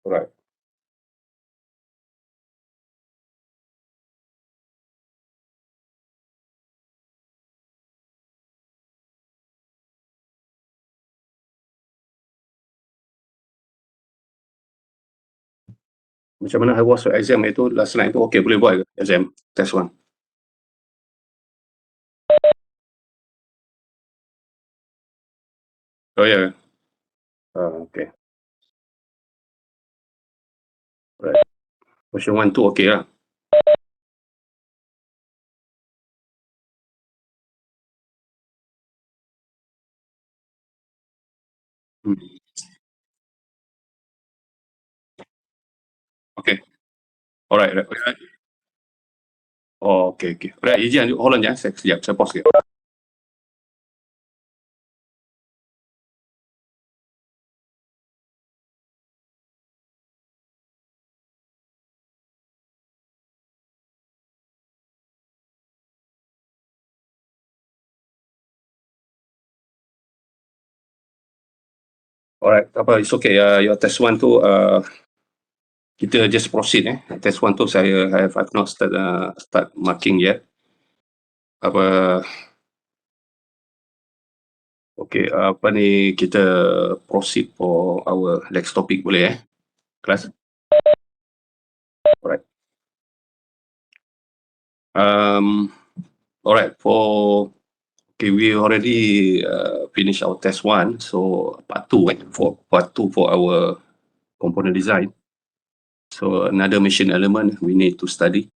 Alright. Macam mana how was your exam itu last night tu? Okay, boleh buat ke exam test one? Oh ya. Yeah. Okay. Alright. Question one tu okay lah. Hmm. Okay. Alright. Alright. Oh, okay, okay. Alright, Ijian, hold on ya. Sekejap, saya pause sekejap. Alright, apa, it's okay. Your test one tu, kita just proceed Test one tu I've not start marking yet. Apa, okay, apa ni, kita proceed for our next topic boleh kelas? Alright. Alright, okay, we already finished our test one, so part two for our component design. So another machine element we need to study.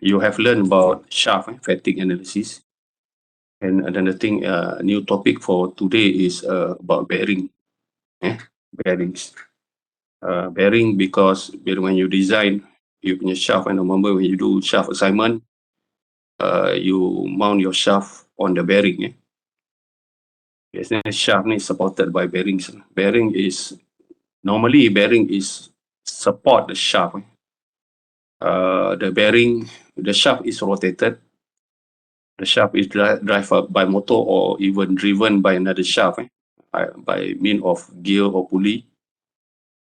You have learned about shaft fatigue analysis, and another thing, new topic for today is about bearings. Bearing, because when you design you punya shaft, and remember when you do shaft assignment, you mount your shaft on the bearing. Biasanya shaft ni supported by bearings. Bearing is support the shaft. The shaft is rotated. The shaft is drive up by motor or even driven by another shaft by means of gear or pulley.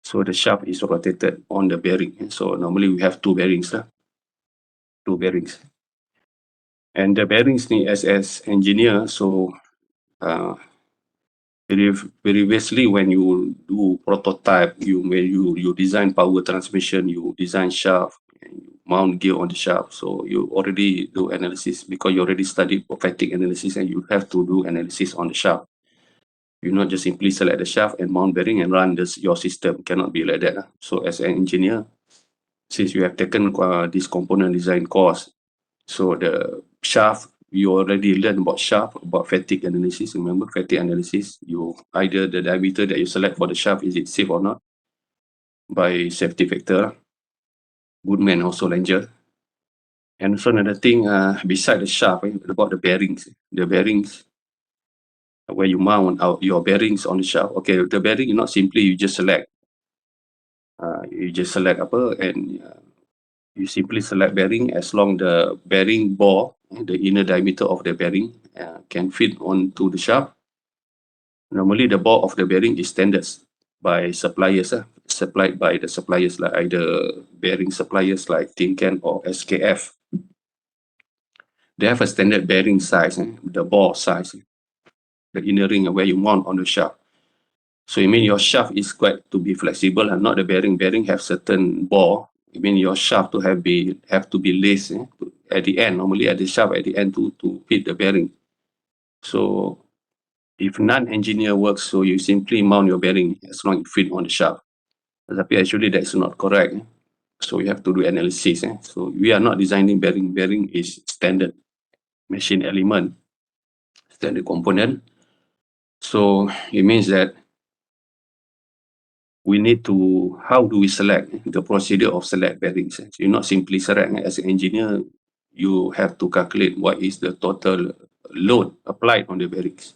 So the shaft is rotated on the bearing. So normally we have two bearings. And the bearings ni as engineer, so previously when you do prototype, when you design power transmission, you design shaft, and you mount gear on the shaft. So you already do analysis because you already studied fatigue analysis, and you have to do analysis on the shaft. You not just simply select the shaft and mount bearing and run your system. Cannot be like that. So as an engineer, since you have taken this component design course, so the shaft, you already learned about shaft, about fatigue analysis. Remember fatigue analysis, you either the diameter that you select for the shaft, is it safe or not by safety factor, Goodman also Langer. And also another thing, beside the shaft, about the bearings. The bearings, where you mount out your bearings on the shaft. Okay, the bearing, not simply you just select. And you simply select bearing as long the bearing bore, the inner diameter of the bearing can fit onto the shaft. Normally the bore of the bearing is standard by suppliers, supplied by the suppliers, like either bearing suppliers like Tinkan or SKF. They have a standard bearing size, the bore size, the inner ring where you mount on the shaft. So you mean your shaft is quite to be flexible and not the bearing. Bearing have certain bore. You mean your shaft to have to be laced at the end, normally at the shaft at the end to fit the bearing. So if non-engineer works, so you simply mount your bearing as long as it fit on the shaft. Tapi actually that's not correct. So you have to do analysis. So we are not designing bearing. Bearing is standard machine element, standard component. So it means that we need to, how do we select the procedure of select bearings? You not simply select. As an engineer, you have to calculate what is the total load applied on the bearings.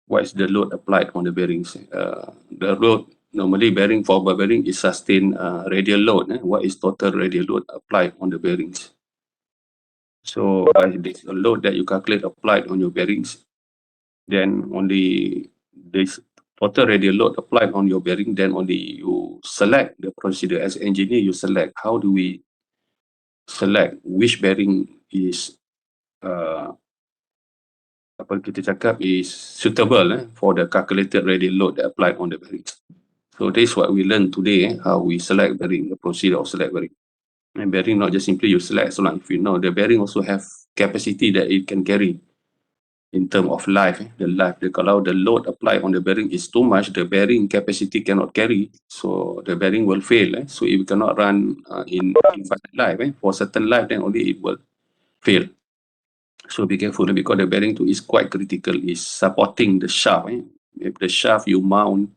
What is the load applied on the bearings? The load, normally bearing for bearing is sustained radial load. What is total radial load applied on the bearings? So by the load that you calculate applied on your bearings, then only this total radial load applied on your bearing, then only you select the procedure. As engineer, you select how do we select which bearing is apa kita cakap is suitable for the calculated radial load that applied on the bearings. So this is what we learned today, how we select bearing, the procedure of select bearing. And bearing not just simply you select, so like if you know the bearing also have capacity that it can carry in terms of life. Kalau the load applied on the bearing is too much, the bearing capacity cannot carry, so the bearing will fail. So it cannot run in infinite life. For certain life, then only it will fail. So be careful because the bearing too is quite critical, is supporting the shaft. If the shaft you mount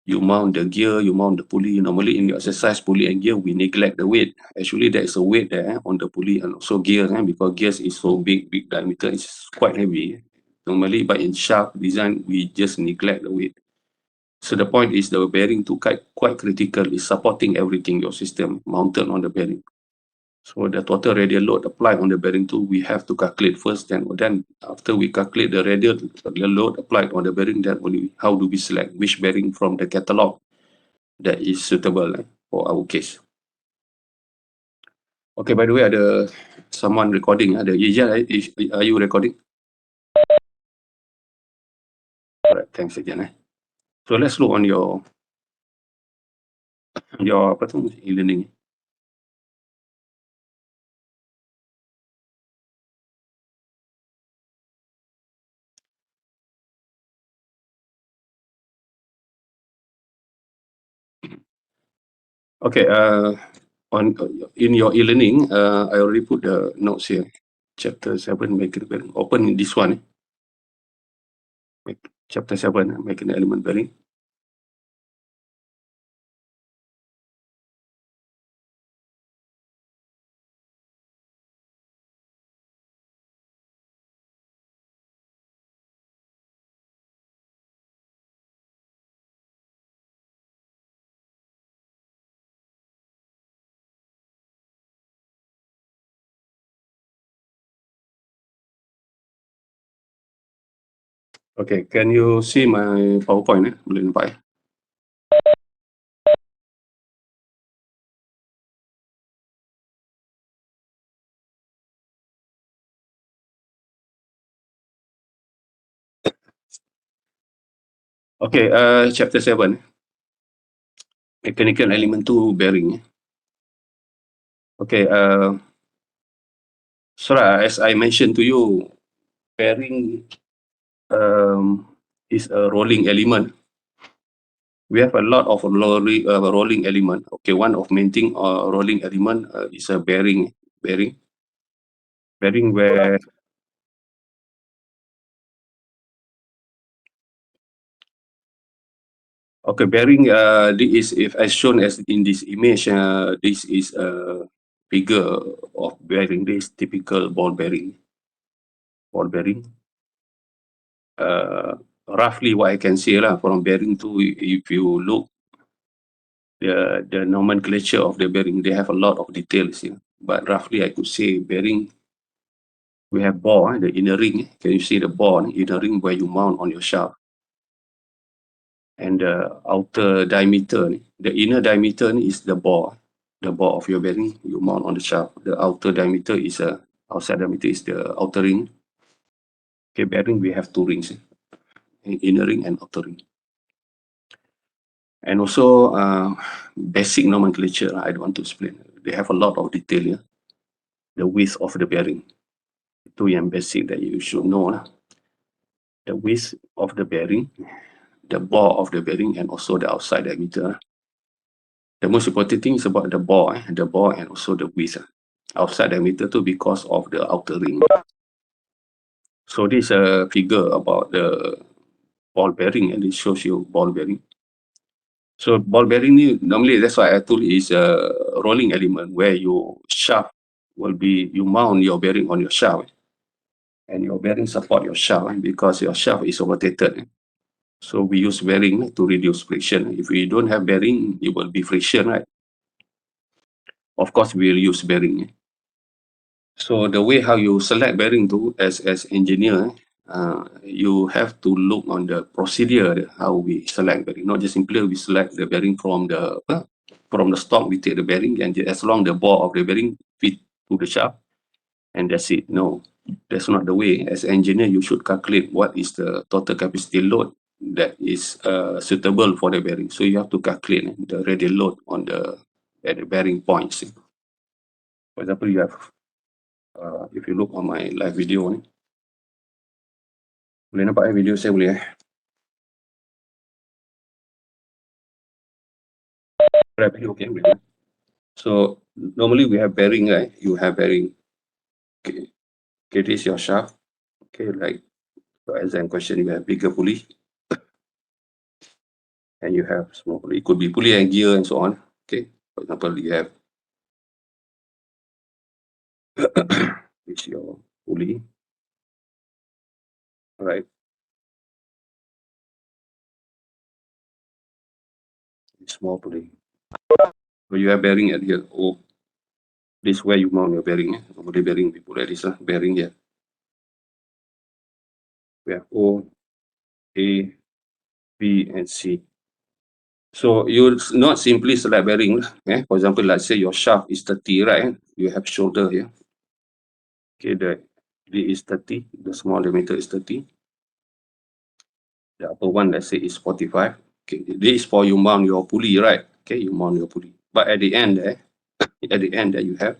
the gear, you mount the pulley. Normally in your exercise pulley and gear, we neglect the weight. Actually, there is a weight there on the pulley and also gear, because gears is so big diameter, it's quite heavy. Normally, but in shaft design, we just neglect the weight. So the point is the bearing to quite critical, is supporting everything, your system mounted on the bearing. So the total radial load applied on the bearing too, we have to calculate first. Then after we calculate the radial load applied on the bearing, then only how do we select which bearing from the catalog that is suitable for our case. Okay, by the way, ada someone recording. Ada Yijia, are you recording? Alright, thanks again. So let's look on your apa tu, e-learning. Okay, in your e-learning, I already put the notes here. Chapter 7, mechanical bearing. Open this one. Chapter 7, mechanical element bearing. Okay, can you see my PowerPoint? Boleh nampak? Okay, chapter 7. Mechanical element 2 bearing. Okay, so as I mentioned to you, bearing is a rolling element. We have a lot of rolling element. Okay, one of main thing rolling element is a bearing. Bearing where okay, bearing this is, if as shown as in this image, this is a figure of bearing. This typical ball bearing. Ball bearing. Roughly what I can say from bearing to, if you look the nomenclature of the bearing, they have a lot of details here. But roughly I could say bearing, we have ball, the inner ring. Can you see the ball, inner ring where you mount on your shaft? And the outer diameter, the inner diameter is the ball of your bearing, you mount on the shaft. The outer diameter is outside diameter is the outer ring. Okay, bearing we have two rings, inner ring and outer ring. And also basic nomenclature, I don't want to explain. They have a lot of detail here. The width of the bearing. Itu yang basic that you should know. The width of the bearing, the bore of the bearing, and also the outside diameter. The most important thing is about the bore and also the width. Outside diameter too, because of the outer ring. So this is a figure about the ball bearing, and it shows you ball bearing. So ball bearing normally, that's why I told you, is a rolling element where your shaft will be, you mount your bearing on your shaft, and your bearing support your shaft because your shaft is rotated. So we use bearing to reduce friction. If we don't have bearing, it will be friction, right? Of course, we'll use bearing. So the way how you select bearing to as engineer, you have to look on the procedure how we select bearing. Not just simply we select the bearing from the stock. We take the bearing and as long the ball of the bearing fit to the shaft, and that's it. No, that's not the way. As an engineer, you should calculate what is the total capacity load that is suitable for the bearing. So you have to calculate the radial load on at the bearing points. For example, you have if you look on my live video ni, boleh nampak video saya boleh live video okay boleh. So normally we have bearing, right? You have bearing. Okay, this is your shaft. Okay, like for exam question, you have bigger pulley, and you have small pulley. It could be pulley and gear and so on. Okay, for example, you have this is your pulley, right? Small pulley. So you have bearing at here. Oh, this is where you mount your bearing. Normally bearing we put at this bearing here. We have O, A, B, and C. So you not simply select bearing. For example, let's say your shaft is 30, right? You have shoulder here. Okay, the D is 30, the small diameter is 30. The upper one, let's say, is 45. Okay, this is for you mount your pulley, right? Okay, you mount your pulley. But at the end there, you have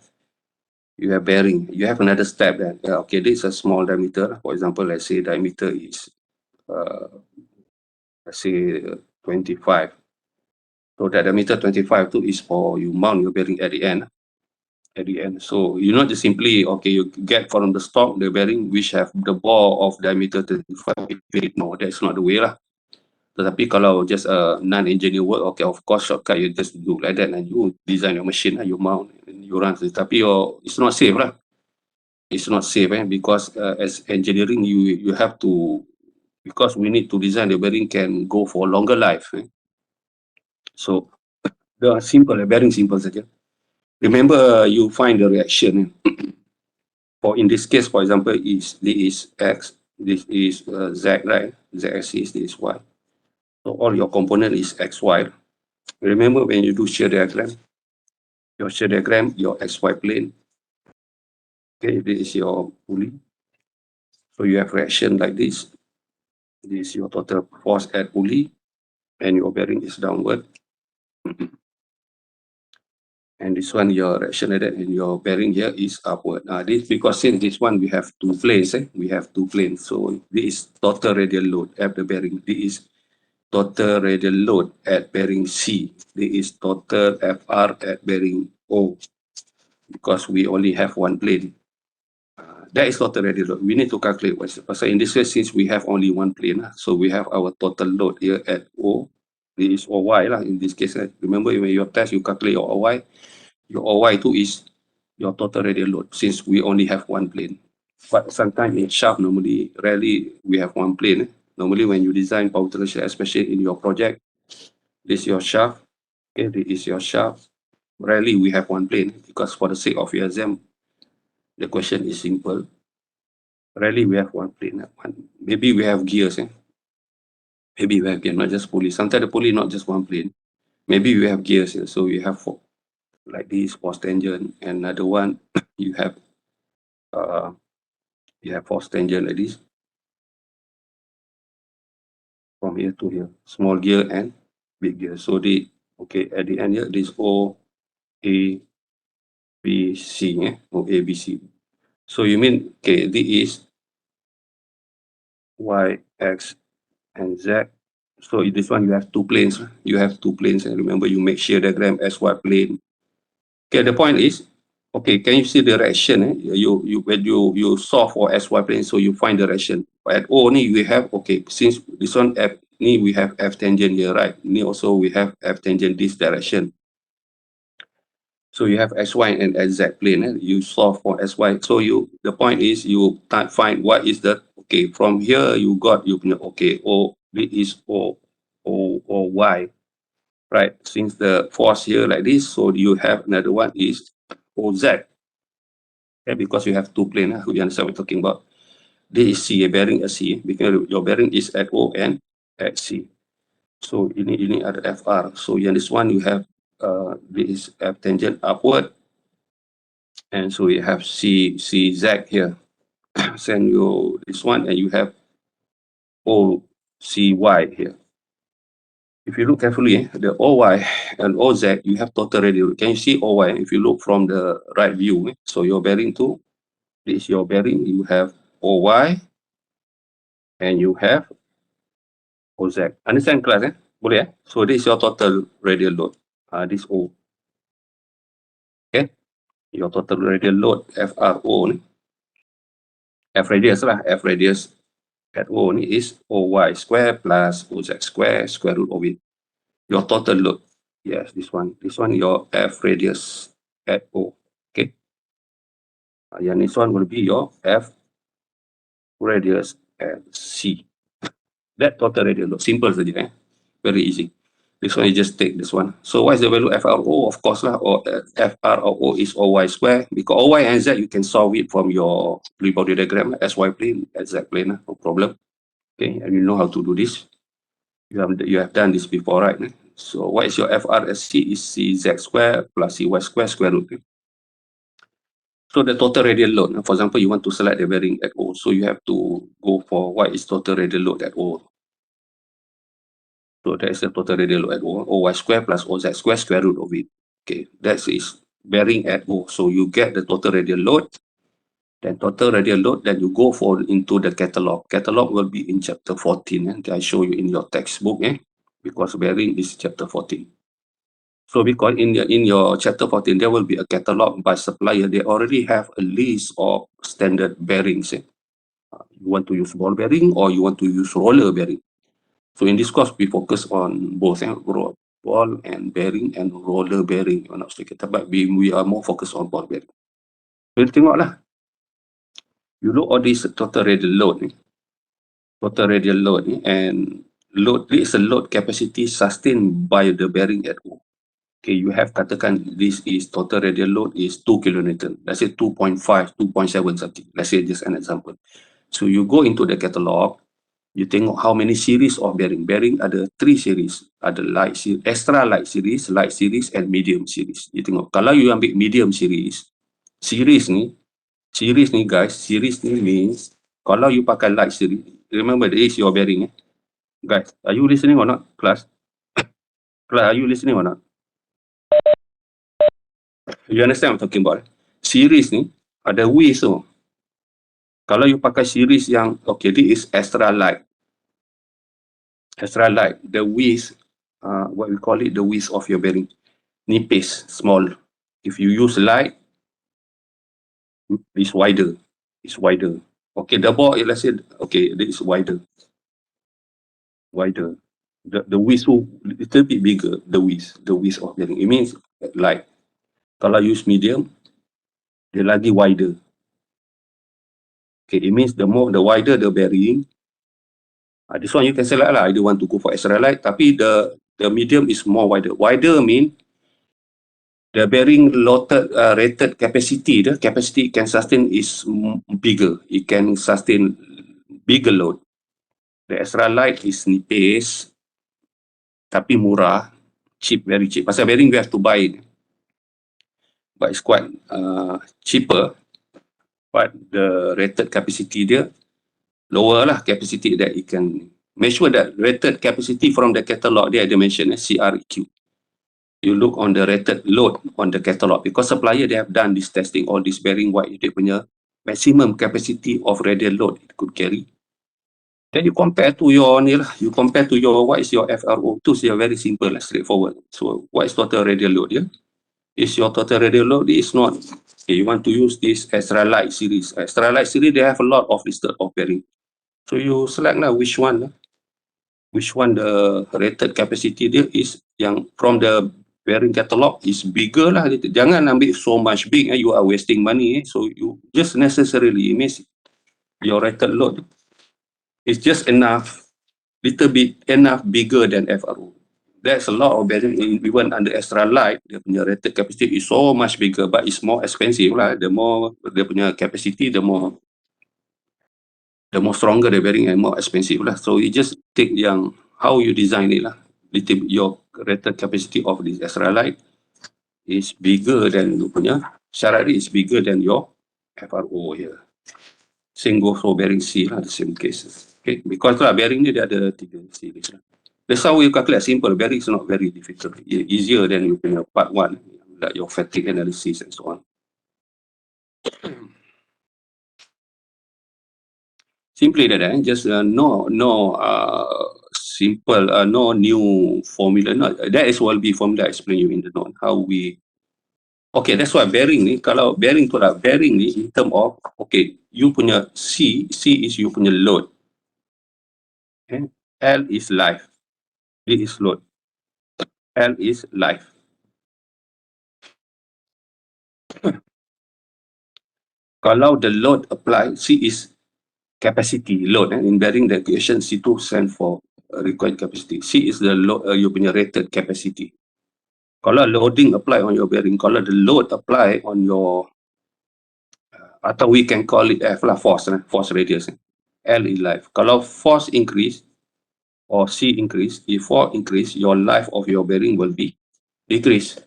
bearing. You have another step that okay, this is a small diameter. For example, let's say diameter is let's say 25. So that diameter 25 too is for you mount your bearing at the end. So you not just simply okay, you get from the stock the bearing which have the bore of diameter 25. No, that's not the way lah. Tetapi kalau just a non-engineer work, okay, of course shortcut you just do like that and you design your machine, you mount, and you run. Tapi it's not safe lah. It's not safe because as engineering you have to, because we need to design the bearing can go for longer life. So the simple bearing simple saja. Remember you find the reaction. For in this case, for example, this is X, this is Z, right? Z axis, this is Y. So all your component is XY. Remember when you do shear diagram, your shear diagram, your XY plane. Okay, this is your pulley. So you have reaction like this. This is your total force at pulley, and your bearing is downward. And this one, your reaction like that, and your bearing here is upward. This because since this one we have two planes, we have two planes. So this is total radial load at the bearing. This is total radial load at bearing C. This is total FR at bearing O. Because we only have one plane. That is total radial load. We need to calculate what's the. So in this case, since we have only one plane, so we have our total load here at O. This is OY lah. In this case, remember when your test, you calculate your OY. Your OY2 is your total radial load since we only have one plane. But sometimes in shaft, normally, rarely we have one plane. Normally when you design power transmission, especially in your project, this is your shaft. Okay, this is your shaft. Rarely we have one plane because for the sake of your exam, the question is simple. Rarely we have one plane. Maybe we have gears. Maybe we have gears, not just pulley. Sometimes the pulley not just one plane. Maybe we have gears. So we have like this force tangent, and another one you have force tangent like this from here to here, small gear and big gear. So the okay at the end here this O A B C O A B C. So you mean okay this is Y X and Z. So in this one you have two planes. You have two planes, and remember you make shear diagram XY plane. Okay, the point is, okay, can you see the direction? When you solve for XY plane, so you find the direction. At O ni we have okay, since this one F ni we have F tangent here, right? Ni also we have F tangent this direction. So you have XY and XZ plane. You solve for XY. So the point is you find what is the okay from here you got okay O this is O Y. Right, since the force here like this, so you have another one is OZ. Okay, because you have two planes, we understand what we're talking about. This is C, bearing at C, because your bearing is at O and at C. So ini ada FR. So yang this one you have this F tangent upward, and so you have CZ here. Send you this one, and you have OCY here. If you look carefully, the OY and OZ, you have total radial. Can you see OY? If you look from the right view, so your bearing two, this is your bearing, you have OY, and you have OZ. Understand class? Boleh? So this is your total radial load. This O. Okay? Your total radial load, FRO ni. F radius lah. F radius at O ni is OY square plus OZ square, square root of it. Your total load. Yes, this one. This one your F radius at O. Okay. And this one will be your F radius at C. That total radial load. Simple saja. Very easy. This one you just take this one. So what is the value FRO? Of course lah, or FRO is OY square. Because OY and Z you can solve it from your free body diagram, SY plane, Z plane, no problem. Okay, and you know how to do this. You have done this before, right? So what is your FRSC is CZ square plus CY square square root. So the total radial load, for example, you want to select the bearing at O, so you have to go for what is total radial load at O. So that is the total radial load at O, OY square plus OZ square square root of it. Okay, that is bearing at O. So you get the total radial load, then total radial load, then you go for into the catalog. Catalog will be in chapter 14, and I show you in your textbook, because bearing is chapter 14. So because in your chapter 14, there will be a catalog by supplier. They already have a list of standard bearings. You want to use ball bearing or you want to use roller bearing. So in this course, we focus on both ball and bearing and roller bearing. But we are more focused on ball bearing. So tengoklah. You look at this total radial load. Total radial load and load, this is a load capacity sustained by the bearing at O. Okay, you have katakan this is total radial load is 2 kilonewton. Let's say 2.5, 2.7 something. Let's say just an example. So you go into the catalog, you tengok how many series of bearing. Bearing ada 3 series. Ada light series, extra light series, and medium series. You tengok, kalau you ambil medium series, series ni guys, series ni means, kalau you pakai light series, remember this is your bearing. Guys, are you listening or not, class? Class, are you listening or not? You understand what I'm talking about? Series ni ada width tu. Kalau you pakai series yang, okay, this is extra light. Extra light, the width, what we call it, the width of your bearing. Nipis, small. If you use light, it's wider. It's wider. Okay, the ball, let's say, okay, this is wider. Wider. The width so little bit bigger, the width of bearing. It means like, kalau use medium, dia lagi wider. Okay, it means the wider the bearing. This one you can select lah. Either want to go for extra light, tapi the medium is more wider. Wider mean the bearing loaded rated capacity. The capacity can sustain is bigger. It can sustain bigger load. The extra light is nipis, tapi murah, cheap, very cheap. Pasal bearing we have to buy it, but it's quite cheaper. But the rated capacity dia lower lah, capacity that it can measure. That rated capacity from the catalog dia ada mention CREQ. You look on the rated load on the catalog, because supplier they have done this testing, all this bearing what dia punya maximum capacity of radial load it could carry. Then you compare to your ni lah, you compare to your what is your FRO. Itu is very simple lah, straightforward. So what is total radial load here? Is your total radial load is not, okay, you want to use this extra light series. Extra light series, they have a lot of listed of bearing. So you select lah which one the rated capacity dia is, yang from the bearing catalog is bigger lah. Jangan ambil so much big, you are wasting money. So you just necessarily, it means your rated load is just enough, little bit enough bigger than FRO. There's a lot of bearing even under extra light, dia punya rated capacity is so much bigger, but it's more expensive lah. The more dia punya capacity, the more the more stronger the bearing and more expensive lah. So you just take yang how you design it lah. Your rated capacity of this extra light is bigger than you punya syarat is bigger than your FRO here. Same goes for bearing C lah, the same case. Okay, because lah bearing ni dia ada 3 series lah. That's how you calculate. Simple. Bearing is not very difficult. Easier than you punya part 1, like your fatigue analysis and so on. Simply that, just no simple, no new formula. No, that is will be formula I explain you in the note. How we, okay, that's why bearing ni, kalau bearing tu lah, bearing ni in term of, okay, you punya C is you punya load. Okay? L is life. D is load. L is life. Kalau the load apply, C is capacity, load. In bearing the equation, C2 stand for required capacity. C is the load, you punya rated capacity. Kalau loading apply on your bearing, kalau the load apply on your, atau we can call it F lah, force radius. L is life. Kalau force increase or C increase, if force increase, your life of your bearing will be decrease.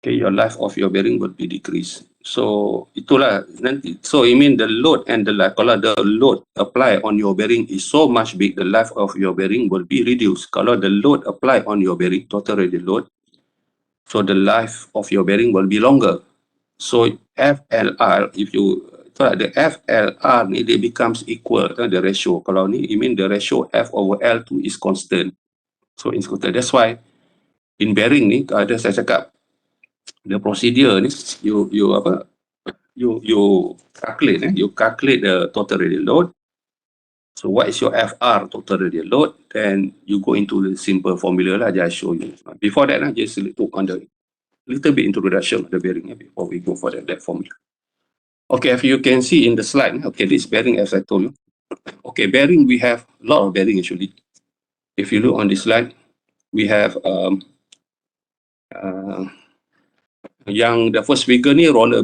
Okay, your life of your bearing will be decreased. So itulah nanti. So it mean the load and the life. Kalau the load apply on your bearing is so much big, the life of your bearing will be reduced. Kalau the load apply on your bearing, total radial load, so the life of your bearing will be longer. So FLR, if you the FLR ni they becomes equal, the ratio. Kalau ni, it mean the ratio F over L2 is constant. So it's constant. That's why in bearing ni, ada saya cakap, the procedure ni, you calculate, you calculate the total radial load. So what is your FR, total radial load? Then you go into the simple formula lah, just show you. Before that, just look on the little bit introduction of the bearing before we go for that formula. Okay, if you can see in the slide, okay, this bearing as I told you. Okay, bearing, we have a lot of bearing actually. If you look on this slide, we have yang the first figure ni roller,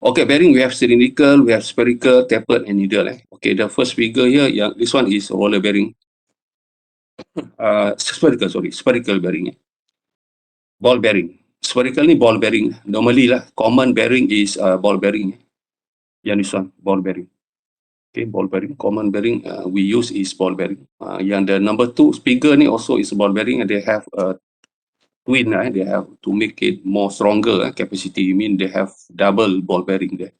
okay, bearing we have cylindrical, we have spherical, tapered and needle. Okay, the first figure here, this one is roller bearing. Spherical bearing. Ball bearing. Spherical ni ball bearing. Normally lah, common bearing is ball bearing. Yang this one, ball bearing. Okay, ball bearing. Common bearing we use is ball bearing. Yang the number 2 figure ni also is ball bearing, and they have twin, they have to make it more stronger capacity. You mean they have double ball bearing there.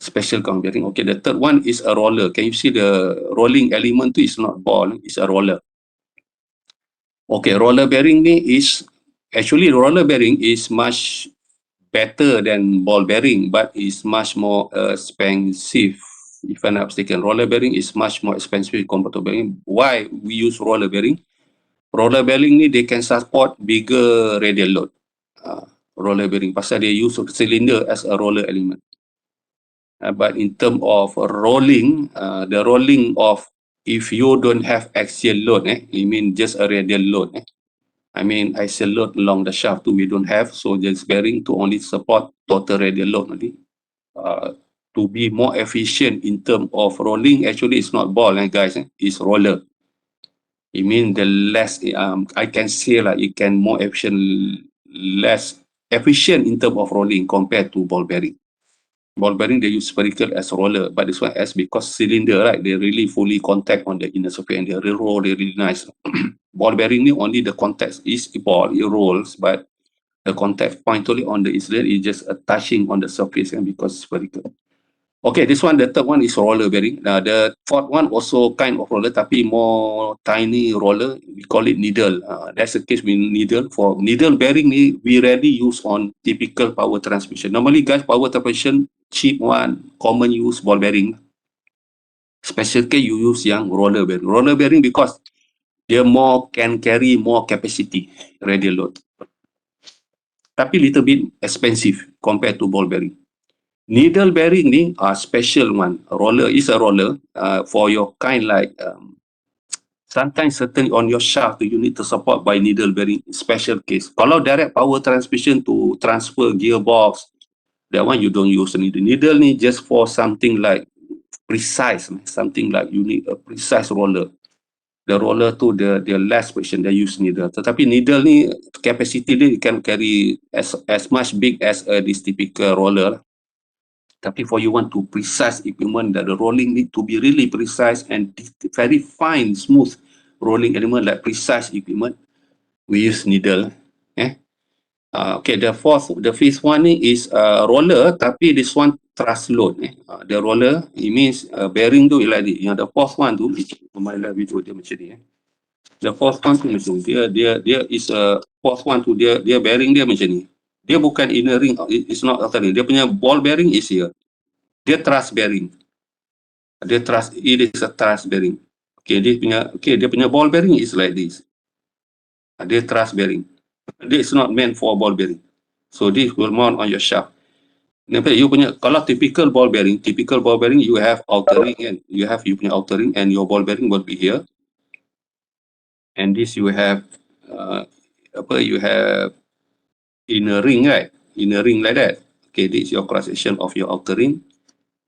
Special count bearing. Okay, the third one is a roller. Can you see the rolling element is not ball, it's a roller. Okay, roller bearing ni is, actually roller bearing is much better than ball bearing, but is much more expensive. If I'm not mistaken, roller bearing is much more expensive compared to bearing. Why we use roller bearing? Roller bearing ni they can support bigger radial load. Roller bearing, pasal they use cylinder as a roller element. But in terms of rolling, the rolling of, if you don't have axial load, you mean just a radial load. I mean axial load along the shaft too, we don't have, so just bearing to only support total radial load only. To be more efficient in terms of rolling, actually it's not ball, guys, it's roller. It means the less, I can say like it can more efficient, less efficient in terms of rolling compared to ball bearing. Ball bearing, they use spherical as roller, but this one as because cylinder, right, they really fully contact on the inner surface and they roll really nice. Ball bearing, only the contact is ball, it rolls, but the contact point only on the insulet is just touching on the surface, and because spherical. Okay, this one, the third one is roller bearing. The fourth one also kind of roller, tapi more tiny roller. We call it needle. That's the case with needle. For needle bearing, we rarely use on typical power transmission. Normally, guys, power transmission, cheap one, common use ball bearing. Special case, you use yang roller bearing. Roller bearing because they more can carry more capacity, radial load. Tapi little bit expensive compared to ball bearing. Needle bearing ni special one. Roller is a roller for your kind like sometimes certain on your shaft you need to support by needle bearing, special case. Kalau direct power transmission to transfer gearbox, That one you don't use a needle. Needle ni just for something like precise, something like you need a precise roller. The roller tu the less friction they use needle. Tetapi needle ni capacity dia can carry as much big as this typical roller. Tapi for you want to precise equipment, that the rolling need to be really precise and very fine, smooth rolling element like precise equipment, we use needle. Okay, the fifth one is roller, tapi this one thrust load. The roller, it means bearing tu like this. Yang the fourth one tu, pemailah video dia macam ni. The fourth one tu macam dia is a fourth one tu dia bearing dia macam ni. Dia bukan inner ring, it's not outer ring. Dia punya ball bearing is here. Dia thrust bearing. It is a thrust bearing. Okay, dia punya ball bearing is like this. Dia thrust bearing. This is not meant for ball bearing. So this will mount on your shaft. You punya, kalau typical ball bearing, you have outer ring and you punya outer ring and your ball bearing will be here. And this you have you have inner ring, right? Inner ring like that. Okay, this is your cross section of your outer ring,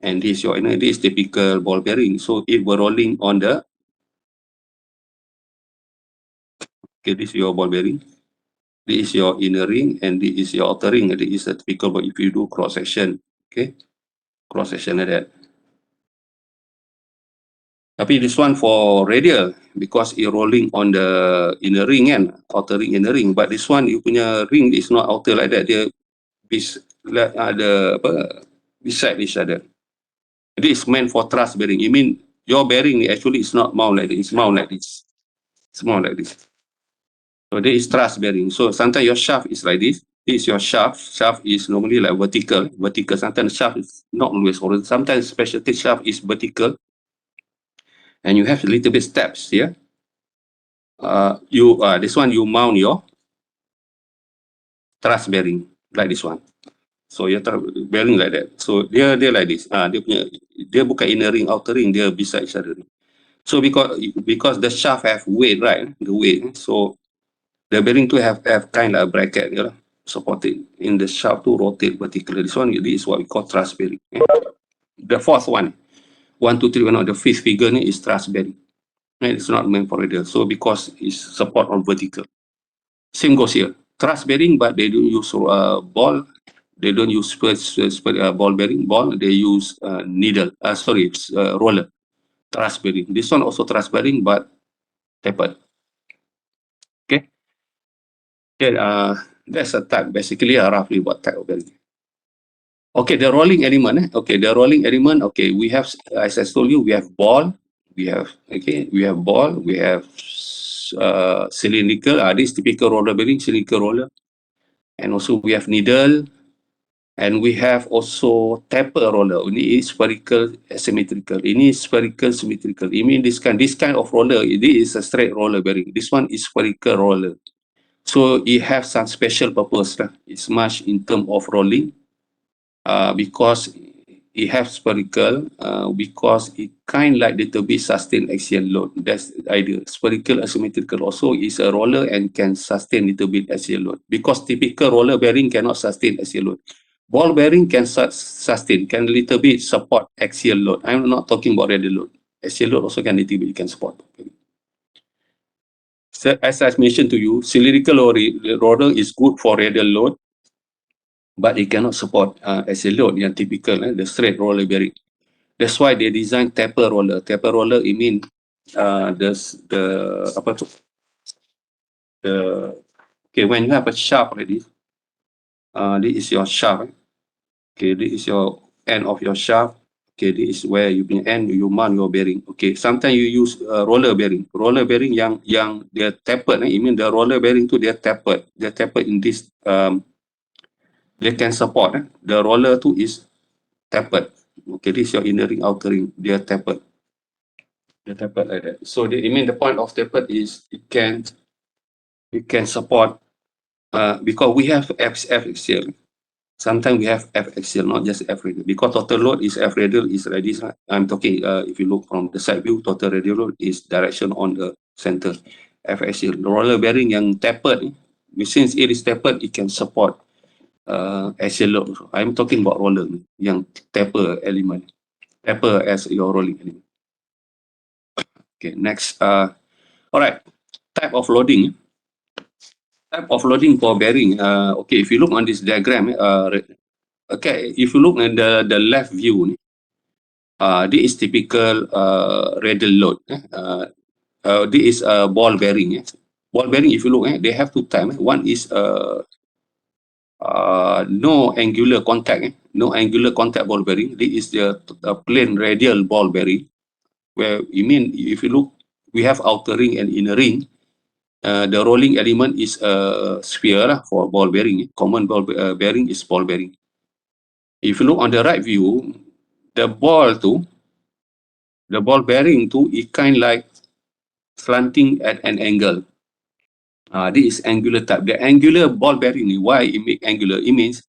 and this your inner. This is typical ball bearing. So it will rolling on the. Okay, this is your ball bearing. This is your inner ring, and this is your outer ring. This is a typical, but if you do cross section, okay, cross section like that. Tapi this one for radial because it rolling on the inner ring kan, outer ring, inner ring. But this one you punya ring is not outer like that. Dia ada beside each other. This is meant for thrust bearing. You mean your bearing actually is not mount like this. It's mount like this. It's mount like this. So this is thrust bearing. So sometimes your shaft is like this. This is your shaft. Shaft is normally like vertical. Sometimes shaft is not always horizontal. Sometimes specialty shaft is vertical. And you have a little bit steps here. This one you mount your thrust bearing like this one. So your bearing like that. So dia like this. Dia bukan inner ring, outer ring. Dia beside each other. So because the shaft have weight, right? The weight. So the bearing to have kind of a bracket, supported in the shaft to rotate vertically. This is what we call thrust bearing. The fourth one, 1, 2, 3, the fifth figure is thrust bearing. It's not meant for radial. So because it's support on vertical. Same goes here. Thrust bearing, but they don't use ball. They don't use ball bearing. They use needle. Roller. Thrust bearing. This one also thrust bearing, but tapered. Okay. That's a type, basically roughly what type of bearing. Okay, the rolling element. Okay, we have, as I told you, we have ball. We have ball. We have cylindrical. This typical roller bearing, cylindrical roller, and also we have needle, and we have also taper roller. Ini is spherical asymmetrical. Ini spherical symmetrical. I mean this kind of roller. This is a straight roller bearing. This one is spherical roller. So it has some special purpose. It's much in terms of rolling. Because it has spherical, because it kind like little bit sustain axial load. That's the idea. Spherical asymmetrical also is a roller and can sustain little bit axial load. Because typical roller bearing cannot sustain axial load. Ball bearing can sustain, can little bit support axial load. I'm not talking about radial load. Axial load also can little bit you can support. So as I mentioned to you, cylindrical roller is good for radial load, but it cannot support axial load yang typical, the straight roller bearing. That's why they design taper roller. Taper roller, it mean when you have a shaft like this, this is your shaft. Okay, this is your end of your shaft. Okay, this is where you mount your bearing. Okay, sometimes you use roller bearing. Roller bearing yang dia tapered. It mean the roller bearing tu dia tapered. Dia tapered in this. They can support. The roller tu is tapered. Okay, this is your inner ring, outer ring. They are tapered. They're tapered like that. So the point of tapered is it can support because we have F axial. Sometimes we have F axial, not just F radial. Because total load is F radial is like this. I'm talking if you look from the side view, total radial load is direction on the center. F axial. The roller bearing yang tapered, since it is tapered, it can support axial load. I'm talking about roller ni, yang taper element. Taper as your rolling element. Okay, next. Alright, type of loading. Type of loading for bearing. Okay, if you look on this diagram, okay, if you look at the left view, this is typical radial load. This is a ball bearing. Ball bearing, if you look, they have two types. One is no angular contact. No angular contact ball bearing. This is the plain radial ball bearing. Where you mean, if you look, we have outer ring and inner ring. The rolling element is a sphere for ball bearing. Common ball bearing is ball bearing. If you look on the right view, the ball bearing is kind like slanting at an angle. This is angular type. The angular ball bearing, why it make angular? It means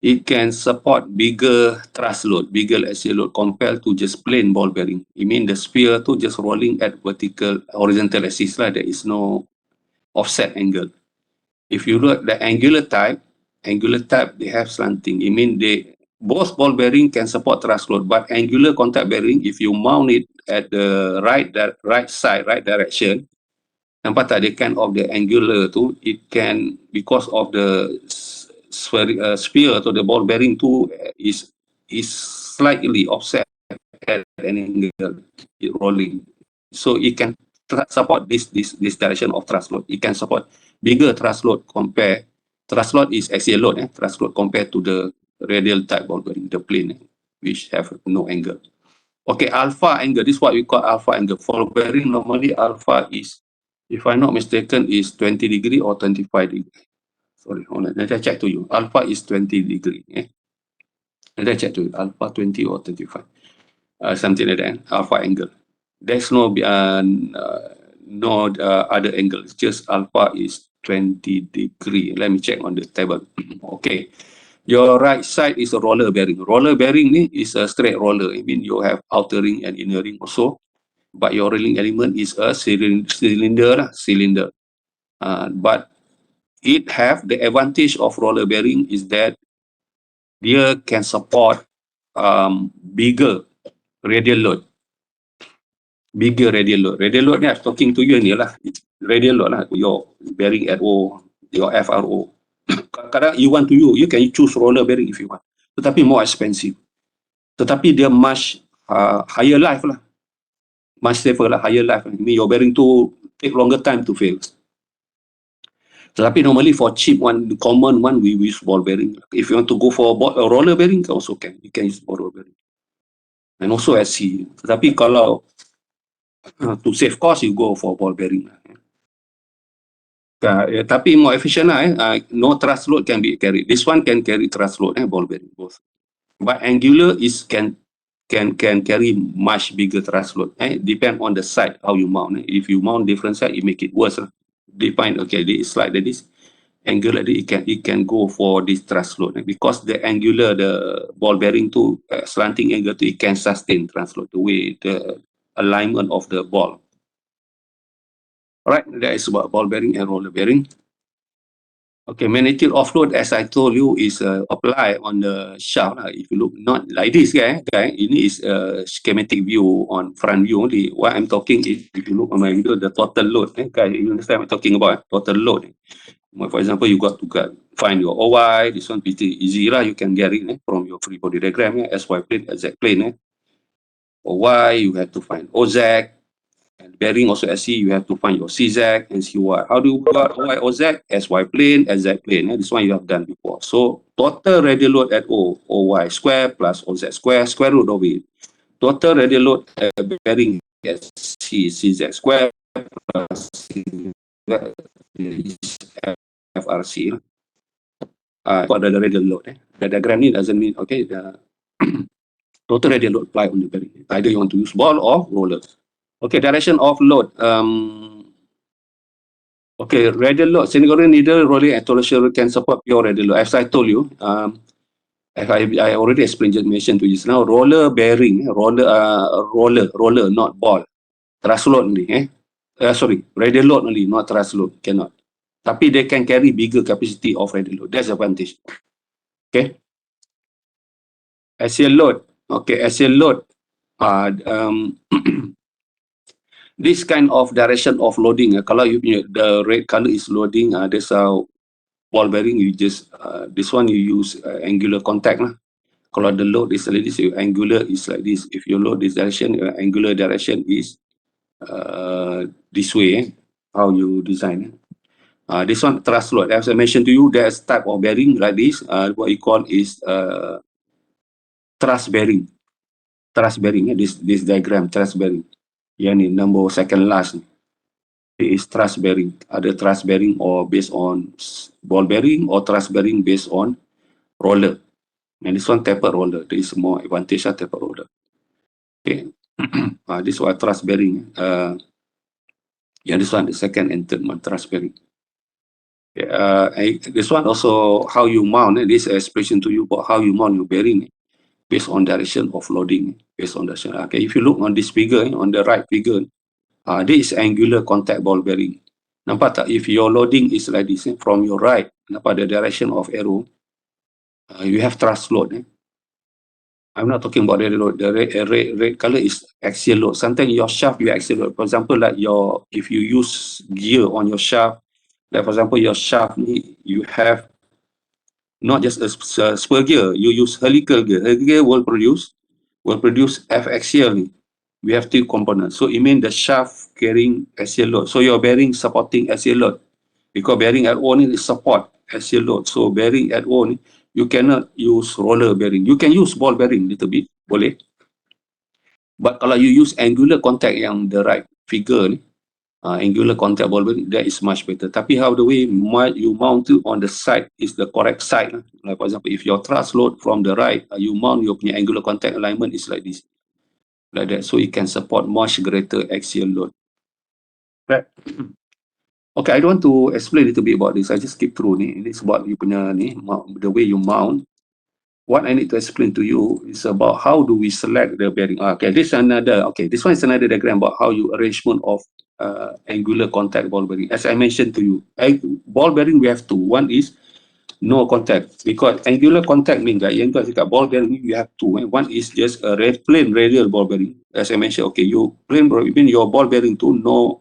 it can support bigger thrust load, bigger axial load compared to just plain ball bearing. It means the sphere just rolling at horizontal axis lah. There is no offset angle. If you look at the angular type, they have slanting. It means both ball bearing can support thrust load, but angular contact bearing, if you mount it at the right side, right direction, nampak tak, the kind of the angular it can, because of the sphere to the ball bearing is slightly offset at an angle, rolling. So it can support this direction of thrust load. It can support bigger thrust load thrust load is axial load, thrust load compared to the radial type ball bearing, the plane, which have no angle. Okay, alpha angle, this is what we call alpha angle. For bearing, normally alpha is, if I'm not mistaken, is 20 degree or 25 degree. Sorry, hold on, let me check to you. Alpha is 20 degree. Let me check to you, alpha 20 or 25. Something like that, alpha angle. There's no other angle, it's just alpha is 20 degree. Let me check on the table. Okay. Your right side is a roller bearing. Roller bearing is a straight roller. I mean, you have outer ring and inner ring also. But your rolling element is a cylinder. But it have the advantage of roller bearing is that they can support bigger radial load. Bigger radial load. Radial load ni I'm talking to you ni lah. Radial load lah. Your bearing at O, your FRO. Kadang-kadang you want to you can choose roller bearing if you want. Tetapi more expensive. Tetapi dia much higher life lah. Much safer lah, higher life. I mean, your bearing take longer time to fail. Tetapi normally for cheap one, the common one, we use ball bearing. If you want to go for a roller bearing, also can. You can use ball bearing. And also SC. Tetapi kalau to save cost, you go for ball bearing. Tapi more efficient lah. No thrust load can be carried. This one can carry thrust load, ball bearing both. But angular can carry much bigger thrust load. Depend on the side how you mount. If you mount different side, it make it worse. Define, okay, this like this angular, it can go for this thrust load because the angular, the ball bearing slanting angle it can sustain thrust load, the way the alignment of the ball. Alright, that is about ball bearing and roller bearing. Okay, magnitude offload, as I told you, is applied on the shaft. If you look, not like this guy, ini is a schematic view on front view only. What I'm talking is, if you look on my video, the total load. Guys, you understand what I'm talking about? Total load. For example, you got to find your OY. This one pretty easy lah. You can get it from your free body diagram. SY plane, Z plane. OY, you have to find OZ. And bearing also SC, you have to find your CZ and CY. How do you got OY, OZ? SY plane, SZ plane. This one you have done before. So total radial load at O, OY square plus OZ square, square root of it. Total radial load at bearing SC, CZ square plus FRC. Got the radial load. The diagram doesn't mean, okay, the total radial load apply on the bearing. Either you want to use ball or roller. Okay, direction of load. Okay, radial load. Single needle rolling and torsional can support pure radial load. As I told you, I already explained, just mentioned to you just now. Roller bearing, roller, not ball. Thrust load only. Sorry, radial load only, not thrust load. Cannot. Tapi they can carry bigger capacity of radial load. That's the advantage. Okay. Axial load. Okay, axial load. This kind of direction of loading, kalau you punya the red color is loading, there's a ball bearing. You just this one you use angular contact lah. Kalau the load is like this, your angular is like this. If you load this direction, your angular direction is this way. How you design? This one thrust load. As I mentioned to you, there's type of bearing like this. What you call is thrust bearing. Thrust bearing. This diagram thrust bearing. Yang ni number second last ni. It is thrust bearing. Ada thrust bearing or based on ball bearing or thrust bearing based on roller. And this one tapered roller. There is more advantage of tapered roller. Okay. This one thrust bearing. This one the second and third one thrust bearing. This one also how you mount. This expression to you about how you mount your bearing based on direction of loading. Based on direction. Okay. If you look on this figure, on the right figure, this is angular contact ball bearing. Nampak tak? If your loading is like this, from your right, nampak the direction of arrow, you have thrust load. I'm not talking about the load. The red color is axial load. Sometimes your shaft, you axial load. For example, like if you use gear on your shaft, like for example, your shaft, you have not just a spur gear, you use helical gear. Helical gear will produce F axial. We have two components. So it means the shaft carrying axial load. So your bearing supporting axial load. Because bearing at O is support axial load. So bearing at O, you cannot use roller bearing. You can use ball bearing little bit, boleh. But kalau you use angular contact yang the right figure ni, angular contact ball bearing, that is much better. Tapi how the way you mount it on the side is the correct side. Like for example, if your thrust load from the right, you mount your punya angular contact alignment is like this. Like that, so it can support much greater axial load. Right. Okay, I don't want to explain a little bit about this. I just skip through ni. It's about you punya ni, the way you mount. What I need to explain to you is about how do we select the bearing. Okay, this one is another diagram about how you arrangement of angular contact ball bearing. As I mentioned to you, ball bearing we have two. One is no contact, because angular contact means that yang kau cakap ball bearing you have two. One is just a plain radial ball bearing. As I mentioned, okay, you plain ball bearing, your ball bearing to no,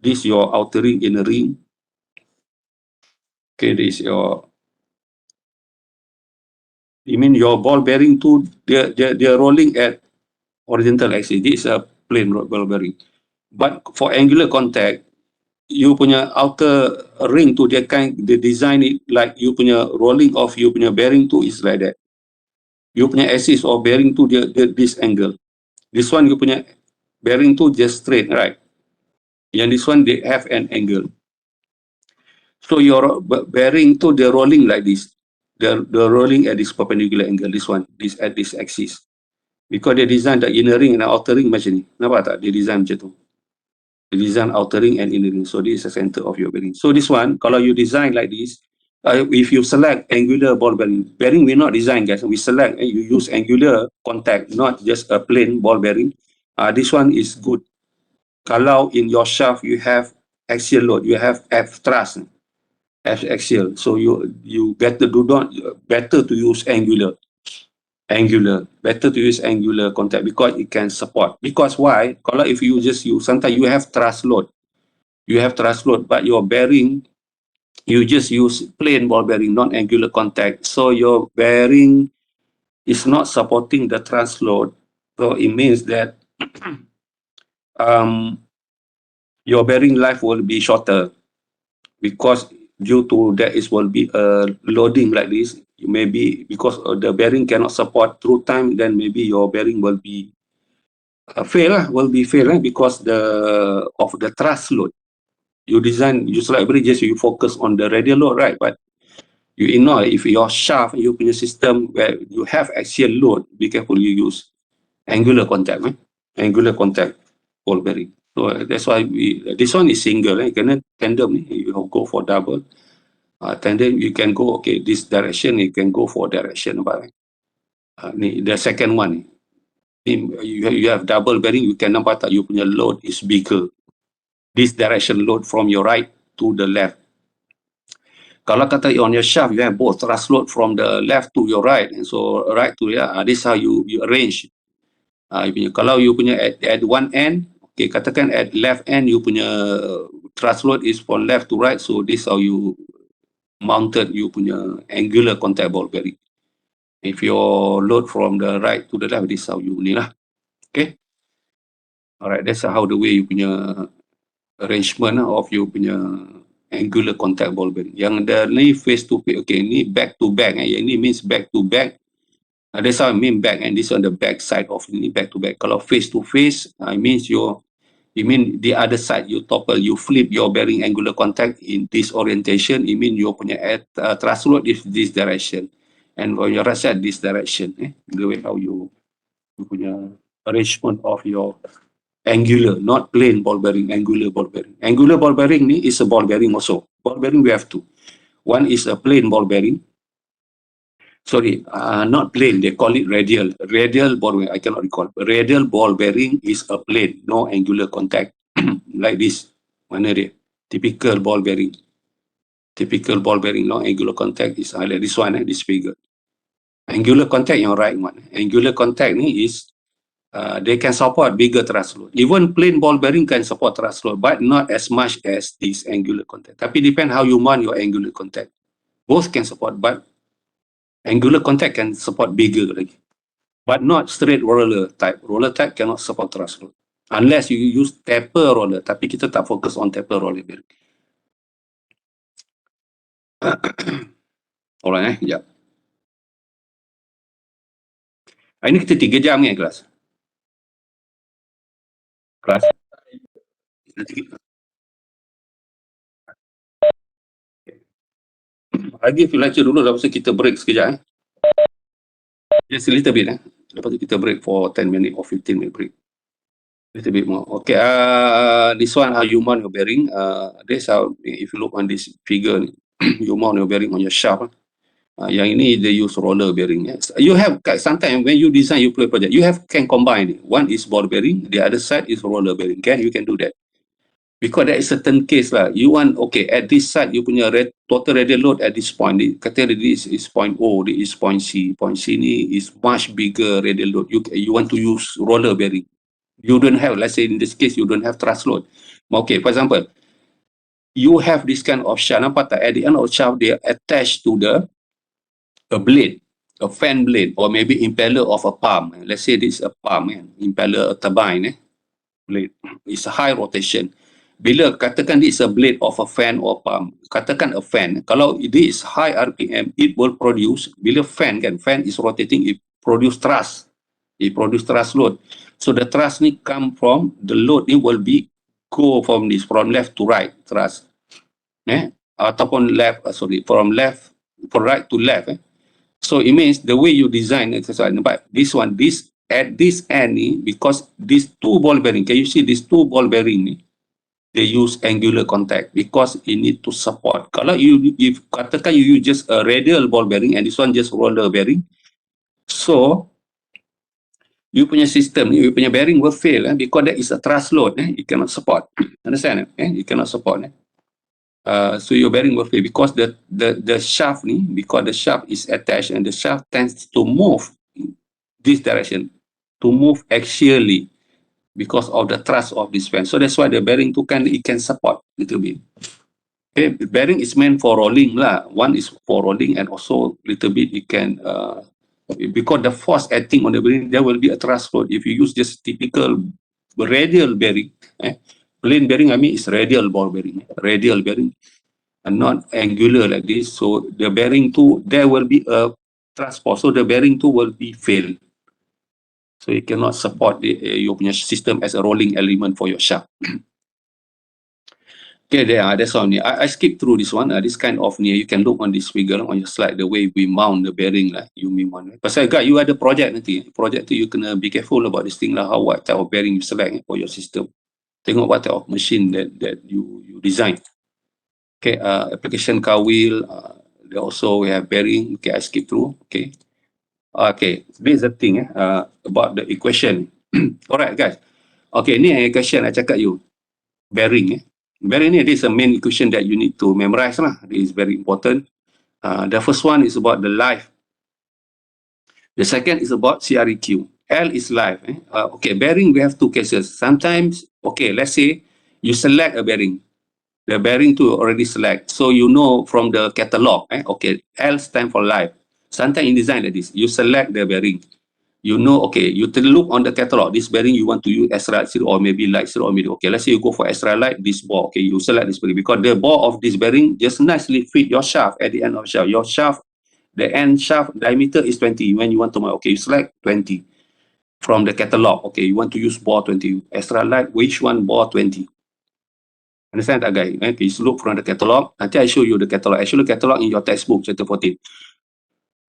this your outer ring, inner ring. Okay, this your, you mean your ball bearing to they're rolling at horizontal axis. This is a plain ball bearing. But for angular contact, you punya outer ring to they design it like you punya rolling of you punya bearing to is like that. You punya axis or bearing to this angle. This one you punya bearing to just straight, right? And this one they have an angle. So your bearing to they're rolling like this. They're rolling at this perpendicular angle. This one, this at this axis. Because they design the inner ring and outer ring macam ni. Nampak tak? They design macam tu. They design outer ring and inner ring. So this is the center of your bearing. So this one, kalau you design like this, if you select angular ball bearing we not design, guys. We select, you use angular contact, not just a plain ball bearing. This one is good. Kalau in your shaft you have axial load, you have F thrust, F axial. So you better to use angular. Better to use angular contact because it can support. Because why? Kalau if you just use, sometimes you have thrust load, but your bearing, you just use plain ball bearing, not angular contact. So your bearing is not supporting the thrust load. So it means that your bearing life will be shorter, because due to that is will be a loading like this. Maybe because the bearing cannot support through time, then maybe your bearing will be fail, because of the thrust load. You design, you select bridges, you focus on the radial load, right? But you ignore if your shaft, you punya system where you have axial load, be careful you use angular contact, angular contact ball bearing. So that's why this one is single, you can tandem, you go for double. Tandem, you can go, okay, this direction, you can go for direction, but the second one, you have double bearing, you can nampak tak, you punya load is bigger. This direction load from your right to the left. Kalau kata on your shaft, you have both thrust load from the left to your right, and so right to this how you arrange. Kalau you punya at one end, okay, katakan at left end you punya thrust load is from left to right, so this how you mounted you punya angular contact ball bearing. If your load from the right to the left, this how you ni lah. Okay. Alright, that's how the way you punya arrangement of you punya angular contact ball bearing. Yang the ni face to face, okay, ni back to back. Yang ni means back to back. That's how I mean back, and this on the back side of ni back to back. Kalau face to face, I mean the other side, you topple, you flip your bearing angular contact in this orientation. It mean you punya thrust load is this direction, and for your right side this direction. The way how you punya arrangement of your angular, not plain ball bearing, angular ball bearing. Angular ball bearing ni is a ball bearing also. Ball bearing we have two. One is a plain ball bearing. Sorry, not plain, they call it radial. Radial ball bearing, I cannot recall. Radial ball bearing is a plain, no angular contact. Like this. Mana dia? Typical ball bearing. Typical ball bearing, no angular contact is like this one, this figure. Angular contact yang right one. Angular contact ni is they can support bigger thrust load. Even plain ball bearing can support thrust load, but not as much as this angular contact. Tapi depend how you mount your angular contact. Both can support, but angular contact can support bigger lagi. But not straight roller type. Roller type cannot support thrust load. Unless you use taper roller. Tapi kita tak fokus on taper roller bearing. Alright, sekejap. Ini kita 3 jam ni kelas. Kelas. Lagi lecture dulu, lepas tu kita break sekejap. Just a little bit. Lepas tu kita break for 10 minute or 15 minute break. Little bit more. Okay, this one how you mount your bearing. This how, if you look on this figure, you mount your bearing on your shaft. Yang ini they use roller bearing. You have sometimes when you design your project, you can combine it. One is ball bearing, the other side is roller bearing. You can do that. Because there is certain case lah. You want, okay, at this side you punya total radial load at this point. Kata this is point O, this is point C. Point C ni is much bigger radial load. You want to use roller bearing. You don't have, let's say in this case, you don't have thrust load. Okay, for example, you have this kind of shaft. Nampak tak? At the end of the shaft, they are attached to a blade, a fan blade, or maybe impeller of a pump. Let's say this is a pump, impeller, a turbine, blade. It's a high rotation. Bila katakan this is a blade of a fan or pump, katakan a fan, kalau this is high RPM, it will produce, bila fan is rotating, it produce thrust. It produce thrust load. So the thrust ni come from, the load ni will be go from this, from left to right, thrust. Ataupun from right to left. So it means the way you design it, but this one, at this end ni, because these two ball bearing, can you see these two ball bearing ni, they use angular contact because it need to support. Kalau if katakan you use just a radial ball bearing and this one just roller bearing, so you punya system, you punya bearing will fail because there is a thrust load. It cannot support. Understand? It cannot support. So your bearing will fail because the shaft ni, because the shaft is attached and the shaft tends to move this direction, to move axially because of the thrust of this fan. So that's why the bearing tu it can support little bit. Okay, the bearing is meant for rolling lah. One is for rolling and also little bit it can because the force acting on the bearing, there will be a thrust load. If you use just typical radial bearing, plain bearing I mean is radial ball bearing, radial bearing, and not angular like this. So the bearing too, there will be a thrust force. So the bearing too will be failed. So you cannot support your system as a rolling element for your shaft. Okay, that's all. I skip through this one. This kind of you can look on this figure on your slide, the way we mount the bearing lah. You mount. Pasal you ada project nanti. Project tu you kena be careful about this thing lah. What type of bearing you select for your system. Tengok what type of machine that you design. Okay, application car wheel. Also we have bearing. Okay, I skip through. Okay. Okay, this is the thing about the equation. Alright guys. Okay, ni equation I cakap you. Bearing bearing ni, this is a main equation that you need to memorize lah. This is very important. The first one is about the life. The second is about CREQ. L is life. Okay, bearing, we have two cases. Sometimes, okay, let's say you select a bearing. The bearing to already select. So you know from the catalog, okay, L stand for life. Sometimes in design like this, you select the bearing. You know, okay, you look on the catalog, this bearing you want to use extra light or maybe light or medium. Okay, let's say you go for extra light, this bore, okay, you select this bearing because the bore of this bearing just nicely fit your shaft at the end of shaft. Your shaft, the end shaft diameter is 20. When you want to, okay, you select 20 from the catalog. Okay, you want to use bore 20. Extra light, which one bore 20? Understand that, guy? Okay, you look from the catalog. Nanti I show you the catalog. I show you the catalog in your textbook, chapter 14.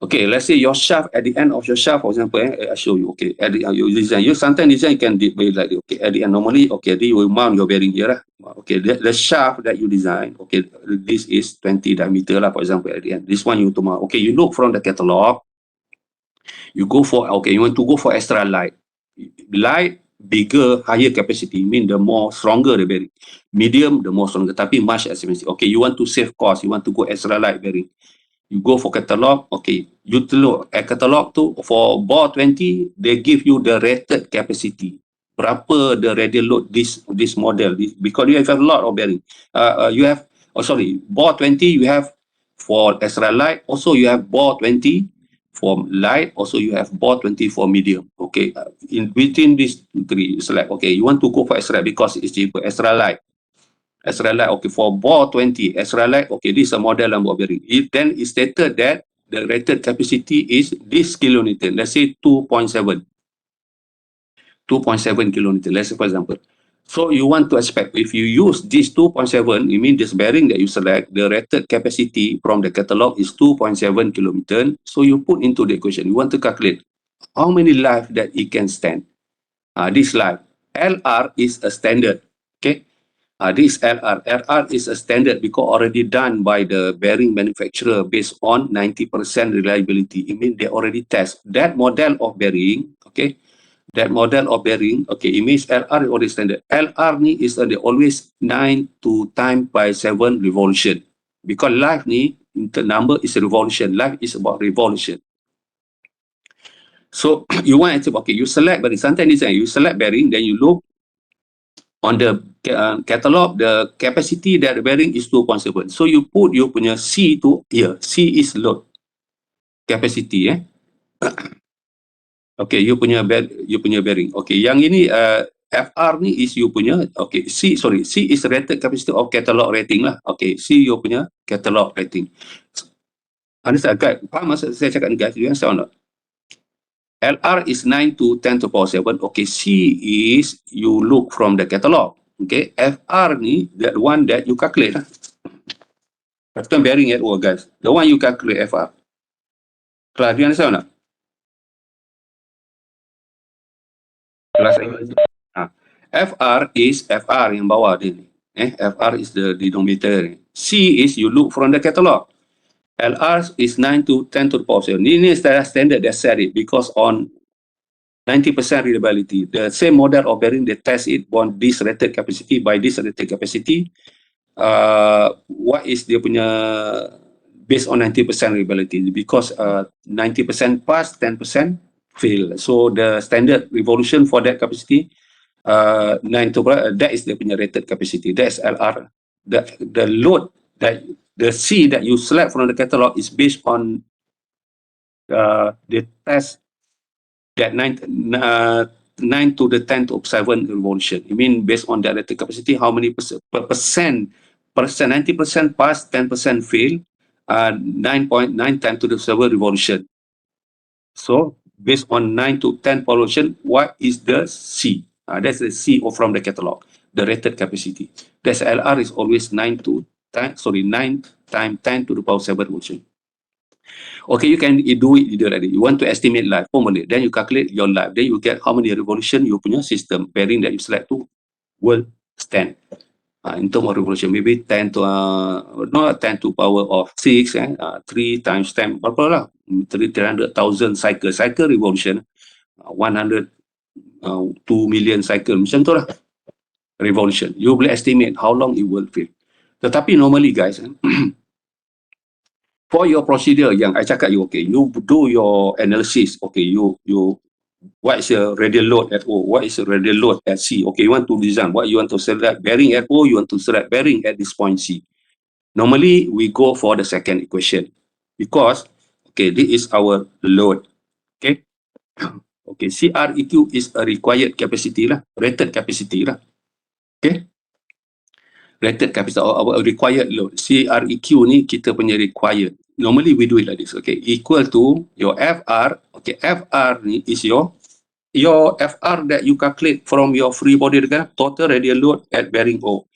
Okay, let's say your shaft, at the end of your shaft, for example, I show you, okay, at the you design, you sometimes design can be like, okay, at the end, normally, okay, you will mount your bearing here, okay, the shaft that you design, okay, this is 20 diameter, for example, at the end, this one you to mount, okay, you look from the catalog, you go for, okay, you want to go for extra light, bigger, higher capacity, mean the more stronger the bearing, medium, the more stronger, tapi much expensive, okay, you want to save cost, you want to go extra light bearing, you go for catalog, okay, you look at catalog tu, for bore 20, they give you the rated capacity. Berapa the radial load this model, because you have a lot of bearing. You have, bore 20 you have for extra light, also you have bore 20 for light, also you have bore 20 for medium. Okay, in between these three, it's like, okay, you want to go for extra because it's cheaper, extra light. Extra light, okay, for bore 20, extra light, okay, this is a model of bearing. Then it stated that the rated capacity is this kilonewton, let's say 2.7 kilonewton, let's say for example. So you want to expect, if you use this 2.7, you mean this bearing that you select, the rated capacity from the catalog is 2.7 kilonewton. So you put into the equation, you want to calculate how many life that it can stand. This life, LR is a standard, okay? This LR. LR is a standard because already done by the bearing manufacturer based on 90% reliability. It means they already test that model of bearing. Okay, that model of bearing. Okay, it means LR is already standard. LR ni is always 9 to time by 7 revolution. Because life ni, the number is revolution. Life is about revolution. So you want to, okay, you select bearing. Sometimes you select bearing, then you look on the catalog, the capacity that the bearing is 2.7. So you put your punya C to here. C is load capacity, Okay, you punya bearing. Okay, yang ini FR ni is you punya, okay, C is rated capacity of catalog rating lah. Okay, C you punya catalog rating. Understand, guys? Faham masa saya cakap ni, guys? You understand or not? LR is 9 to 10 to the power 7. Okay, C is you look from the catalog. Okay, FR ni, that one that you calculate. Custom bearing at all, guys. The one you calculate FR. Class, you understand or not? Class, FR is FR yang bawah ni. FR is the denominator. C is you look from the catalog. LR is 9 to 10 to the power 7. Ini standard, they set it because on 90% reliability. The same model of bearing, they test it on this rated capacity. By this rated capacity, what is dia punya based on 90% reliability? Because 90% pass, 10% fail. So the standard revolution for that capacity, 9 to that is the punya rated capacity. That's LR. The load that the C that you select from the catalog is based on the test that 9 to the 10 to 7 revolution. I mean, based on that rated capacity, how many percent, 90% pass, 10% fail, 9.9 10 to the 7 revolution. So, based on 9 to 10 revolution, what is the C? That's the C from the catalog, the rated capacity. That's LR is always 9 times 10 to the power 7 revolution. Okay, you can do it either already. You want to estimate life, formulate, then you calculate your life, then you get how many revolution you punya system bearing that you select to will stand. In terms of revolution, maybe 10 to 10 to power of 6, 3 times 10, berapa lah? 300,000 cycle revolution, 100 2 million cycle, macam tu lah. revolution. You boleh estimate how long it will fill. Tetapi normally guys, for your procedure yang I cakap you, okay, you do your analysis, okay, you what is a radial load at O, what is a radial load at C, okay, you want to design, what you want to select bearing at O, you want to select bearing at this point C. Normally, we go for the second equation because, okay, this is our load, okay. Okay, CREQ is a required capacity lah, rated capacity lah, okay. Rated capacity or our required load. CREQ ni kita punya required. Normally we do it like this, okay, equal to your FR, okay, FR ni is your FR that you calculate from your free body diagram, total radial load at bearing O.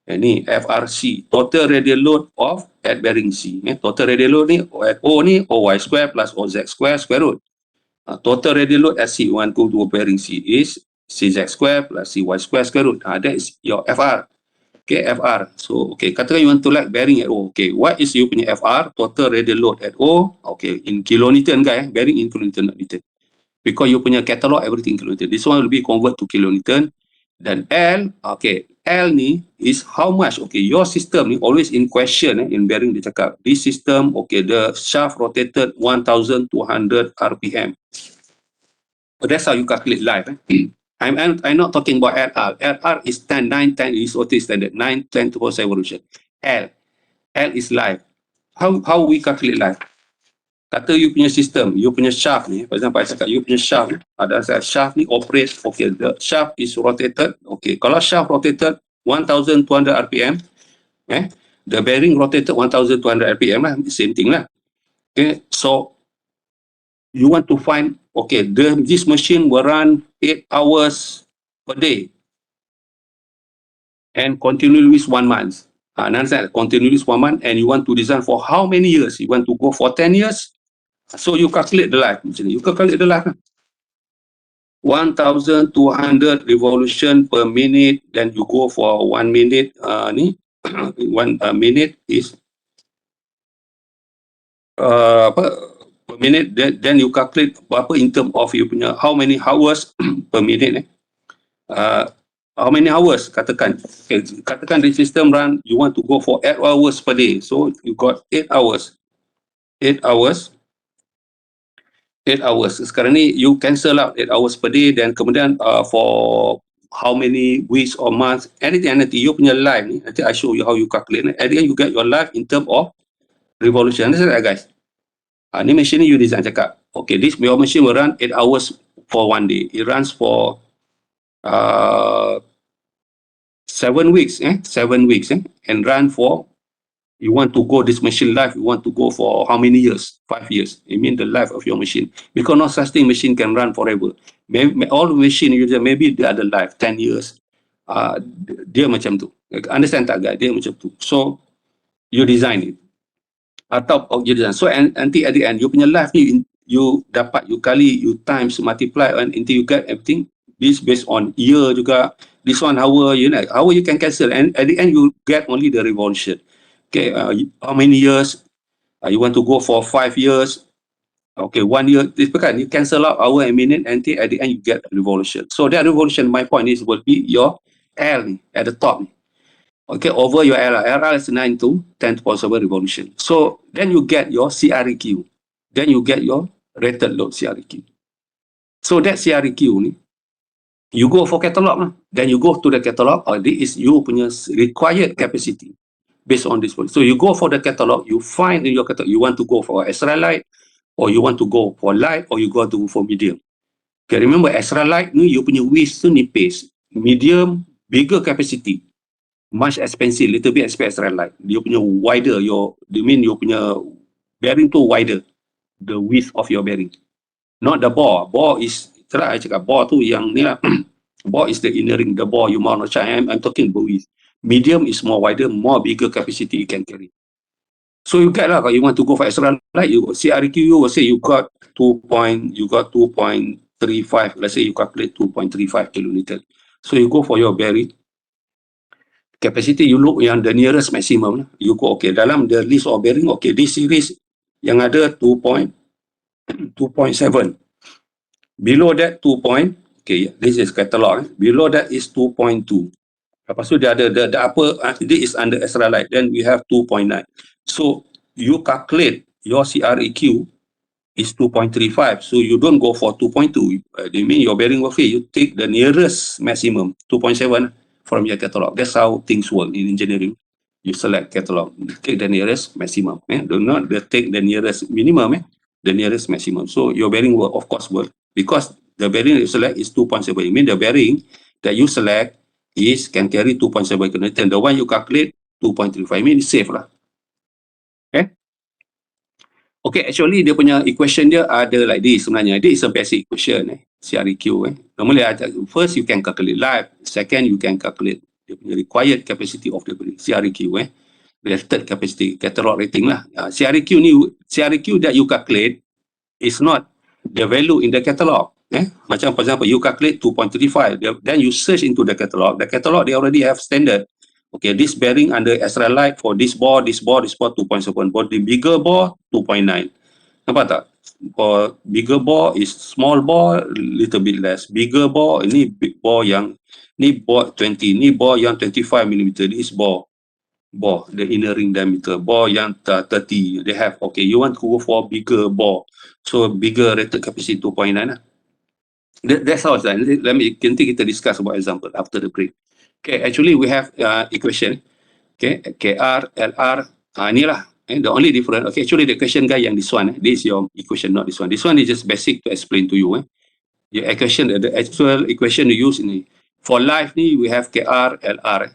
Ni FRC, total radial load of at bearing C. Total radial load ni at O ni OY square plus OZ square square root. Total radial load at C, one to bearing C is CZ square plus CY square square root. That is your FR. Okay, FR. So, okay, katakan you want to like bearing at O. Okay, what is you punya FR? Total radial load at O. Okay, in kilonewton guys, bearing in kilonewton, not newton. Because you punya catalog everything kilonewton. This one will be convert to kilonewton. Dan L, okay, L ni is how much, okay, your system ni always in question, in bearing dia cakap, this system, okay, the shaft rotated 1200 RPM. That's how you calculate life. I'm not talking about LR. LR is 10, 9, 10 is OT standard, 9, 10 to 7 revolution. L is life. How we calculate life? Kata you punya system, you punya shaft ni, for example, I cakap you punya shaft ni, ada shaft ni operates, okay, the shaft is rotated, okay, kalau shaft rotated 1200 RPM, the bearing rotated 1200 RPM lah, same thing lah. Okay, so you want to find, okay, this machine will run 8 hours per day and continually 1 month. Understand? Continually 1 month, and you want to design for how many years? You want to go for 10 years? So you calculate the life. You calculate the life. 1,200 revolution per minute, then you go for 1 minute. Ni 1 minute is per minute. Then you calculate berapa in term of you punya how many hours per minute. How many hours? Katakan, okay, katakan the system run. You want to go for 8 hours per day. So you got 8 hours. 8 hours. 8 hours. Sekarang ni you cancel out 8 hours per day, dan kemudian for how many weeks or months, anything you punya life ni, nanti I show you how you calculate. At the end you get your life in term of revolution. Understand that guys? Ni machine ni you design cakap, okay, this your machine will run 8 hours for 1 day. It runs for 7 weeks, 7 weeks, and run for, you want to go this machine life, you want to go for how many years? 5 years. It means the life of your machine. Because no such thing machine can run forever. All machine user maybe they ada life 10 years. Dia macam tu. Understand tak guys? Dia macam tu. So you design it. Atau you design. So nanti at the end you punya life ni you dapat, you kali, you times, multiply, and until you get everything. This based on year juga. This one hour, you know, hour you can cancel, and at the end you get only the revolution. Okay, how many years? You want to go for 5 years? Okay, 1 year. This kan, you cancel out hour and minute, and at the end you get a revolution. So that revolution, my point is, will be your L at the top. Okay, over your LR. LR is 9 to 10 to the 7 revolution. So then you get your CREQ. Then you get your rated load CREQ. So that CREQ ni, you go for catalog. Then you go to the catalog. This is you punya required capacity. Based on this one. So you go for the catalog, you find in your catalog, you want to go for extra light, or you want to go for light, or you go to for medium. Okay, remember extra light ni you punya width tu nipis. Medium, bigger capacity. Much expensive, little bit extra light. Dia punya wider, you punya bearing tu wider. The width of your bearing. Not the bore. Bore is, itulah I cakap, bore tu yang ni lah. Bore is the inner ring, the bore you mount on chart. I'm talking about width. Medium is more wider, more bigger capacity you can carry. So you get lah, kalau you want to go for extra light, you CREQ, you will say you got 2.35. Let's say you calculate 2.35 kilonewton. So you go for your bearing capacity, you look yang the nearest maximum. You go, okay, dalam the list of bearing, okay, this series yang ada 2.7. Below that 2. Okay, this is catalog. Below that is 2.2. Lepas tu dia ada the upper, this is under extra light, then we have 2.9. So you calculate your CREQ is 2.35, so you don't go for 2.2. They mean your bearing will fail. You take the nearest maximum, 2.7 from your catalog. That's how things work in engineering. You select catalog, take the nearest maximum. Do not take the nearest minimum, the nearest maximum. So your bearing will of course work, because the bearing you select is 2.7. It means the bearing that you select can carry 2.7 kN. The one you calculate 2.35, means safe lah. Okay. Okay, actually dia punya equation dia ada like this sebenarnya. This is a basic equation, CREQ. Normally, first you can calculate life. Second, you can calculate the required capacity of the CREQ, related capacity, catalog rating lah. CREQ that you calculate is not the value in the catalog. Macam for example, you calculate 2.35, then you search into the catalog. The catalog, they already have standard. Okay, this bearing under extra light for this bore, 2.7. For the bigger bore, 2.9. Nampak tak? For bigger bore is small bore, little bit less. Bigger bore, ini big bore yang, ni bore 20, ni bore yang 25 mm. This bore, the inner ring diameter. Bore yang 30, they have, okay, you want to go for bigger bore. So bigger rated capacity 2.9 lah. That's how it's done. Nanti kita discuss about example after the break. Okay, actually we have equation. Okay, KR, LR, inilah. The only difference, okay, actually the question guy yang this one, this is your equation, not this one. This one is just basic to explain to you. Your equation, the actual equation you use ini. For life ni, we have KR, LR.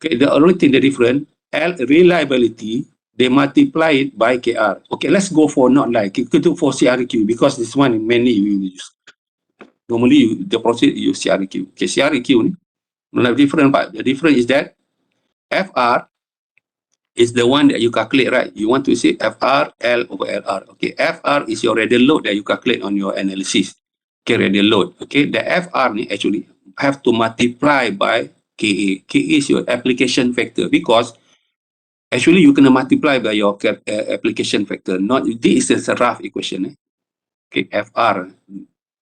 Okay, the only thing the different, reliability, they multiply it by KR. Okay, let's go for not like, kita do for CREQ, because this one mainly you use. Normally, the process you use CREQ. Okay, CREQ ni, no different, but the difference is that FR is the one that you calculate, right? You want to say FR, L over LR. Okay, FR is your radial load that you calculate on your analysis. Okay, radial load. Okay, the FR ni actually have to multiply by KA. KA is your application factor, because actually you can multiply by your application factor. Not, this is a rough equation. Okay, FR.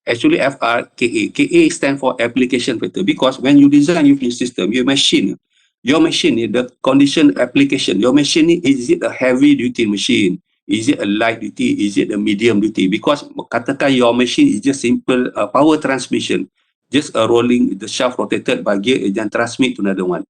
Actually, FR, KA. KA stand for application factor, because when you design your system, your machine, the condition application, your machine, is it a heavy duty machine? Is it a light duty? Is it a medium duty? Because katakan your machine is just simple power transmission, just a rolling, the shaft rotated by gear and transmit to another one.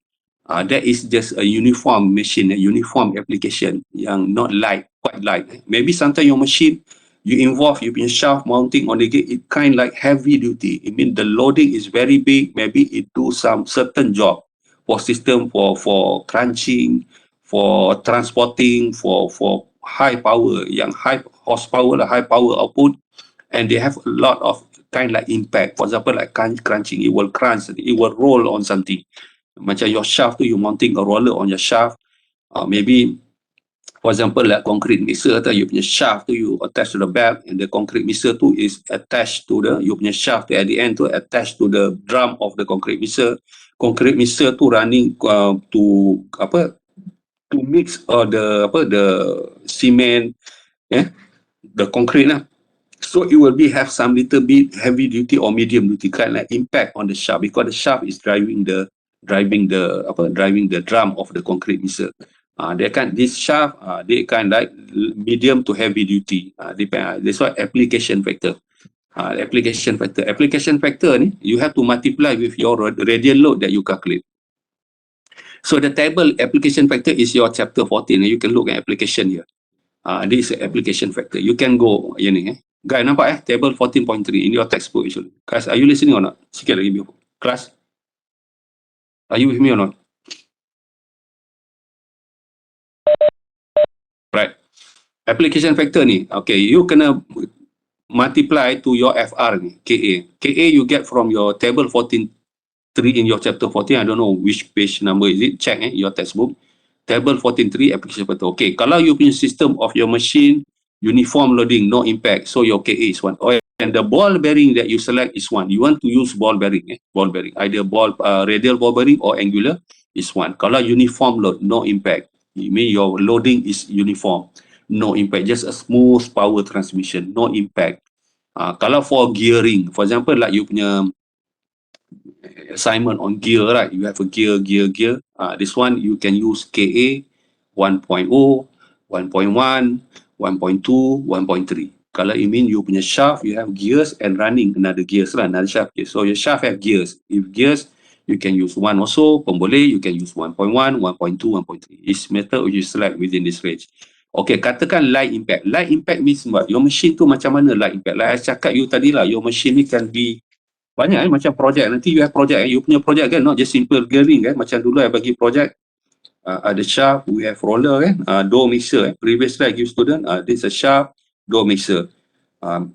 That is just a uniform machine, a uniform application, yang not light, quite light. Maybe sometimes your machine, you involve your shaft mounting on the gate, it kind like heavy duty. It means the loading is very big. Maybe it do some certain job for system, for crunching, for transporting, for high power, yang high horsepower, high power output, and they have a lot of kind like impact. For example, like crunching, it will crunch, it will roll on something. Macam your shaft tu, you mounting a roller on your shaft. Maybe, for example, like concrete mixer tu, you punya shaft tu you attach to the belt, and the concrete mixer tu is attached to the, you punya shaft tu at the end tu attached to the drum of the concrete mixer. Concrete mixer tu running to mix the cement, the concrete lah. So it will have some little bit heavy duty or medium duty kind of impact on the shaft, because the shaft is driving the drum of the concrete mixer. This shaft, they kind like medium to heavy duty. That's why application factor. Application factor ni, you have to multiply with your radial load that you calculate. So the table application factor is your chapter 14. You can look at application here. This is application factor. You can go, Guys, nampak table 14.3 in your textbook actually. Guys, are you listening or not? Sikit lagi, class. Are you with me or not? Right. Application factor ni, okay, you kena multiply to your FR ni, KA. KA you get from your table 14.3 in your chapter 14. I don't know which page number is it. Check your textbook. Table 14.3 application factor. Okay, kalau you punya system of your machine, uniform loading, no impact, so your KA is 1. And the ball bearing that you select is 1. You want to use ball bearing, either radial ball bearing or angular is 1. Kalau uniform load, no impact, it means your loading is uniform, no impact, just a smooth power transmission, no impact. Kalau for gearing, for example, like you punya assignment on gear, right? You have a gear. This one you can use KA 1.0, 1.1, 1.2, 1.3. Kalau you mean you punya shaft, you have gears and running another gears lah, another shaft. So your shaft have gears. If gears, you can use one also, pun boleh, you can use 1.1, 1.2, 1.3. It's matter of you select within this range. Okay, katakan light impact. Light impact means what? Your machine tu macam mana light impact? Like I cakap you tadi lah, your machine ni can be banyak macam projek. Nanti you have project, you punya project kan, not just simple gearing kan. Macam dulu I bagi project, ada shaft, we have roller kan, door mixer. Previously I give student, this is a shaft, door mixer.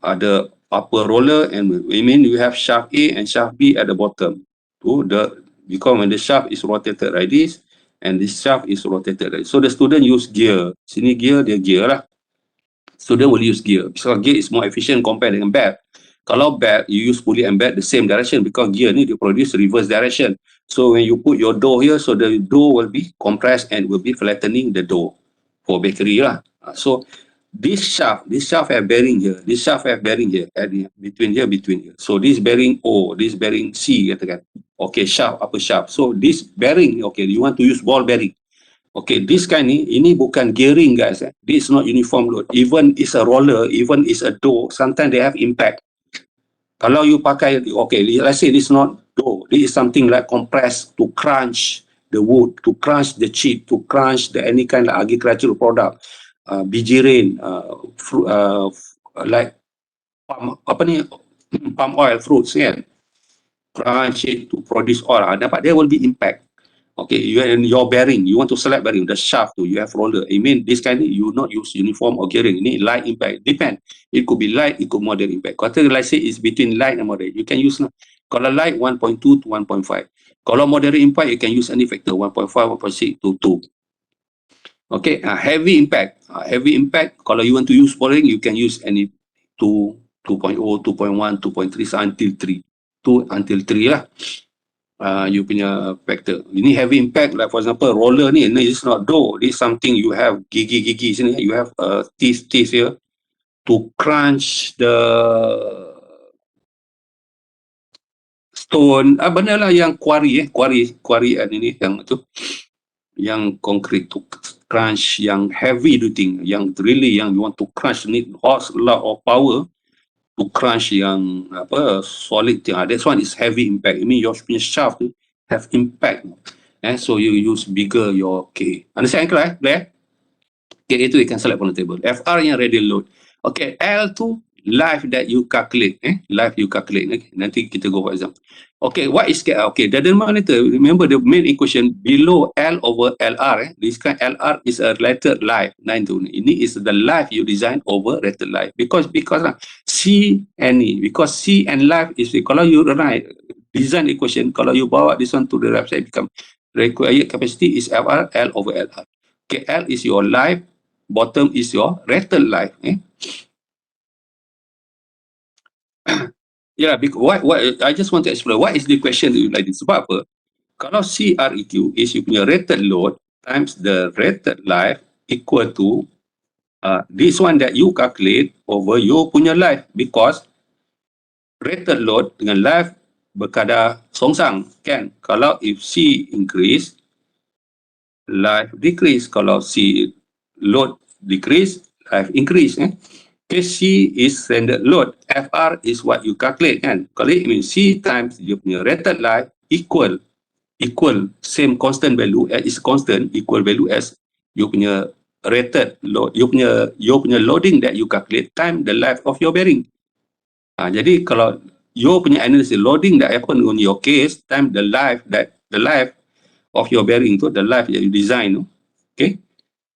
Ada upper roller and I mean you have shaft A and shaft B at the bottom. Because when the shaft is rotated like this and this shaft is rotated like this. So the student use gear. Sini gear, dia gear lah. Student will use gear. Because gear is more efficient compared dengan bed. Kalau bed, you use pulley and bed the same direction because gear ni they produce reverse direction. So when you put your door here, so the door will be compressed and will be flattening the door for bakery lah. So this shaft have bearing here, this shaft have bearing here, between here. So this bearing O, this bearing C katakan. Okay, shaft, apa shaft. So this bearing, okay, you want to use ball bearing. Okay, this kind ni, ini bukan gearing guys. This is not uniform load. Even it's a roller, even it's a door, sometimes they have impact. Kalau you pakai, okay, let's say this is not door. This is something like compress to crunch the wood, to crunch the chip, to crunch the any kind of agricultural product. Biji rain, like palm oil, fruits kan. Crunch it to produce oil. Dapat, there will be impact. Okay, your bearing, you want to select bearing, the shaft tu, you have roller. I mean, this kind, you not use uniform or gearing. Ini light impact, depend. It could be light, it could moderate impact. Kalau let's say it's between light and moderate, you can use, kalau light 1.2 to 1.5. Kalau moderate impact, you can use any factor, 1.5, 1.6 to 2. Okay, heavy impact. Heavy impact, kalau you want to use bearing, you can use any 2, 2.0, 2.1, 2.3 until 3. 2 until 3 lah. You punya factor. Ini heavy impact, like for example roller ni, this is not door, this is something you have gigi sini, you have teeth here to crunch the stone, benda lah yang quarry ini, yang tu, yang concrete to crunch, yang heavy do thing, yang really yang you want to crunch, need a lot of power to crunch yang solid thing. That's one is heavy impact. I mean your shaft have impact. So you use bigger your K. Understand Claire? K itu you can select from the table. FR yang radial load. Okay, L tu life that you calculate. Life you calculate. Okay? Nanti kita go for example. Okay, what is KR? Okay, the denominator, remember the main equation below L over LR. This kind LR is a rated life. Ini is the life you design over rated life. Because C and E, because C and life is, kalau you write design equation, kalau you bawa this one to the website, become required capacity is FR, L over LR. Okay, L is your life, bottom is your rated life. Yeah, because what I just want to explain what is the question like this. Sebab apa? Kalau CREQ is you punya rated load times the rated life equal to this one that you calculate over you punya life, because rated load dengan life berkadar songsang kan. Kalau if C increase, life decrease. Kalau C load decrease, life increase. C is standard load. FR is what you calculate kan. Kalau it means C times you punya rated life equal same constant value, is constant equal value as you punya rated load, you punya loading that you calculate time the life of your bearing. Jadi kalau you punya analysis loading that happen on your case time the life of your bearing tu, the life that you design, okay,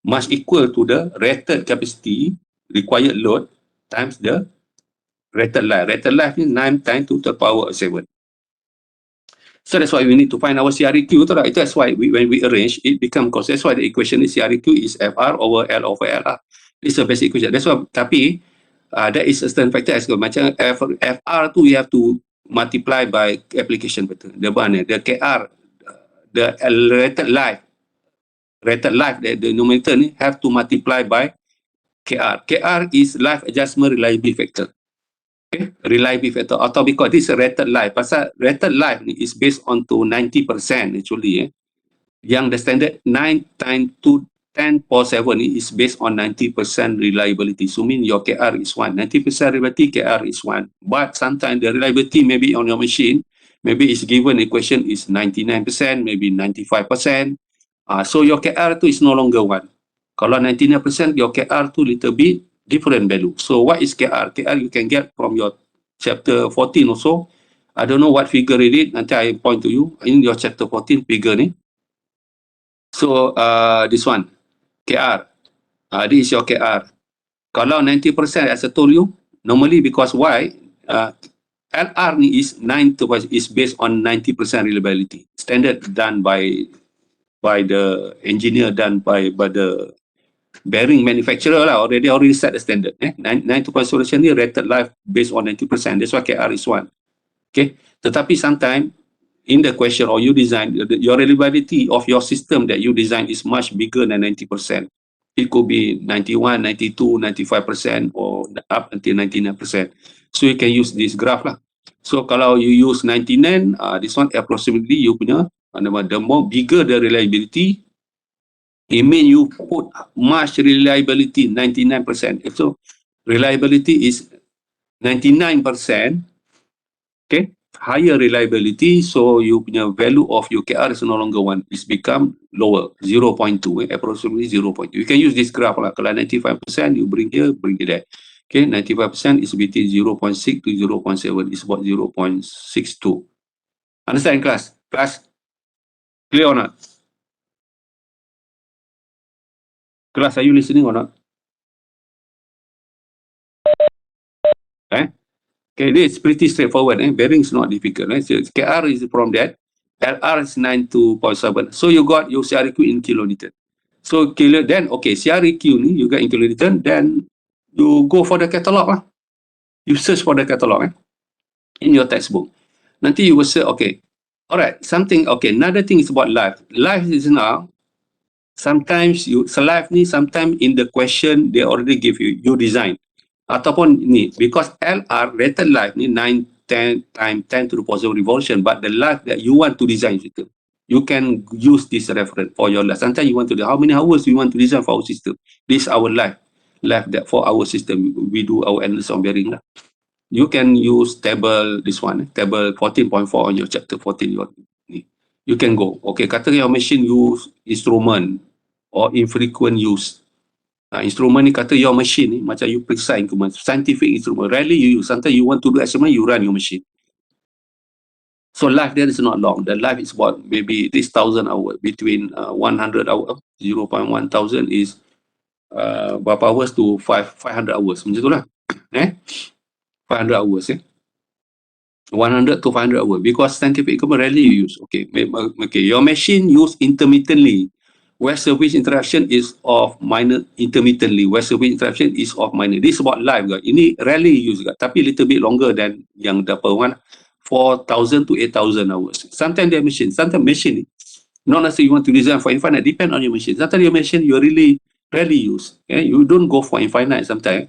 must equal to the rated capacity required load times the rated life. Rated life is 9 times to the power of 7. So that's why we need to find our CREQ. That's why when we arrange, it becomes, because that's why the equation is CREQ is FR over L over LR. It's a basic equation. That's why, tapi that is a certain factor as well. Macam FR tu you have to multiply by application factor. The KR, the rated life, the denominator ni have to multiply by KR. KR is life adjustment reliability factor. Okay, reliable factor atau because this is rated life. Pasal rated life ni is based on to 90% actually. Yang the standard 9 times 2 10 power 7 ni is based on 90% reliability. So mean your KR is 1. 90% reliability, KR is 1. But sometimes the reliability maybe on your machine, maybe is given equation is 99%, maybe 95%. So your KR tu is no longer 1. Kalau 99%, your KR tu little bit different value. So what is KR? KR you can get from your chapter 14 also. I don't know what figure it is. Nanti I point to you in your chapter 14 figure ni. So this one, KR. This is your KR. Kalau 90%, as I told you, normally because why? LR ni is based on 90% reliability. Standard done by the engineer, done by the bearing manufacturer lah, already set the standard. 90% solution ni rated life based on 90%. That's why KR is 1. Okay. Tetapi sometimes in the question or you design, your reliability of your system that you design is much bigger than 90%. It could be 91, 92, 95% or up until 99%. So you can use this graph lah. So kalau you use 99, this one approximately you punya, the more bigger the reliability, it means you put much reliability, 99%. So reliability is 99%, okay? Higher reliability, so you punya value of your KR is no longer 1, it's become lower, 0.2, approximately 0.2. You can use this graph lah. Kalau 95%, you bring here, bring it there. Okay, 95% is between 0.6 to 0.7, it's about 0.62. Understand, class? Class? Clear or not? Class, are you listening or not? Okay, this is pretty straightforward. Bearing is not difficult. So KR is from that. LR is 92.7. So you got your CREQ in kilonewton. So then, okay, CREQ ni you got in kilonewton, then you go for the catalog lah. You search for the catalog in your textbook. Nanti you will say, okay, alright, something, okay, another thing is about life. Life is now, sometimes life ni, sometimes in the question, they already give you design. Ataupun ni, because LR rated life ni 9, 10 times 10 to the positive revolution, but the life that you want to design system, you can use this reference for your life. Sometimes you want to do, how many hours you want to design for our system? This is our life that for our system, we do our analysis on bearing lah. You can use table, this one, table 14.4 on your chapter 14. You can go, okay, kata your machine use instrument or infrequent use. Instrument ni kata your machine ni macam you periksa instrument, scientific instrument, rarely you use. Sometimes you want to do experiment, you run your machine. So life there is not long. The life is about maybe this 1,000 hours, between 100 hours, 0.1 thousand is berapa hours to 500 hours. Macam tu lah. 500 hours 100 to 500 hours, because scientific equipment rarely you use. Okay, your machine use intermittently, where service interaction is of minor, intermittently, where service interaction is of minor. This is about life, guys. Ini rarely use, guys. Tapi little bit longer than yang dapat one, 4,000 to 8,000 hours. Sometimes their machine, not necessarily you want to design for infinite, depend on your machine. Sometimes your machine you really rarely use. You don't go for infinite sometimes.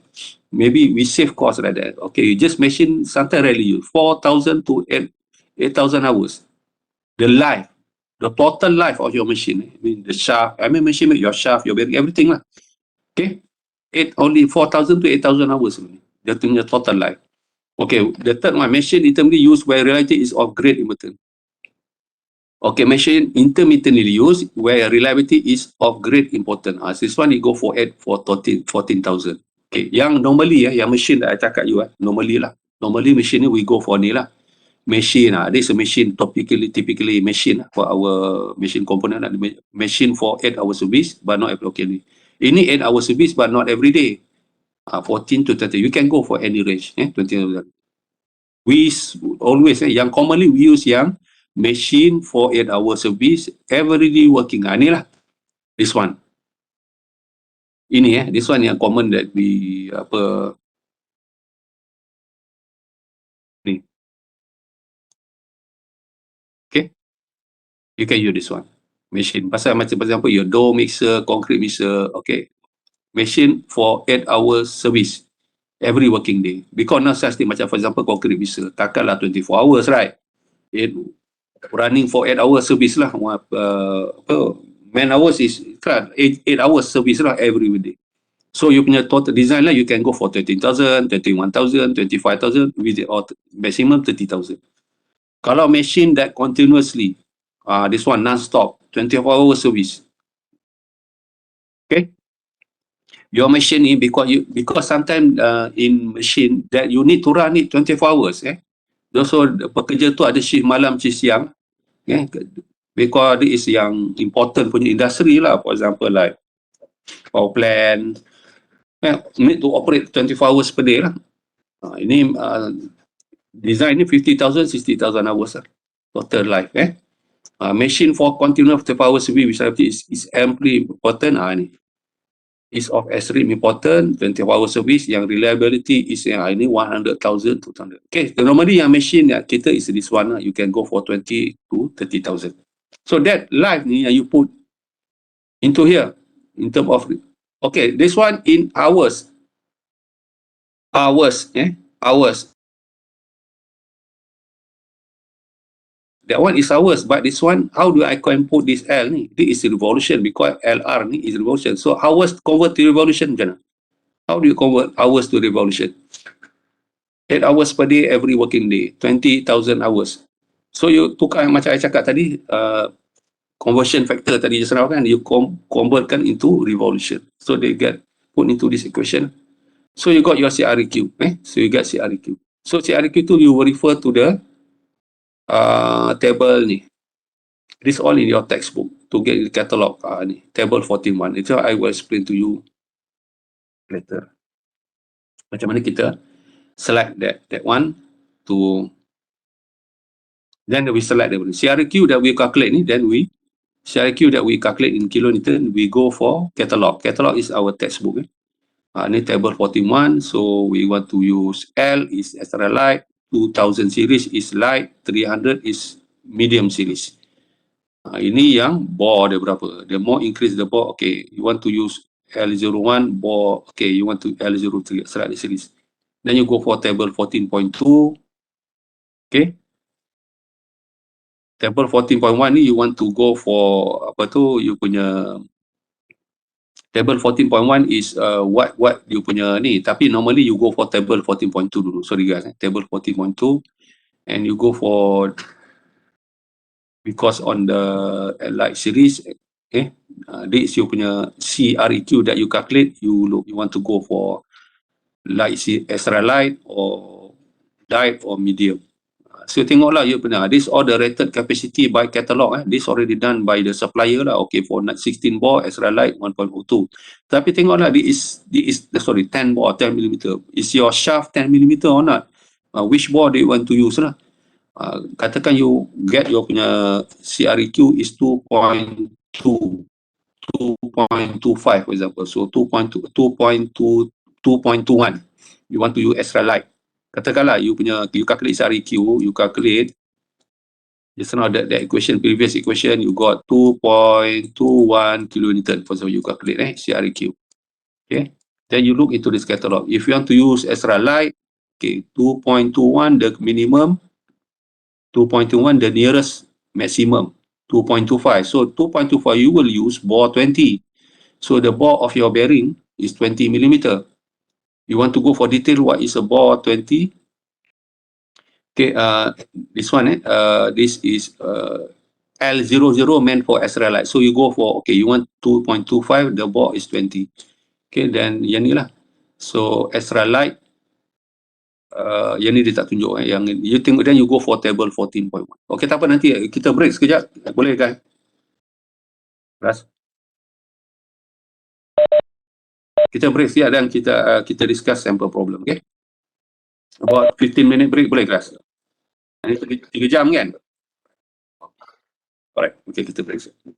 Maybe we save cost like that. Okay, you just machine sometimes rarely use 4,000 to 8,000 hours. The life, the total life of your machine. I mean the shaft. I mean machine, your shaft, your bearing, everything lah. Okay, only 4,000 to 8,000 hours. That's your total life. Okay, the third one, machine intermittently used where reliability is of great importance. Okay, machine intermittently used where reliability is of great importance. This one you go for 14,000. Okay, yang normally yang machine that I cakap you normally lah. Normally machine ni we go for ni lah. Machine this is a machine typically machine for our machine component machine for 8 hours service but not every okay. Ini 8 hours service but not every day. 14 to 30. You can go for any range. 20,000. We always yang commonly we use yang machine for 8 hours service every day working. Ni lah. This one. Ini this one yang common that we ni. Okay. You can use this one. Machine. Pasal macam for example your door mixer, concrete mixer, okay. Machine for 8 hours service. every working day. Because now such thing, macam for example concrete bisa, takkanlah 24 hours, right? It running for 8 hours service lah. Man hours is kan 8 hours service lah every day. So you punya total design lah, you can go for 13,000, 21,000, 25,000, with or maximum 30,000. Kalau machine that continuously, this one non-stop, 24 hours service. Okay, your machine ni because sometimes in machine that you need to run it 24 hours. So pekerja tu ada shift malam, shift siang. Because this is yang important punya industry lah. For example like power plant, need to operate 24 hours per day lah. Ini design ni 50,000, 60,000 hours lah. Total life. Machine for continuous 24 hours service is amply important. Ni is of extreme important, 24 hours service, yang reliability is ini 100,000 to 200. Okay, normally yang machine yang kita is this one, you can go for 20 to 30,000. So that life ni yang you put into here, in term of, okay, this one in hours. Hours. That one is hours, but this one, how do I can put this L ni? This is revolution because LR ni is revolution. So hours convert to revolution macam mana? How do you convert hours to revolution? 8 hours per day every working day, 20,000 hours. So you tukar macam saya cakap tadi, conversion factor tadi just now kan, you convertkan into revolution. So they get put into this equation. So you got your CREQ. So you got CREQ. So CREQ tu you will refer to the table ni. This all in your textbook to get the catalog ni, table 14.1. Itu I will explain to you later. Macam mana kita select that one to, then we select the CREQ that we calculate ni, then we CREQ that we calculate in kilonewton, we go for catalog. Catalog is our textbook. Ni table 14.1, so we want to use L is extra light, 2000 series is light, 300 is medium series. Ini yang bore dia berapa. The more increase the bore, okay, you want to use L01 bore, okay, you want to L03 select the series. Then you go for table 14.2. Okay. Table 14.1 ni you want to go for apa tu, you punya table 14.1 is what you punya ni, tapi normally you go for table 14.2 dulu. Sorry guys, table 14.2 and you go for, because on the light series, this you punya CREQ that you calculate, you want to go for light, extra light or light or medium. So tengoklah you punya, this all the rated capacity by catalog. This already done by the supplier lah. Okay, for 16 bore extra light 1.02. Tapi tengoklah this is 10 bore 10 mm. Is your shaft 10 mm or not? Which bore do you want to use lah? Katakan you get your punya CREQ is 2.2, 2.25 for example. So 2.2, 2.2, 2.21. You want to use extra light. Katakanlah you calculate CREQ, you calculate just now that equation, previous equation, you got 2.21 kilonewton. For example, you calculate CREQ. Okay. Then you look into this catalog. If you want to use extra light, okay, 2.21 the minimum, 2.21 the nearest maximum, 2.25. So 2.25 you will use bore 20. So the bore of your bearing is 20 millimeter. You want to go for detail, what is a bore 20? Okay, this one, this is L00 meant for extra light. So you go for, okay, you want 2.25, the bore is 20. Okay, then yang ni lah. So extra light, yang ni dia tak tunjuk. Yang you tengok, then you go for table 14.1. Okay, tak apa, nanti kita break sekejap. Boleh kan? Ras? Kita break sekejap dan kita discuss sample problem, okay? About 15 minute break, boleh Ras? Ini 3 jam kan? Alright, okay, kita break sekejap.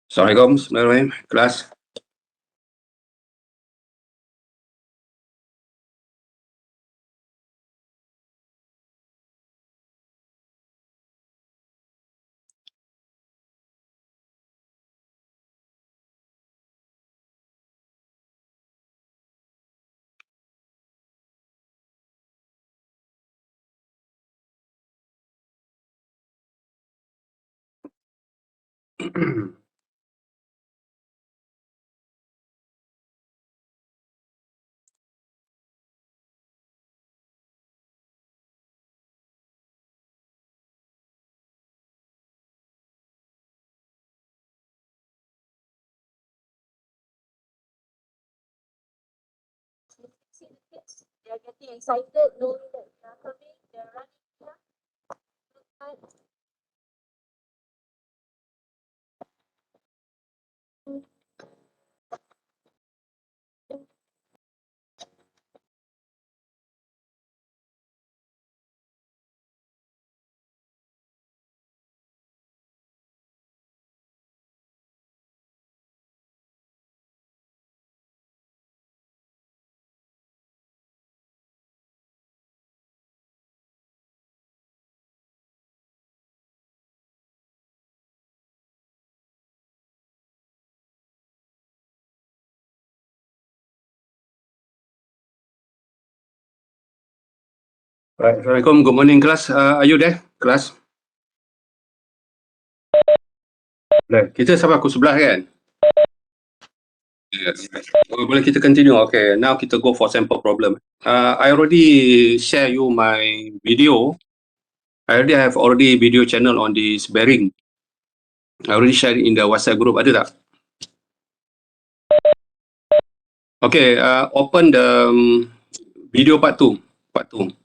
Assalamualaikum, Bismillahirrahmanirrahim. Kelas. See the kids, they are getting excited knowing that they are coming, they are running here. Right. Assalamualaikum. Good morning, class. Are you there, class? Kita sampai pukul 11 kan? Yes. Boleh kita continue? Okay. Now kita go for sample problem. I already share you my video. I already have video channel on this bearing. I already shared it in the WhatsApp group. Ada tak? Okay. Open the video part 2. Part 2.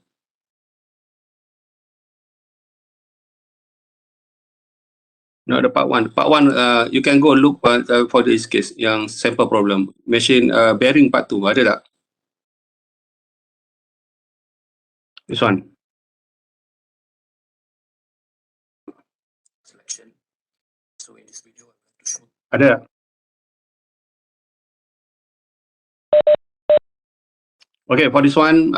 No, the part 1. Part 1, you can go look for this case, yang sample problem. Machine bearing part 2. Ada tak? This one. So in this video, I'm going to show. Ada tak? Okay, for this one,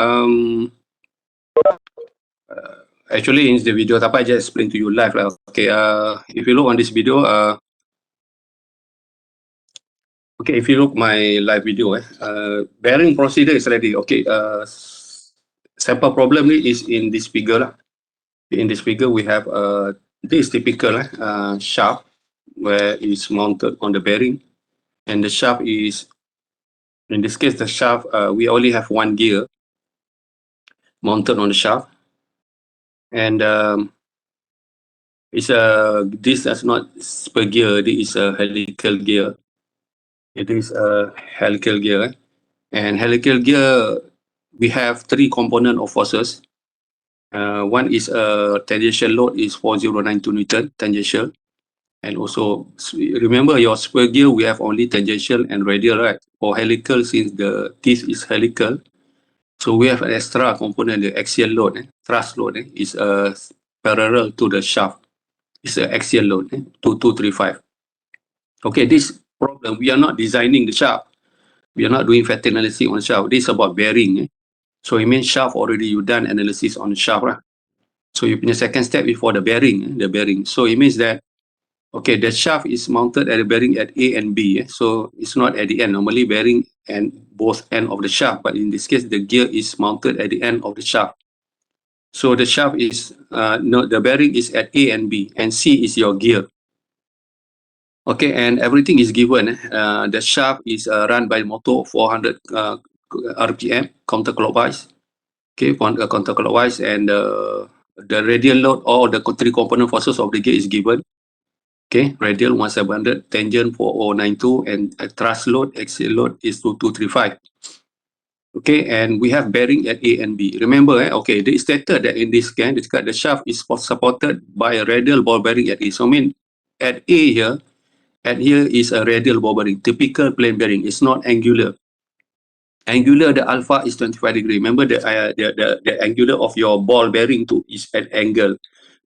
actually in the video, tapi I just explain to you live lah. Okay, if you look on this video, okay, if you look my live video, bearing procedure is ready. Okay, sample problem is in this figure lah. In this figure, we have this typical shaft where it's mounted on the bearing, and the shaft is, in this case, the shaft we only have one gear mounted on the shaft, and this is not spur gear. This is a helical gear. It is a helical gear, and helical gear we have three component of forces. One is a tangential load is 4092 Newton tangential, and also remember your spur gear we have only tangential and radial, right? For helical, since this is helical, so we have an extra component, the axial load, thrust load is parallel to the shaft. It's an axial load, 2235. Okay, this problem, we are not designing the shaft. We are not doing fatigue analysis on shaft. This is about bearing. So it means shaft already you done analysis on the shaft. Right? So you the second step is for the bearing. The bearing. So it means that, okay, the shaft is mounted at the bearing at A and B. So it's not at the end. Normally bearing and both end of the shaft, but in this case the gear is mounted at the end of the shaft. So the shaft is the bearing is at A and B, and C is your gear. Okay, and everything is given. The shaft is run by motor 400 RPM counterclockwise. Okay, counterclockwise, and the radial load or the three component forces of the gear is given. Okay, radial 1700, tangent 4092, and thrust load, axial load is 2235. Okay, and we have bearing at A and B. Remember, okay, they stated that in this case, the shaft is supported by a radial ball bearing at A. So I mean, at A here, and here is a radial ball bearing, typical plain bearing. It's not angular. Angular, the alpha is 25 degree. Remember the angular of your ball bearing too is at angle,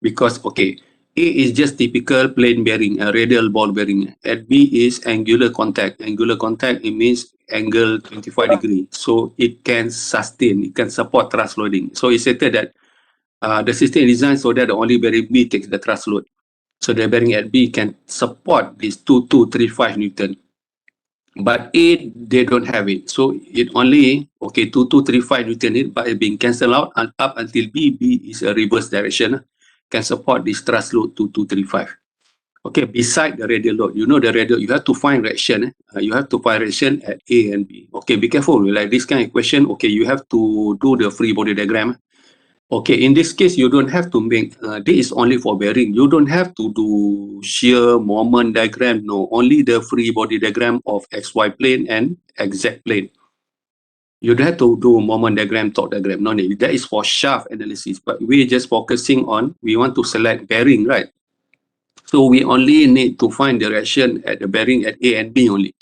because okay, A is just typical plain bearing, a radial ball bearing. At B is angular contact. Angular contact, it means angle 25 degree. So it can sustain, it can support thrust loading. So it's stated that the system is designed so that only bearing B takes the thrust load. So the bearing at B can support this 2235 Newton. But A, they don't have it. So it only, 2235 Newton it, but it being cancelled out and up until B. B is a reverse direction, can support this thrust load 2235. Okay, beside the radial load, you know the radial, you have to find reaction. You have to find reaction at A and B. Okay, be careful. Like this kind of question, okay, you have to do the free body diagram. Okay, in this case, you don't have to make, this is only for bearing. You don't have to do shear moment diagram. No, only the free body diagram of XY plane and exact plane. You don't have to do moment diagram, torque diagram. No need. That is for shaft analysis. But we're just focusing on, we want to select bearing, right? So we only need to find the reaction at the bearing at A and B only.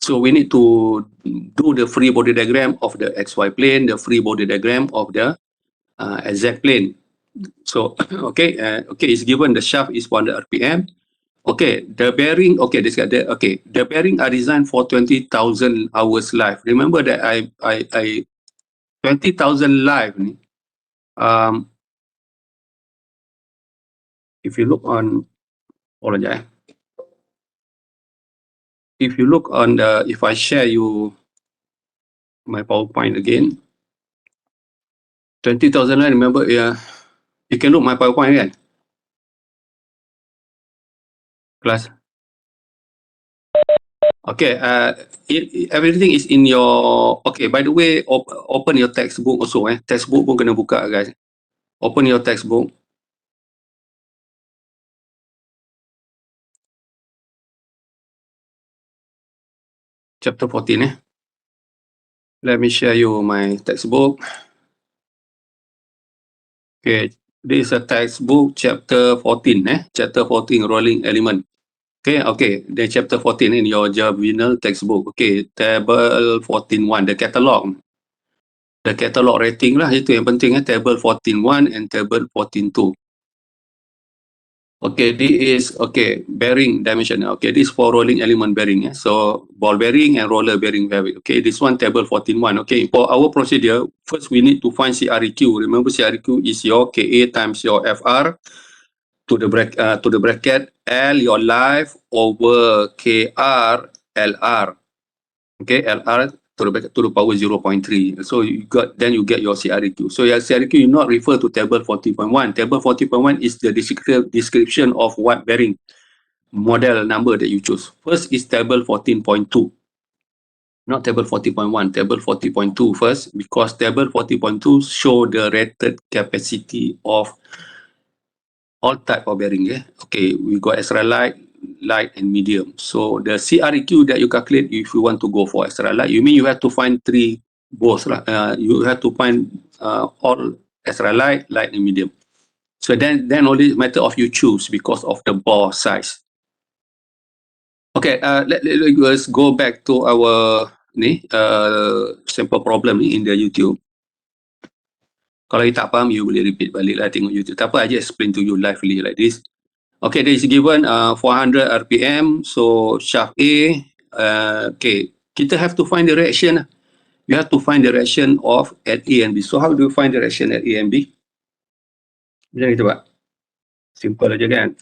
So we need to do the free body diagram of the XY plane, the free body diagram of the exact plane. So, okay, it's given the shaft is 100 RPM. Okay, the bearing, okay, the bearing are designed for 20,000 hours life. Remember that I 20,000 life. Um, if you look on, hold on, if you look on the, if I share you my PowerPoint again, 20,000 life, remember, you can look my PowerPoint again, class. Okay, everything is in your, okay, by the way, open your textbook also, textbook pun kena buka, guys. Open your textbook. Chapter 14, Let me share you my textbook. Okay, this is a textbook, chapter 14, Chapter 14, rolling element. Okay, then chapter 14 in your Javinal textbook. Okay, table 14.1, the catalog. The catalog rating lah, itu yang penting, table 14.1 and table 14.2. Okay, this is, okay, bearing dimension. Okay, this for rolling element bearing. So ball bearing and roller bearing. Okay, this one table 14.1. Okay, for our procedure, first we need to find CREQ. Remember, CREQ is your KA times your FR to the bracket L your life over KR LR. Okay, LR to the bracket to the power 0.3. So you got, then you get your CREQ. So your CREQ, you not refer to table 40.1. Table 40.1 is the description of what bearing model number that you choose. First is table 14.2. Not table 40.1, table 40.2 first, because table 40.2 show the rated capacity of all type of bearing. Okay, we got extra light, light and medium. So the CREQ that you calculate, if you want to go for extra light, you mean you have to find three both. You have to find all extra light, light and medium. So then only matter of you choose because of the bore size. Okay, let's go back to our sample problem in the YouTube. Kalau you tak faham, you boleh repeat balik lah, tengok YouTube. Tak apa, I just explain to you lively like this. Okay, this is given 400 RPM. So shaft A, okay, kita have to find the reaction. You have to find the reaction of at A and B. So how do you find the reaction at A and B? Macam ni coba. Simple aja kan.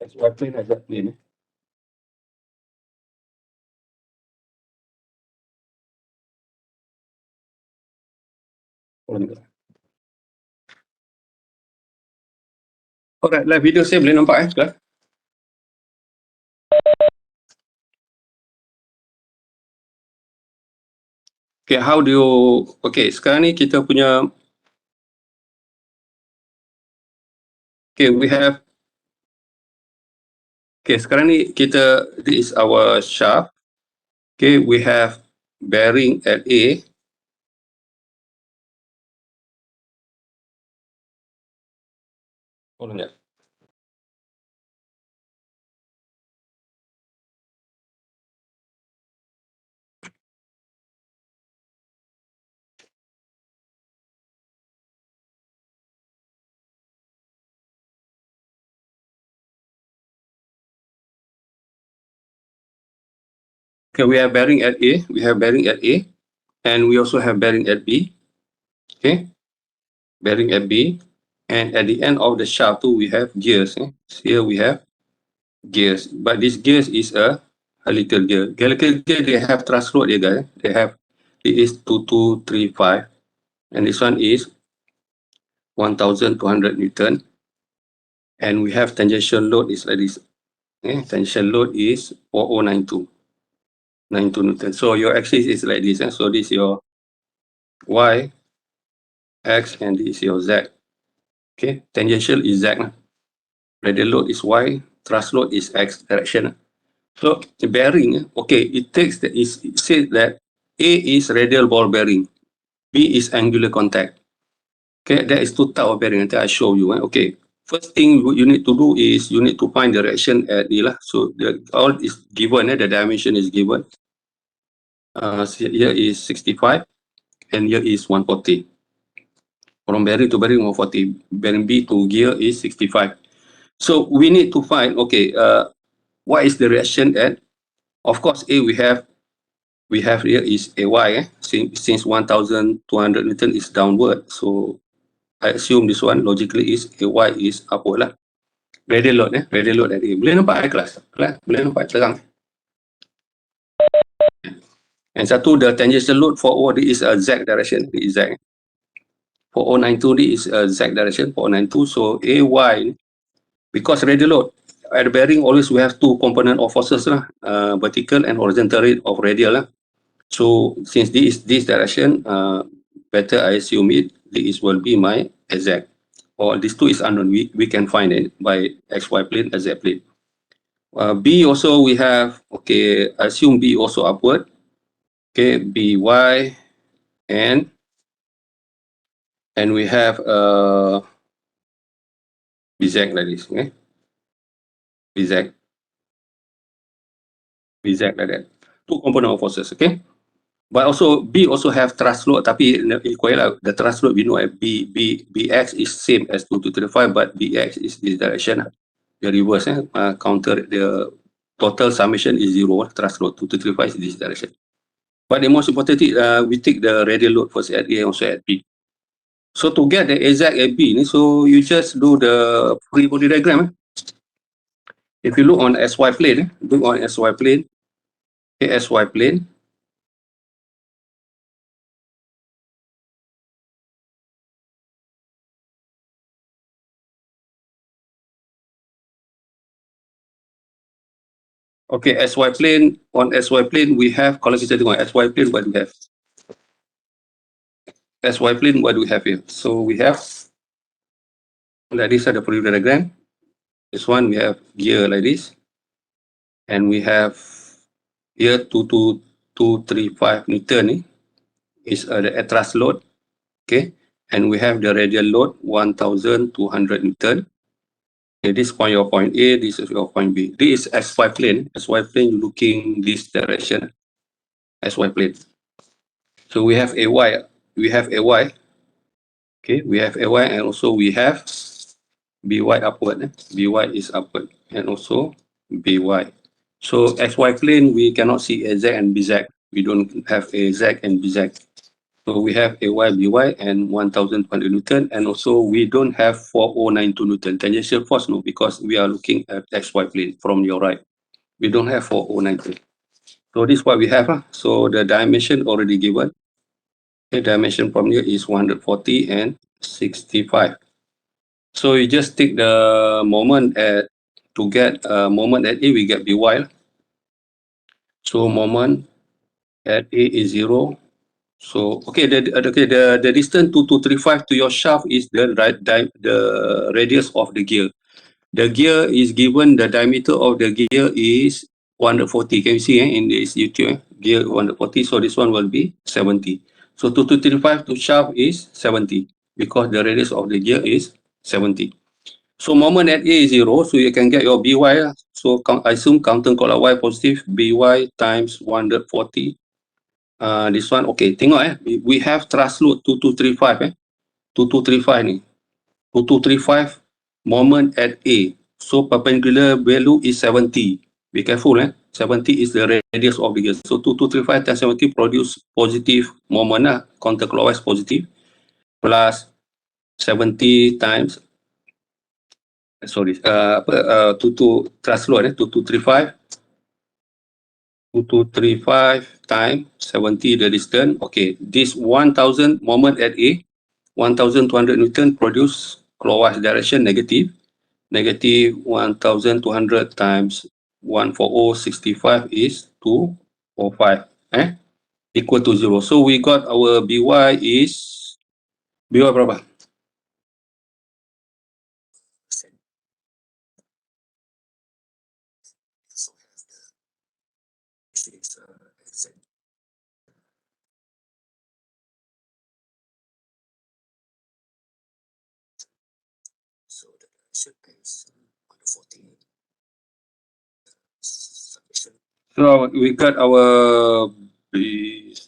XY plane, Z plane. Alright, live video saya boleh nampak kelas? Okay, how do you, okay, sekarang ni kita punya, okay, we have, okay, sekarang ni kita, this is our shaft. Okay, we have bearing at A. Hold on, yeah. Okay, we have bearing at A, and we also have bearing at B. Okay, bearing at B, and at the end of the shaft too, we have gears. Here we have gears, but this gears is a helical gear. Helical gear, they have thrust load, guys. They have, it is 2235, and this one is 1200 Newton, and we have tangential load is like this. Tangential load is 4092 Newton. So your axis is like this. So this is your Y, X, and this is your Z. Okay, tangential is Z. Radial load is Y, thrust load is X direction. So the bearing, okay, it says that A is radial ball bearing, B is angular contact. Okay, there is two types of bearing that I show you. Okay, first thing you need to do is you need to find the direction at E. So all is given, the dimension is given. Here is 65 and here is 140. From bearing to bearing 140, bearing B to gear is 65. So we need to find, okay, what is the reaction at? Of course, A we have here is a Y. Since 1200 Newton is downward, so I assume this one logically is a Y is upward lah. Radial load radial load at A. Boleh nampak kelas? Boleh nampak terang. And satu, the tangential load for O is a Z direction, it is Z. For 092 is a Z direction, 092. So AY, because radial load at the bearing always we have two component of forces lah, vertical and horizontal rate of radial lah. So since this is this direction, better I assume this will be my exact. Or these two is unknown. We can find it by XY plane, Z plane. B also we have, okay, assume B also upward. Okay, BY and we have BZ like this. Okay, BZ like that. Two component of forces. Okay. But also B also have thrust load, tapi the thrust load we know BX is same as 2235, but BX is this direction. The reverse, counter the total summation is 0. Thrust load 2235 is this direction. But the most important thing, we take the radial load first at A and also at B. So to get the exact at B, so you just do the free body diagram. If you look on SY plane, SY plane. Okay, SY plane, on SY plane, we have, kalau kita tengok SY plane, what do we have? SY plane, what do we have here? So we have, like this, the free diagram. This one, we have gear like this. And we have here 2235 Newton is the thrust load. Okay. And we have the radial load 1200 Newton. Okay, this point your point A, this is your point B. This is SY plane. SY plane, you looking this direction. SY plane. So we have AY. We have AY. Okay, we have AY and also we have BY upward. BY is upward and also BY. So XY plane, we cannot see AZ and BZ. We don't have AZ and BZ. So we have AY, BY, and 1200 Newton, and also we don't have 4092 Newton. Tangential force, no, because we are looking at XY plane from your right. We don't have 4092. So this is what we have. So the dimension already given. The dimension from here is 140 and 65. So you just take the moment at, to get moment at A, we get BY. So moment at A is 0. So okay, the distance 2235 to your shaft is the radius of the gear. The gear is given, the diameter of the gear is 140. Can you see in this YouTube? Gear 140. So this one will be 70. So 2235 to shaft is 70 because the radius of the gear is 70. So moment at A is 0, so you can get your BY. So I assume counterclockwise positive, BY times 140. This one, okay, tengok we have thrust load 2235 2235 ni. 2235 moment at A. So perpendicular value is 70. Be careful, 70 is the radius of the gear. So 2235 times 70 produce positive moment, counterclockwise positive, plus 70 times, sorry, 2235 times 70 the distance. Okay, this 1000 moment at A, 1200 Newton produce clockwise direction negative. Negative 1200 times 14065 is 205, equal to 0. So we got our BY is, BY berapa? So we got our this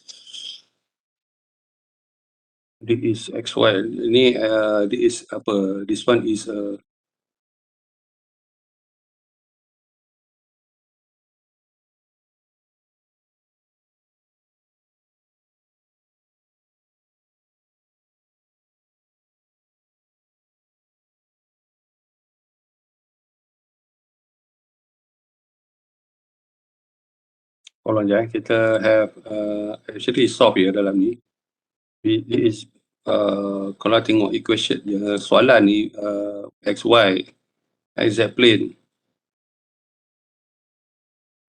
is XY. Ini this is apa? This one is kalau kita have actually solve ya dalam ni. It is kalau tengok equation dia, soalan ni XY XZ plane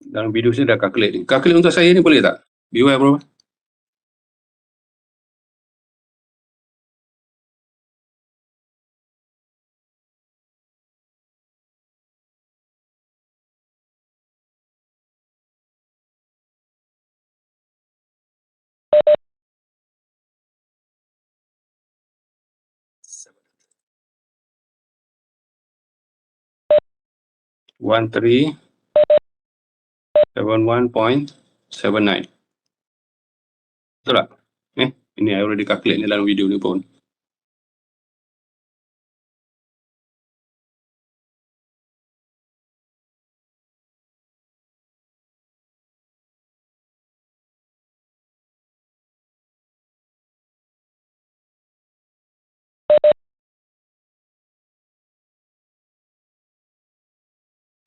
dalam video saya dah calculate ni. Calculate untuk saya ni boleh tak? BY berapa? One three 71.79. Betul tak? Ini I already calculate ni dalam video ni pun.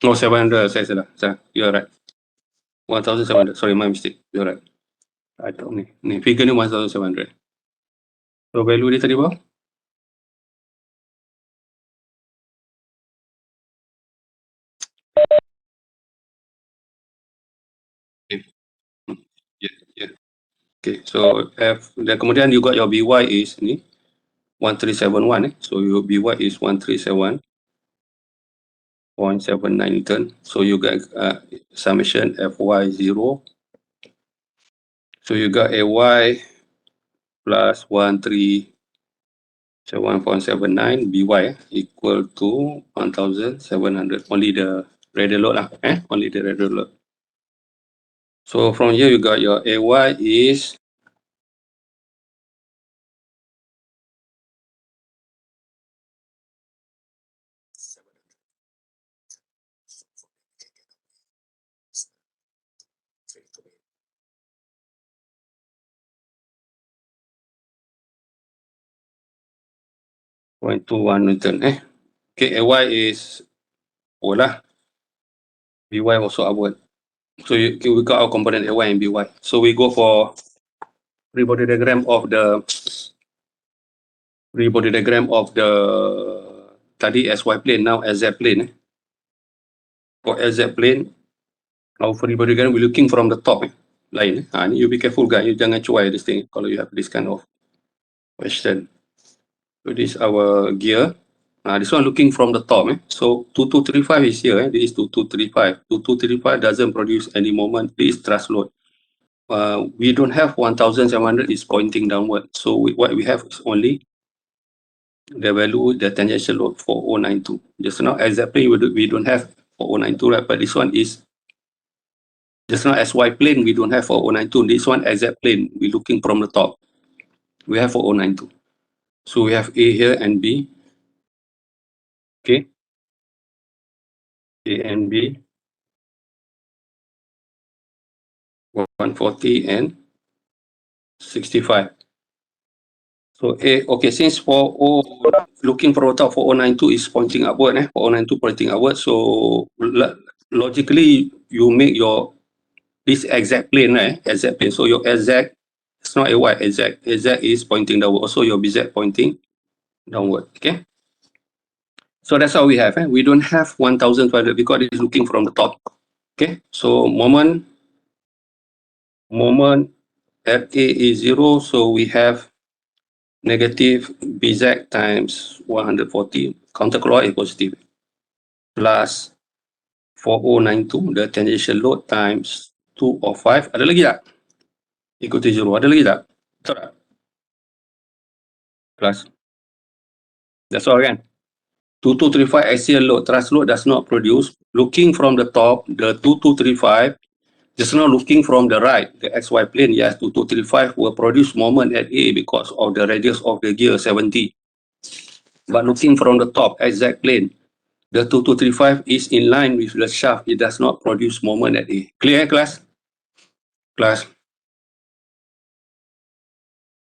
Oh, 700, saya salah. You're right. 1,700, sorry, my mistake. You're right. I tahu ni figure ni 1,700. So value dia tadi berapa? Yeah. Okay, so F, dan kemudian you got your BY is ni 1371 so your BY is 137.79 Newton. So you got summation FY0. So you got AY plus 137.79 BY equal to 1,700. Only the radial load lah, only the radial load. So from here you got your AY is .21 Newton. Okay, AY is lah. BY also upward. So we got our component AY and BY. So we go for free body diagram of the tadi SY plane, now SZ plane. For SZ plane, our free body diagram we're looking from the top. Lain. Ni you be careful guys, you jangan cuai this thing kalau you have this kind of question. So this is our gear. This one looking from the top. So 2235 is here. This is 2235. 2235 doesn't produce any moment. This is thrust load. We don't have 1,700 is pointing downward. So what we have is only the value, the tangential load for 092. Just now exactly we don't have for 092, right? But this one is just now SY plane we don't have for 092. This one exact plane we looking from the top. We have for 092. So we have A here and B. Okay. A and B. 140 and 65. So okay, since 40 looking for the top 4092 is pointing upward, 4092 pointing upward. So logically you make your this exact plane, exact plane. So your exact, it's not a y, exact is pointing downward. Also your bz pointing downward. Okay. So that's how we have. We don't have 1,500 because it's looking from the top. Okay. So moment at A is 0. So we have negative bz times 140 counterclockwise is positive plus 4092 the tangential load times 2 or 5. Ada lagi tak? Ikuti 0. Ada lagi tak? Betul tak? Plus. That's all kan? 2235 axial load, thrust load does not produce. Looking from the top, the 2235, just now looking from the right, the XY plane, yes, 2235 will produce moment at A because of the radius of the gear 70. But looking from the top, exact plane, the 2235 is in line with the shaft. It does not produce moment at A. Clear, class? Class.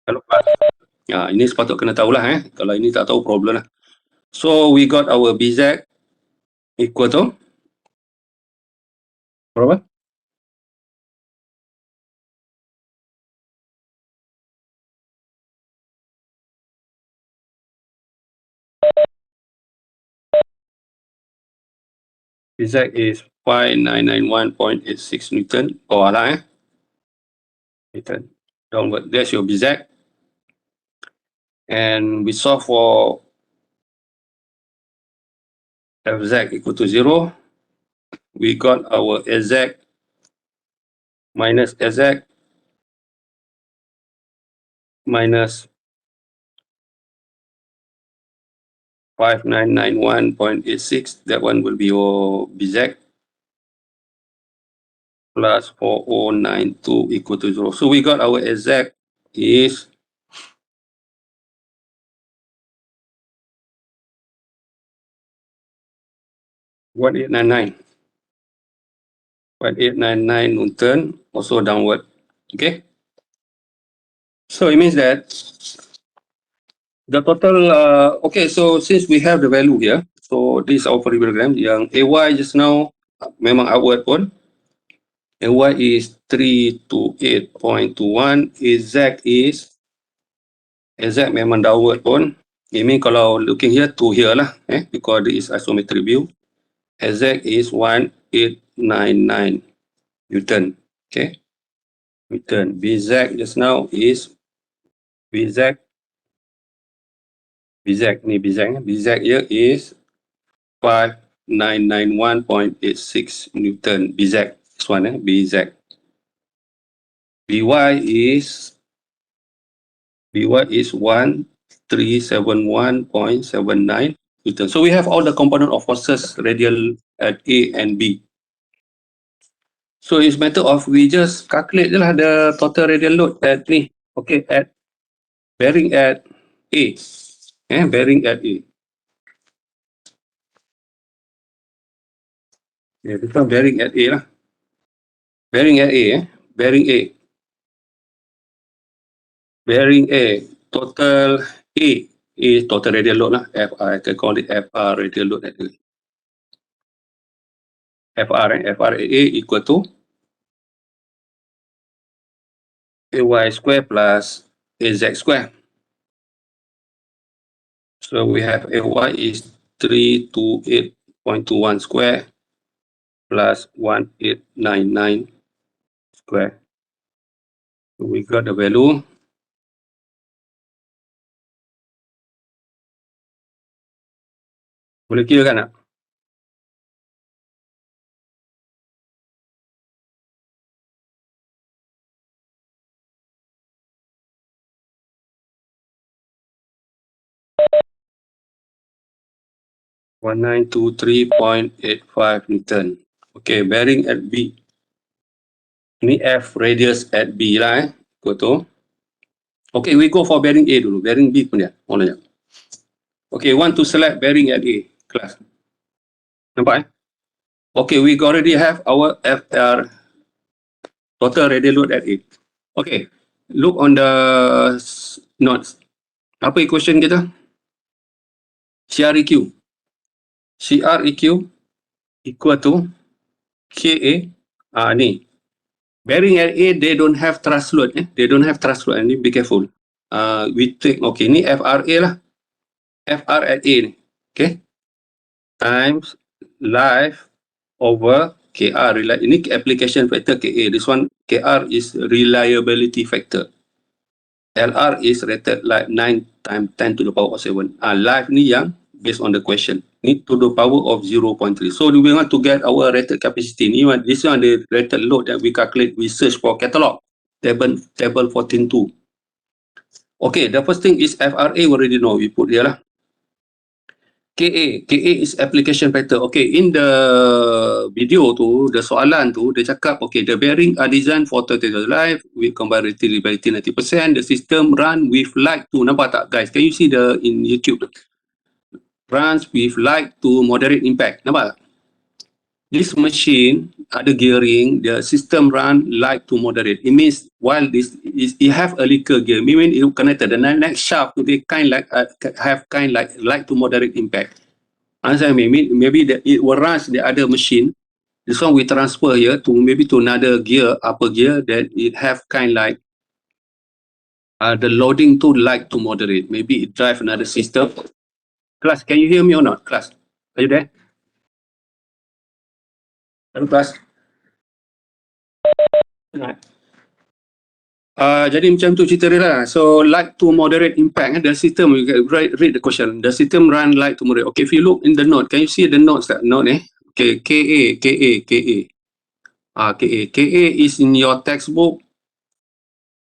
Hello, class. Ya, ini sepatut kena tahulah. Kalau ini tak tahu, problem lah. So, we got our BZ equal to berapa? BZ is 5991.86 Newton. Bawah lah Newton. Downward. That's your BZ. And we solve for Fz equal to 0. We got our Sz minus Sz minus 5991.86. That one will be your Bz plus 4092 equal to 0. So we got our Sz is 1899. 1899 Newton, also downward. Okay. So it means that the total, okay, so since we have the value here, so this is our parallelogram. Yang AY just now memang upward pun. AY is 328.21. AZ memang downward pun. It means kalau looking here to here lah, because this is isometric view. AZ is 1899 Newton. Okay. Newton. BZ just now is BZ here is 5991.86 Newton. BZ. This one, BZ. BY is 1371.79 Newton. So we have all the component of forces radial at A and B. So it's matter of we just calculate je lah the total radial load at ni. Okay, at bearing at A. Bearing at A. Yeah, this one bearing at A lah. Bearing at A, bearing A. Bearing A, total A is total radial load lah. FR, I can call it FR radial load at A. FR at A equal to AY square plus AZ square. So we have AY is 328.21 square plus 1899 square. So we got the value. Boleh kira kan tak? (1923.85 Newton). Okay, bearing at B. Ini F radius at B lah Go to. Okay, we go for bearing A dulu. Bearing B pun dia. Mana? Okay, want to select bearing at A. Class. Nampak Okay, we already have our FR Total radial load at A. Okay, look on the notes. Apa equation kita? CREQ. CREQ equal to KA. Ni. Bearing at A, they don't have thrust load. They don't have thrust load. Ni be careful. We take, okay, ni FRA lah. FR at A ni. Okay. Times life over KR. Ini application factor KA. This one, KR is reliability factor. LR is rated like 9 times 10 to the power of 7. Life ni yang based on the question. Ni to the power of 0.3. So we want to get our rated capacity. This one the rated load that we calculate. We search for catalog. Table 14.2. Okay, the first thing is FRA we already know. We put here lah. KA is application factor. Okay, in the video tu, the soalan tu, dia cakap, okay, the bearing are designed for total life with combined reliability 90%. The system run with light to, nampak tak guys? Can you see the in YouTube? Runs with light to moderate impact. Nampak tak? This machine ada gearing, the system run light to moderate. It means while this is it have a liquor gear, meaning it connected the next shaft to they have light to moderate impact. Understand me? Maybe it will rush the other machine. This one we transfer here to maybe to another gear, upper gear, that it have the loading to light to moderate. Maybe it drive another system. Class, can you hear me or not? Class, are you there? Hello, class. Jadi macam tu cerita dia lah. So light to moderate impact, the system, you can read the question. The system run light to moderate. Okay, if you look in the note, can you see the notes? That note Okay, KA. KA is in your textbook.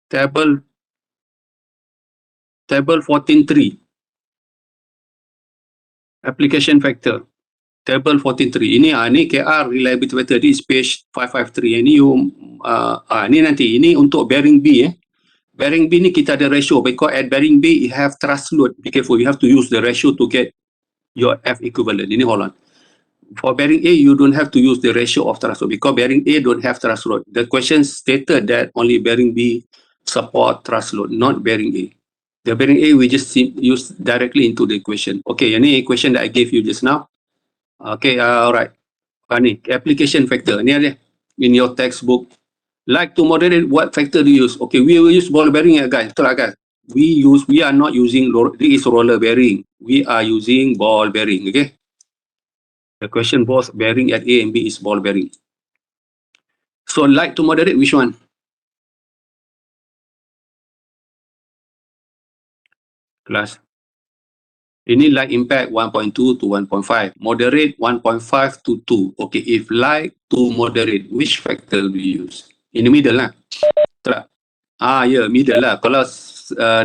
Table 14.3. Application factor. Table 14.3. Ini KR reliability factor. This is page 553. Ini ini nanti. Ini untuk bearing B. Bearing B ni kita ada ratio. Because at bearing B, you have thrust load. Be careful. You have to use the ratio to get your F equivalent. Ini hold on. For bearing A, you don't have to use the ratio of thrust load. Because bearing A don't have thrust load. The question stated that only bearing B support thrust load, not bearing A. The bearing A, we just use directly into the equation. Okay, ini equation that I gave you just now. Okay, alright. Ni application factor. Ni ada in your textbook. Like to moderate, what factor do you use? Okay, we will use ball bearing, guys. Betul lah, guys. We are not using this roller bearing. We are using ball bearing. Okay. The question was bearing at A and B is ball bearing. So like to moderate, which one? Class. Ini light impact 1.2 to 1.5. Moderate 1.5 to 2. Okay, if light to moderate, which factor do you use? In the middle lah. Yeah, middle lah. Kalau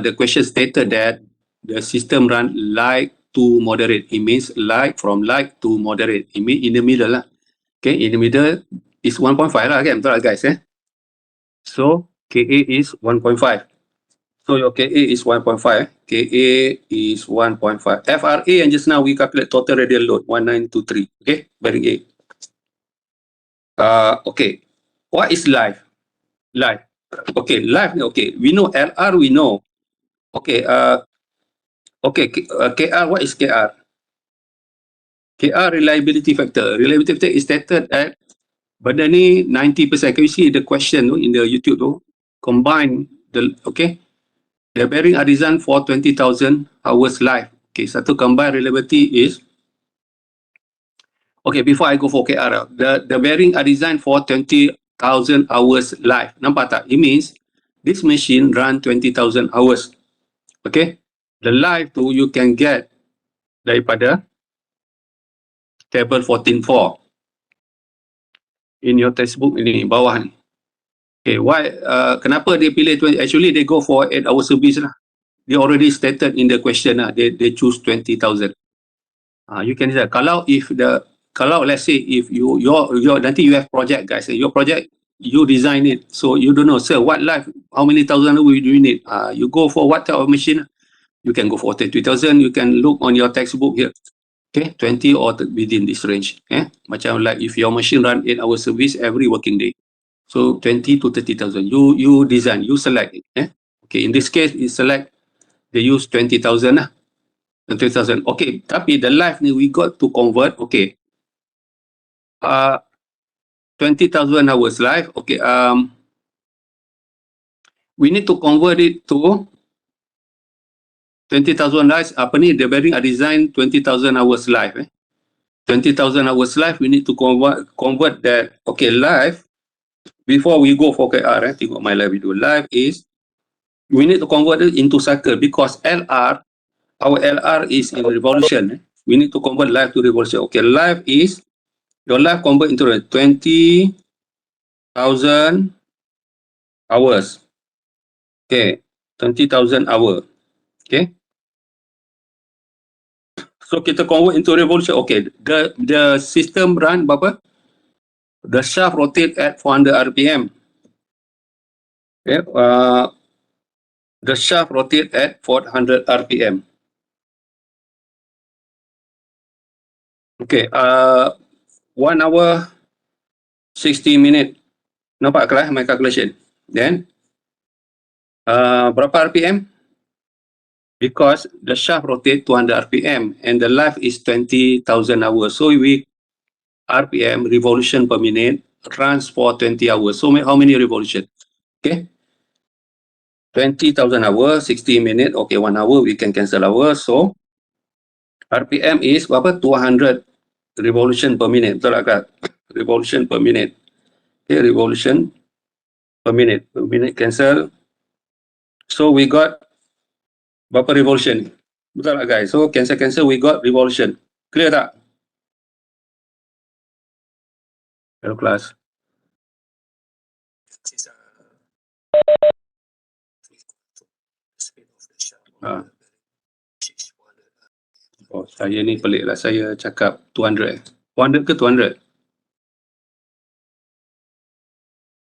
the question stated that the system run light to moderate, it means from light to moderate. It means in the middle lah. Okay, in the middle is 1.5 lah kan? Betul lah guys So KA is 1.5. So your KA is 1.5. KA is 1.5. FRA and just now we calculate total radial load 1923. Okay, bearing A. Okay. What is life? Life. Okay, life. Okay, we know LR. We know. Okay. KR. What is KR? KR reliability factor. Reliability factor is stated at benda ni 90%. Can you see the question in the YouTube tu? Combine the the bearing are designed for 20,000 hours life. Okay, satu combined reliability is. Okay, before I go for KR, the bearing are designed for 20,000 hours life. Nampak tak? It means this machine run 20,000 hours. Okay? The life tu you can get daripada table 14.4 in your textbook ini bawah ni. Okay, why? Kenapa dia pilih 20? Actually, they go for 8-hour service lah. They already stated in the question lah. They choose 20,000. You can say kalau let's say if your nanti you have project guys, your project you design it, so you don't know sir what life, how many thousand do you need? You go for what type of machine? You can go for 20,000. You can look on your textbook here. Okay, 20 or within this range. Macam like if your machine run 8-hour service every working day. So 20 to 30,000. You design, you select it. Okay, in this case, you select, they use 20,000 lah. 20,000. Okay, tapi the live ni we got to convert. Okay. 20,000 hours live. Okay. We need to convert it to 20,000 lives. Apa ni? The bearing are designed 20,000 hours live. 20,000 hours live. We need to convert that. Okay, live. Before we go for KR, tengok my live video. Live is, we need to convert it into cycle because LR, our LR is in revolution. We need to convert live to revolution. Okay, live is, your live convert into 20,000 hours. Okay, 20,000 hour. Okay. So kita convert into revolution. Okay, the system run berapa? The shaft rotate at 400 RPM. Okay, the shaft rotate at 400 RPM. Okay, 1 hour 60 minute. Nampak kelas my calculation? Then berapa RPM? Because the shaft rotate 200 RPM and the life is 20,000 hours. So we RPM, revolution per minute, runs for 20 hours. So how many revolution? Okay. 20,000 hours, 60 minutes. Okay, 1 hour, we can cancel hours. So RPM is berapa? 200 revolution per minute. Betul tak, Kak? Revolution per minute. Okay, revolution per minute. Per minute cancel. So we got berapa revolution? Betul tak, guys? So cancel, we got revolution. Clear tak? Hello, class. Oh, saya ni pelik lah. Saya cakap 200. 400 ke 200?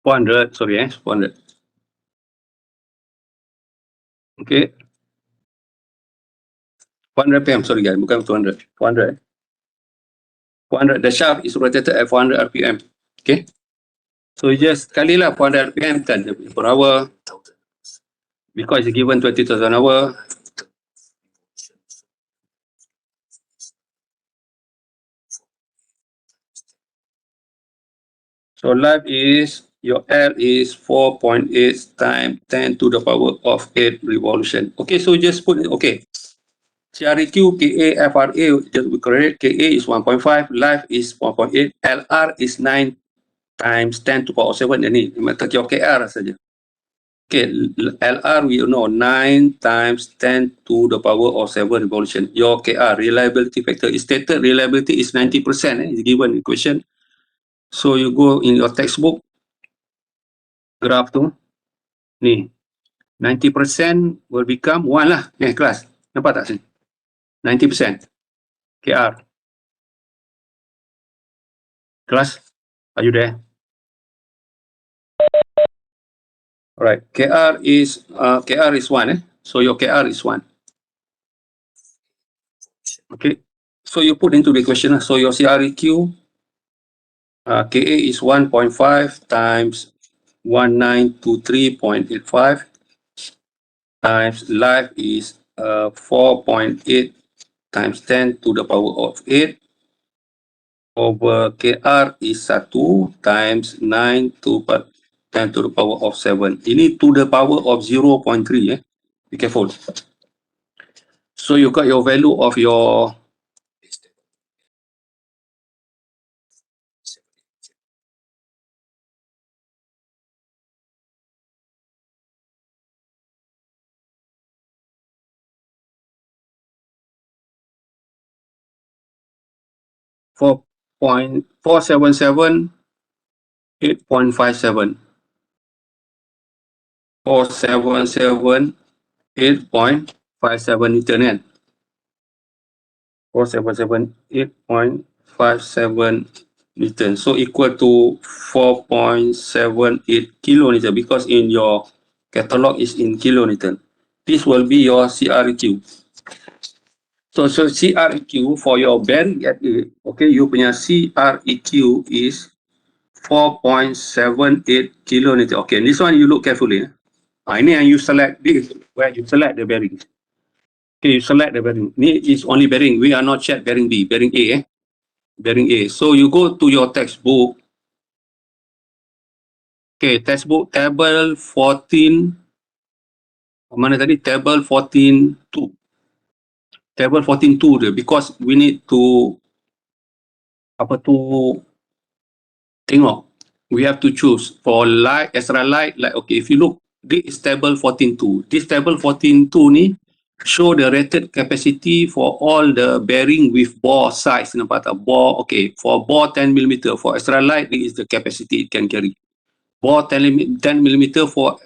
400, sorry 400. Okay. 400 PM, sorry guys, bukan 200. 400. 400, the shaft is rotated at 400 RPM. Okay. So just kali lah 400 RPM kan per hour. Because it's given 20,000 hour. So life is, your L is 4.8 times 10 to the power of 8 revolution. Okay, so just put it, okay. CREQ, KA, FRA, just we correct, KA is 1.5, life is 1.8, LR is 9 times 10 to the power of 7. Ini, kita your KR saja. Okay, LR we know 9 times 10 to the power of 7 revolution. Your KR, reliability factor, is stated reliability is 90%, is given in question. So you go in your textbook, graph tu, ni, 90% will become 1 lah, kelas. Nampak tak sini? 90%. KR. Kelas, are you there? Alright, KR is 1, so your KR is 1. Okay, so you put into the equation, so your CREQ, KA is 1.5 times 1923.85 times life is 4.8 times 10 to the power of 8 over KR is 1 times 9 to 10 to the power of 7. Ini to the power of 0.3. Be careful. So you got your value of your 4.477 8.57 477 8.57 Newton kan? 477 8.57 Newton. So equal to 4.78 kilonewton because in your catalog is in kilonewton. This will be your CREQ. So CREQ for your bearing at A, okay, you punya CREQ is 4.78 kilonewton. Okay, this one you look carefully. Ini yang you select this, where you select the bearing. Okay, you select the bearing. Ni is only bearing. We are not check bearing B, bearing A. Bearing A. So you go to your textbook. Okay, textbook table 14. Mana tadi? Table 14.2. Table 14.2 dia, because we need to tengok. We have to choose for light, extra light, like okay, if you look, this is table 14.2. This table 14.2 ni show the rated capacity for all the bearing with bore size. Nampak tak? Bore, okay, for bore 10 mm, for extra light, this is the capacity it can carry. Bore 10 mm for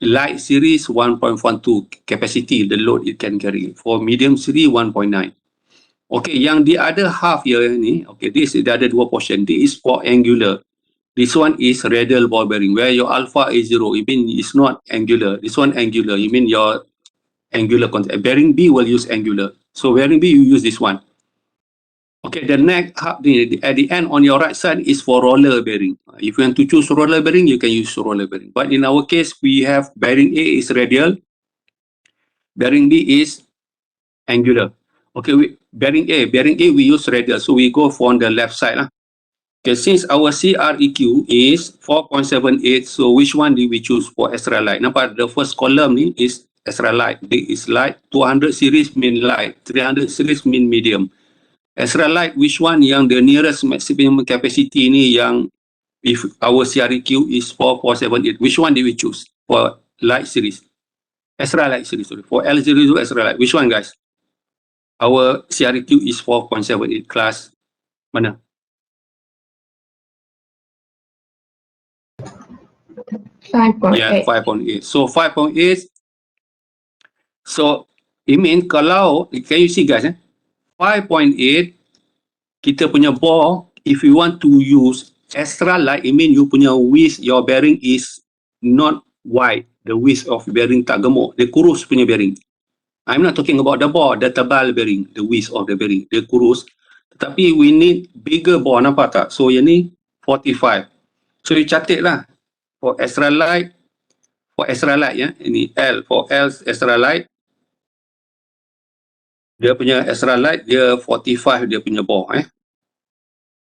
light series 1.12 capacity, the load it can carry. For medium series 1.9. Okay, yang the other half here ni, okay, this is the other dua portion. This is for angular. This one is radial ball bearing, where your alpha is 0. It means it's not angular. This one angular. You mean your angular contact. Bearing B will use angular. So bearing B, you use this one. Okay, the next half at the end on your right side is for roller bearing. If you want to choose roller bearing, you can use roller bearing. But in our case, we have bearing A is radial, bearing B is angular. Okay, bearing A we use radial, so we go for on the left side lah. Okay, since our CREQ is 4.78, so which one do we choose for extra light? Nampak the first column ni is extra light. This is light. 200 series mean light. 300 series mean medium. Extra light, which one yang the nearest maximum capacity ni, yang if our CREQ is 4.78, which one do we choose for light series? Extra light series, sorry. For L00 extra light, which one guys? Our CREQ is 4.78 class. Mana? Yeah, 5.8. So 5.8. So it means kalau, can you see guys? 5.8, kita punya bore, if you want to use extra light, it means you punya width, your bearing is not wide. The width of bearing tak gemuk. Dia kurus punya bearing. I'm not talking about the bore, the tebal bearing, the width of the bearing. Dia kurus. Tetapi we need bigger bore, nampak tak? So yang ni 45. So you catat lah. For extra light ya, ini L, for L extra light, dia punya extra light dia 45 dia punya bore.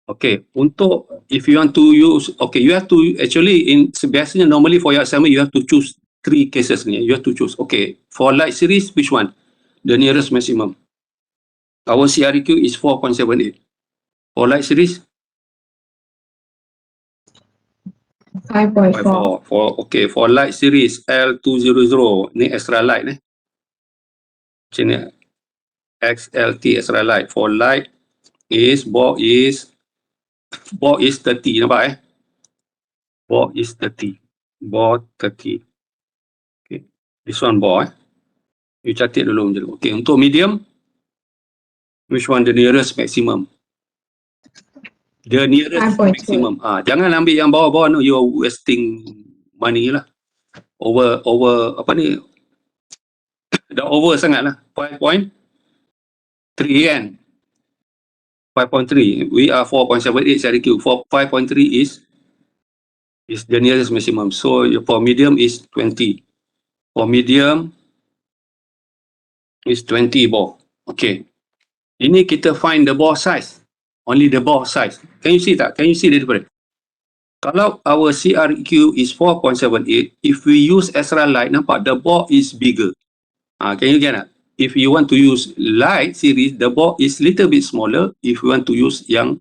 Okay, untuk if you want to use, okay, you have to actually biasanya normally for your assignment you have to choose 3 cases ni. You have to choose. Okay, for light series, which one? The nearest maximum. Our CREQ is 4.78. For light series 5.4. Okay, for light series L200 ni extra light ni. Macam ni XLT extra light. For light is bore is 30, nampak Bore is 30. Bore 30. Okay. This one bore You catat dulu macam tu. Okay, untuk medium, which one the nearest maximum? The nearest maximum. Jangan ambil yang bawah-bawah no, you are wasting money lah. Over apa ni? Dah over sangat lah. 5.3 kan? 5.3. We are 4.78 CREQ. For 5.3 is the nearest maximum. So for medium is 20. For medium is 20 bore. Okay. Ini kita find the bore size. Only the bore size. Can you see that? Can you see the difference? Kalau our CREQ is 4.78, if we use extra light, nampak the bore is bigger. Can you get that? If you want to use light series, the bore is little bit smaller. If you want to use yang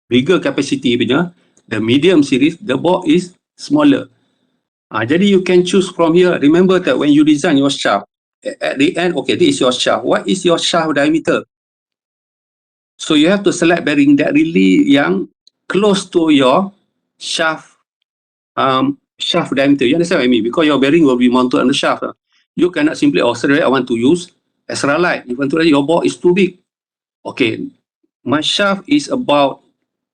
bigger capacity punya, the medium series, the bore is smaller. Jadi you can choose from here. Remember that when you design your shaft, at the end, okay, this is your shaft. What is your shaft diameter? So you have to select bearing that really yang close to your shaft diameter. You understand what I mean? Because your bearing will be mounted on the shaft. You cannot simply straight I want to use extra light. You want to your bore is too big. Okay, my shaft is about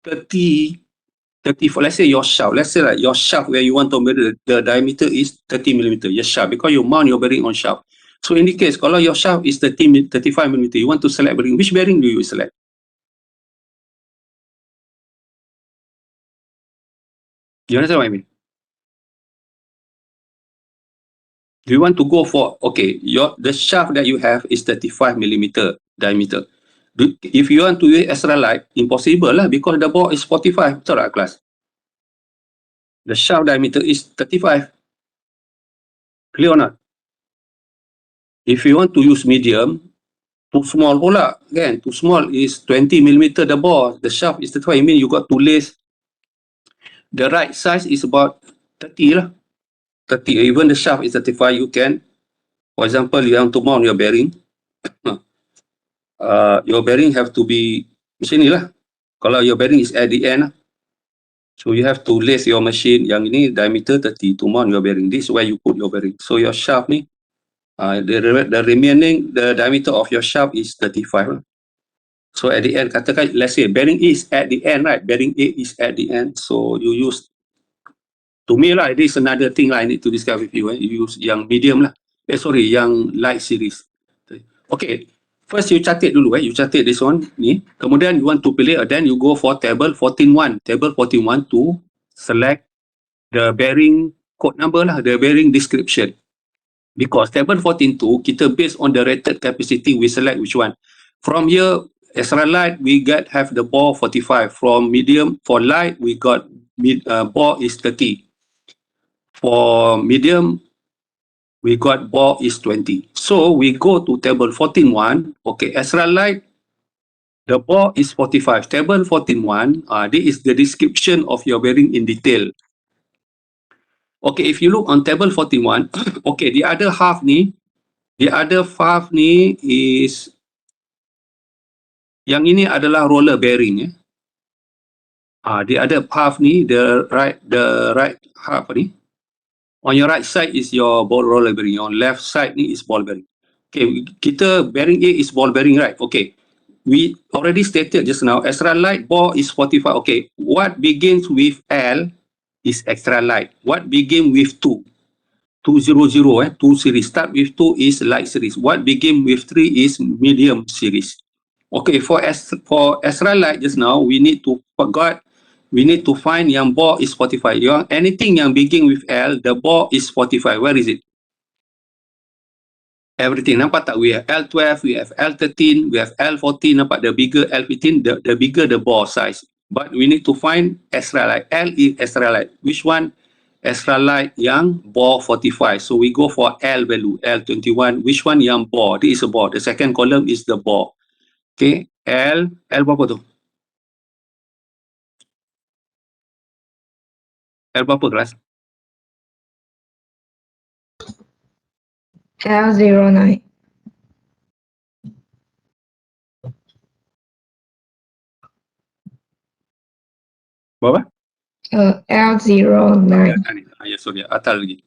30. Let's say your shaft. Let's say like your shaft where you want to measure the diameter is 30 mm. Your shaft, because you mount your bearing on shaft. So in this case, kalau your shaft is 35 mm, you want to select bearing. Which bearing do you select? You understand what I mean? Do you want to go for, okay, the shaft that you have is 35 millimeter diameter. If you want to use extra light, impossible lah, because the bore is 45. Betul tak, class? The shaft diameter is 35. Clear or not? If you want to use medium, too small pula, kan? Too small is 20 millimeter the bore. The shaft is 35. I mean, you got to lace. The right size is about 30 lah. 30. Even the shaft is 35, you can. For example, you want to mount your bearing. Your bearing have to be macam ni lah. Kalau your bearing is at the end, so you have to lace your machine. Yang ini diameter 30 to mount your bearing. This is where you put your bearing. So your shaft ni, the remaining, the diameter of your shaft is 35 lah. So at the end, katakan, let's say bearing A is at the end, right? Bearing A is at the end. So you use, to me lah, this is another thing lah I need to discuss with you. You use yang medium lah. Yang light series. Okay, first you catat dulu, you catat this one ni. Kemudian you want to pilih, then you go for table 14.1. Table 14.1 to select the bearing code number lah, the bearing description. Because table 14.2, kita based on the rated capacity, we select which one. From here, extra light, we have the bore 45. From medium, for light, we got bore is 30. For medium, we got bore is 20. So we go to table 14.1. Okay, extra light, the bore is 45. Table 14.1, this is the description of your bearing in detail. Okay, if you look on table 14.1, okay, the other half ni is, yang ini adalah roller bearing. The other half ni, the right half ni, on your right side is your ball roller bearing. On left side ni is ball bearing. Okay, kita bearing A is ball bearing, right? Okay, we already stated just now, extra light bore is 45. Okay, what begins with L is extra light. What begins with 200, 2 series. Start with 2 is light series. What begins with 3 is medium series. Okay, for extra light just now, we need to find yang bore is 45. Anything yang begin with L, the bore is 45. Where is it? Everything. Nampak tak? We have L12, we have L13, we have L14. Nampak the bigger L15, the bigger the bore size. But we need to find extra light. L is extra light. Which one? Extra light yang bore 45. So we go for L value, L21. Which one yang bore? This is a bore. The second column is the bore. Okay, L berapa tu? L berapa, kelas? L09. Berapa? L09. Ya, sorry, atas lagi.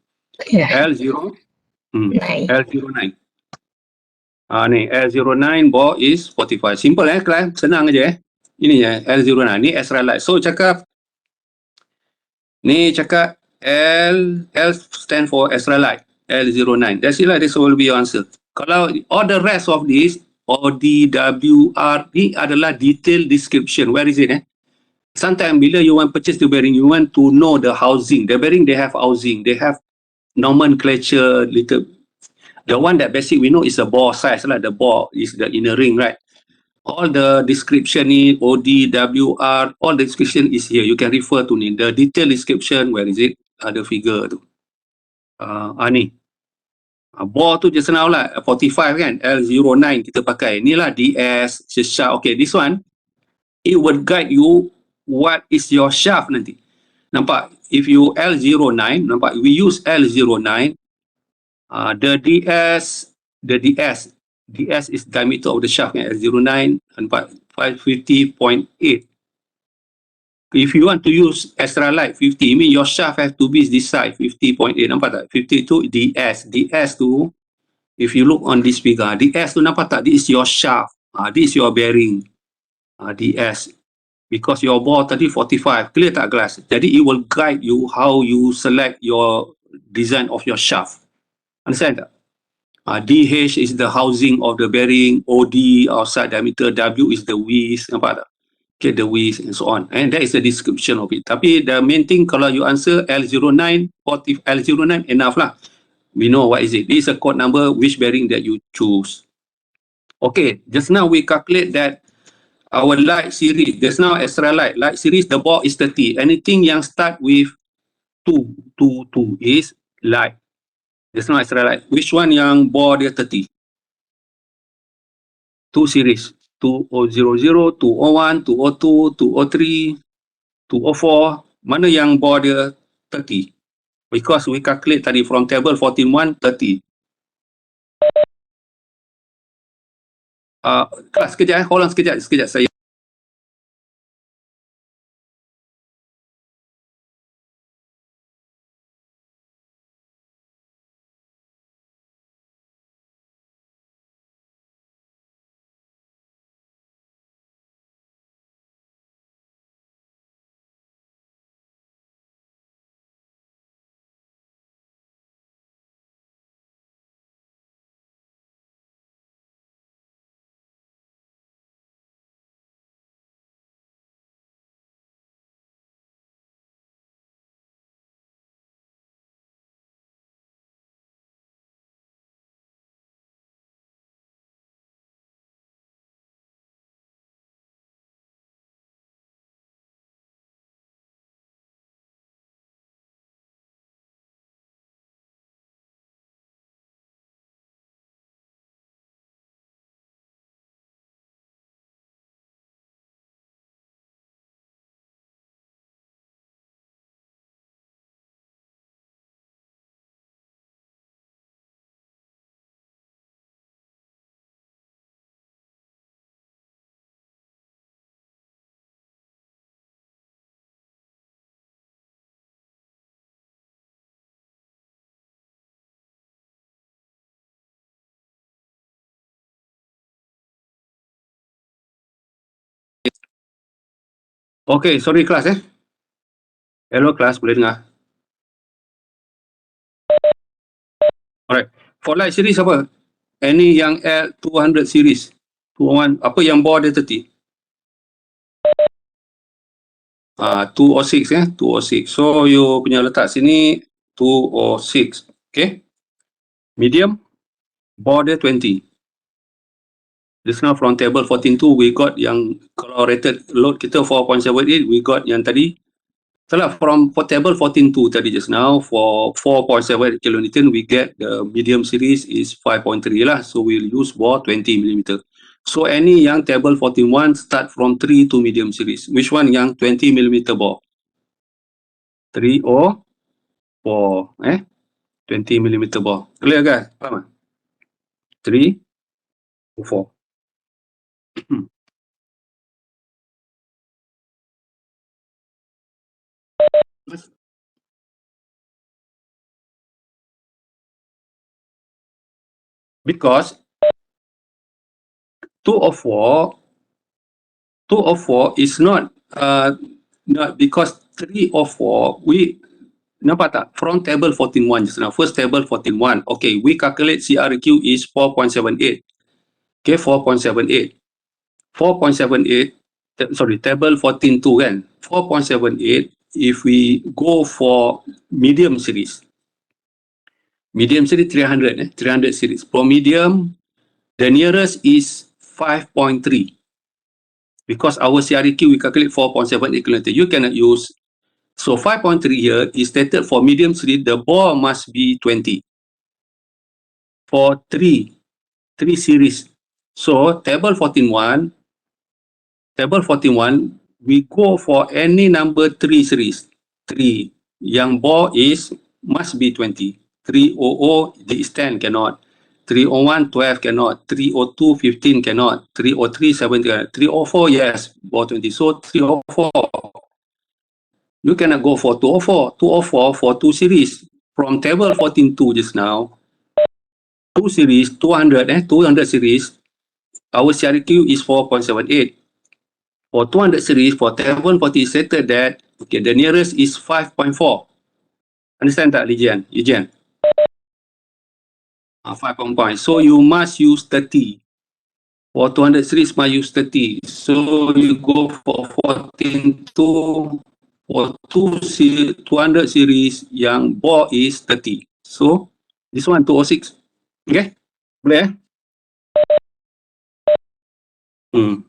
Yeah. L09. Nine. L09. Ni L09 bore is 45. Simple kelas, senang aja Ini ya L09. Ni extra light. So cakap L stand for extra light. L09. That's it lah. This will be your answer. Kalau all the rest of this ODWR ni adalah detailed description. Where is it? Sometimes bila you want purchase the bearing, you want to know the housing. The bearing, they have housing. They have nomenclature, little. The one that basic we know is the bore size lah. The bore is the inner ring, right? All the description ni, ODWR, all the description is here. You can refer to ni. The detailed description, where is it? Ada figure tu. Ni. Bore tu just now lah, 45 kan? L09 kita pakai. Inilah DS, shaft. Okay, this one, it will guide you what is your shaft nanti. Nampak? If you L09, nampak? We use L09. The DS is diameter of the shaft kan? L09, nampak? 550.8. If you want to use extra light 50, mean your shaft has to be this size, 50.8. Nampak tak? 52 DS. DS tu, if you look on this figure, DS tu nampak tak? This is your shaft. This is your bearing. DS. Because your bore tadi 45. Clear tak, class? Jadi it will guide you how you select your design of your shaft. Understand tak? DH is the housing of the bearing. OD outside diameter. W is the width. Nampak tak? okay, the width and so on. And that is the description of it. Tapi the main thing, kalau you answer L09, what if L09 enough lah. We know what is it. This is a code number, which bearing that you choose. Okay, just now we calculate that our light series, just now extra light series, the ball is 30. Anything yang start with 2 is light. Just now extra light. Which one yang ball dia 30? 2 series. 2000, 201, 202, 203, 204. Mana yang ball dia 30? Because we calculate tadi from table 14.1, 30. Kelas sekejap hold on sekejap saya. Okay, sorry kelas Hello kelas, boleh dengar? Alright. For light series apa? Any yang L200 series. 201, apa yang ball dia 30? 206 206. So you punya letak sini 206. Okay. Medium, ball dia 20. Just now from table 14.2 we got yang kalau rated load kita 4.78, we got yang tadi. Setelah from table 14.2 tadi just now for 4.7 kilonewton, we get the medium series is 5.3 lah. So we'll use ball 20mm. So any yang table 14.1 start from 3 to medium series. Which one yang 20mm ball? 3 or 4 20mm ball. Clear guys? Faham? 3 or 4. Because 204 is not because 3 or 4 we nampak tak from table 14.1 just now, first table 14.1, okay, we calculate CRQ is 4.78. Okay, 4.78 sorry, table 14.2 kan, 4.78. If we go for medium series 300 series. For medium, the nearest is 5.3. Because our CRQ we calculate 4.78 km. You cannot use. So 5.3 here is stated for medium series, the ball must be 20. For 3 series. So table 14.1, we go for any number 3 series. 3. Yang ball must be 20. 300 the stand cannot. 301 12 cannot. 302 15 cannot. 303 17 cannot. 304 yes, ball 20. So 304. You cannot go for 204. 204 for 2 series. From table 14.2 just now, 2 series, 200 series, our CRQ is 4.78. For 200 series, for table 40 stated that okay, the nearest is 5.4. Understand tak, Eugene? 5 point. So you must use 30 For 200 series, my use 30. So you go for 14 to for 200 series yang bore is 30. So this one 206. Okay? Boleh eh?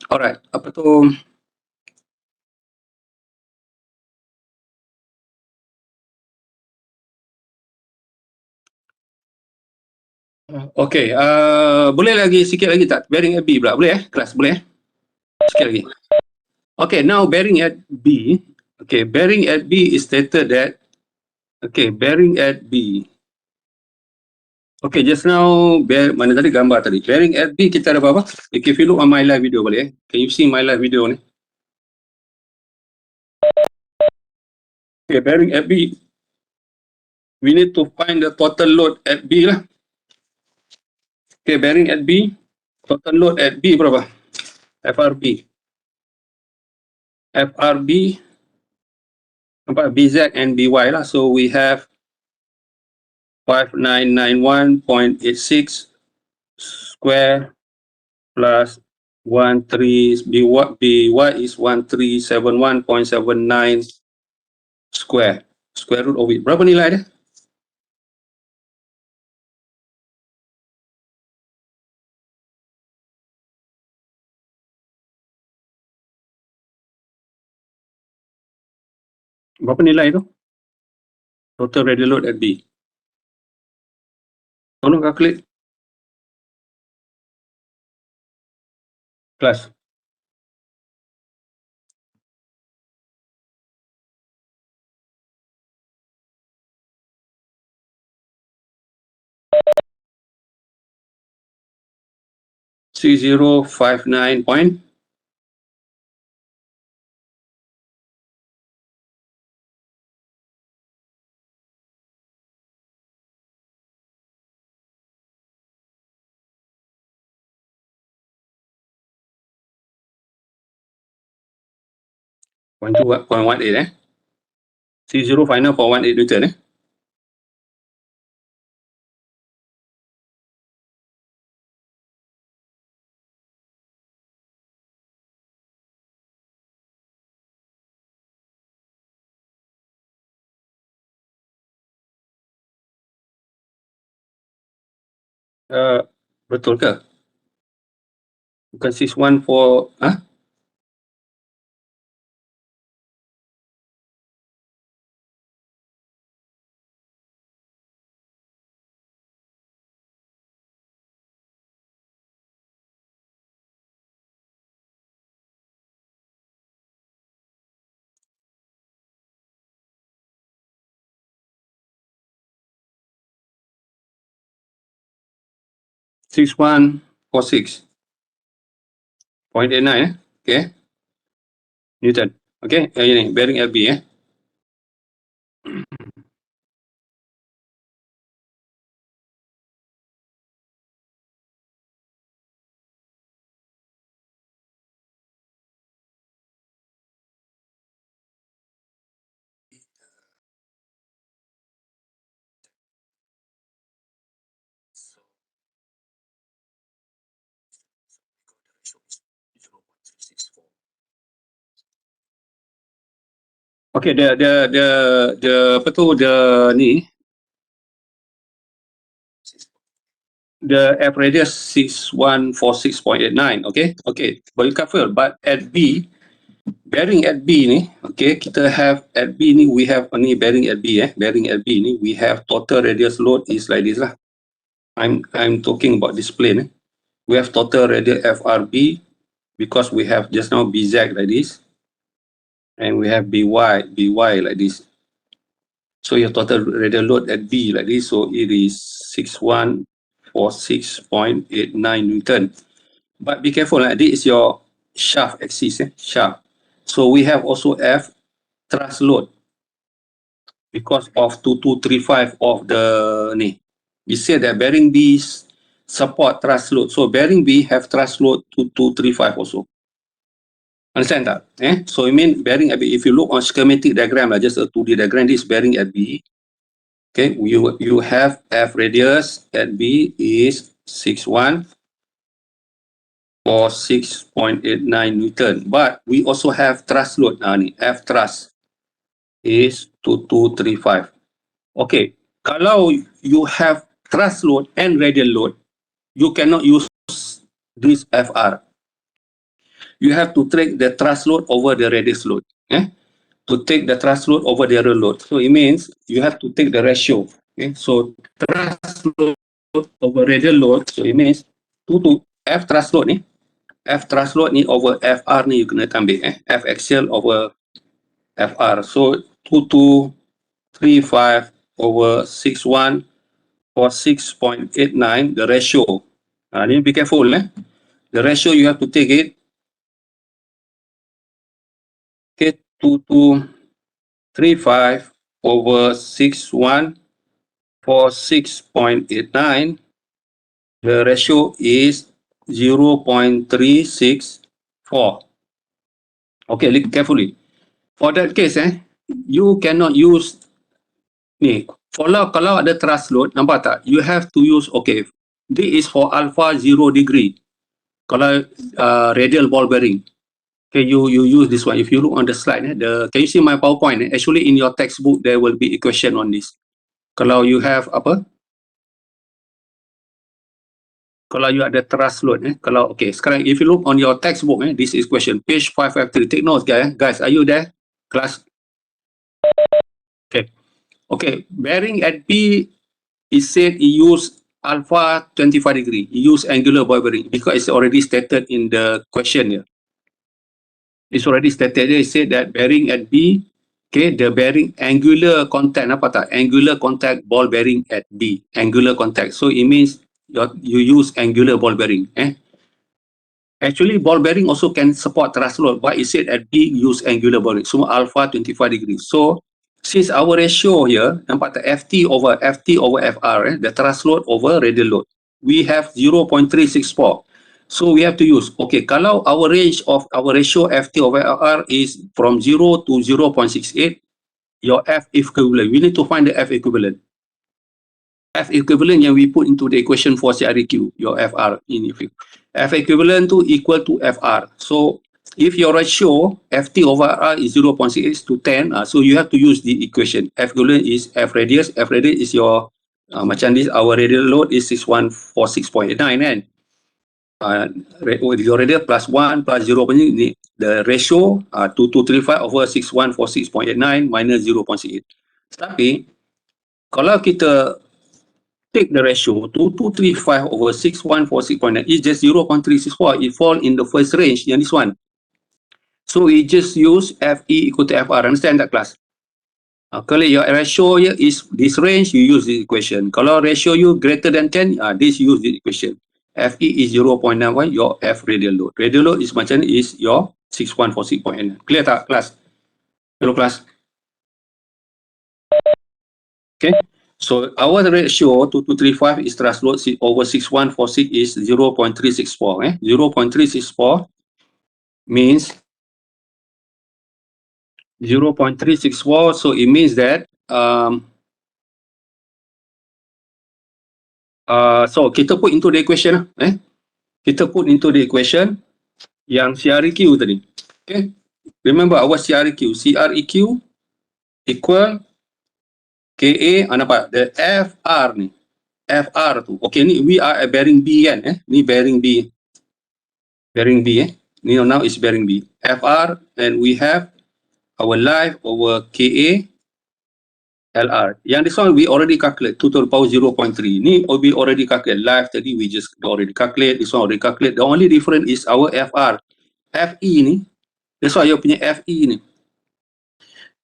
Alright. Apa tu? Okay. Boleh lagi sikit lagi tak? Bearing at B pula. Boleh eh? Kelas boleh eh? Sikit lagi. Okay. Now bearing at B. Okay. Bearing at B is stated that. Okay. Bearing at B. Okay, just now, mana tadi gambar tadi. Bearing at B kita ada apa? If you look on my live video boleh eh? Can you see my live video ni? Okay, bearing at B. We need to find the total load at B lah. Okay, bearing at B. Total load at B berapa? FRB. FRB. Nampak BZ and BY lah. So we have 5991.86 square plus 13 BY is 1371.79 square root of it. Berapa nilai dia? Berapa nilai tu? Total radial load at B. Tolong calculate. Kelas. $3059. Point 18 eh. 3059.18 Newton eh. Betul ke? Bukan 614 6146.89 eh. Okay. Newton. Okay. Ini bearing LB eh. Okay, the apa tu ni the F radius 6146.89. Okay, boleh cover. But at B, bearing at B ni, okay, kita have at B ni we have ni bearing at B bearing at B ni we have total radius load is like this lah. I'm talking about this plane. We have total radial FRB because we have just now BZ like this. And we have BY like this. So your total radial load at B like this. So it is 6146.89 Newton. But be careful, this is your shaft axis, shaft. So we have also F thrust load because of 2235 of the ni. We say that bearing B support thrust load. So bearing B have thrust load 2235 also. Understand that? So I mean bearing at B, if you look on schematic diagram, just a 2D diagram, this bearing at B. Okay, you have F radius at B is 61 for 6.89 Newton. But we also have thrust load. F thrust is 2235. Okay, kalau you have thrust load and radial load, you cannot use this FR. You have to take the thrust load over the radius load. To take the thrust load over the radial load. So it means you have to take the ratio. Okay, so thrust load over radial load. So it means 2 to F thrust load ni. F thrust load ni over FR ni you kena ambil. F axial over FR. So 2235 over 61 for 6.89, the ratio. Ni be careful. The ratio you have to take it. Okay, 2235 over 61 for 6.89. The ratio is 0.364. Okay, look carefully. For that case, you cannot use ni. Kalau ada thrust load, nampak tak? You have to use, okay, this is for alpha 0 degree. Kalau radial ball bearing. Okay, you use this one. If you look on the slide, can you see my PowerPoint? Actually, in your textbook, there will be equation on this. Kalau you have apa? Kalau you ada thrust load, kalau okay, sekarang if you look on your textbook, this is question page 553. Take notes, guys. Guys, are you there? Class. Okay. Bearing at B is said it use alpha 25 degree. It use angular ball bearing because it's already stated in the question here. It's already stated there. It said that bearing at B, okay, the bearing angular contact, apa tak? Angular contact ball bearing at B. Angular contact. So it means you use angular ball bearing. Actually, ball bearing also can support thrust load, but it said at B use angular ball bearing. So alpha 25 degrees. So since our ratio here, nampak tak? FT over FR, the thrust load over radial load. We have 0.364. So we have to use, okay, kalau our range of our ratio FT over FR is from 0 to 0.68, your F equivalent, we need to find the F equivalent. F equivalent yang we put into the equation for CREQ, your FR in effect. F equivalent to equal to FR. So if your ratio FT over R is 0.68 to 10, so you have to use the equation. F equivalent is F radius. F radius is your, macam this, our radial load is 6146.9 kan. Your radius plus 1 plus 0 punya ni, the ratio 2235 over 6146.89 minus 0.68. Tapi kalau kita take the ratio 2235 over 6146.9 is just 0.364. It fall in the first range, yang this one. So we just use FE equal to FR. Understand that, class? Kalau your ratio is this range, you use this equation. Kalau ratio you greater than 10, this use this equation. FE is 0.91, your F radial load. Radial load is macam ni, is your 6146.9. Clear tak, class? Hello, class? Okay. So our ratio 2235 is thrust load over 6146 is 0.364. 0.364 means 0.364. So it means that so kita put into the equation. Kita put into the equation yang CREQ tadi. Okay. Remember our CREQ. CREQ equal KA, nampak? The FR ni. FR tu. Okay, ni we are at bearing B kan? Ni bearing B. Bearing B. Ni now is bearing B. FR, and we have our life over KA LR. Yang this one we already calculate 2 to the power 0.3. Ni we already calculate. Life tadi we just already calculate. This one already calculate. The only difference is our FR. FE ni. That's why you punya FE ni.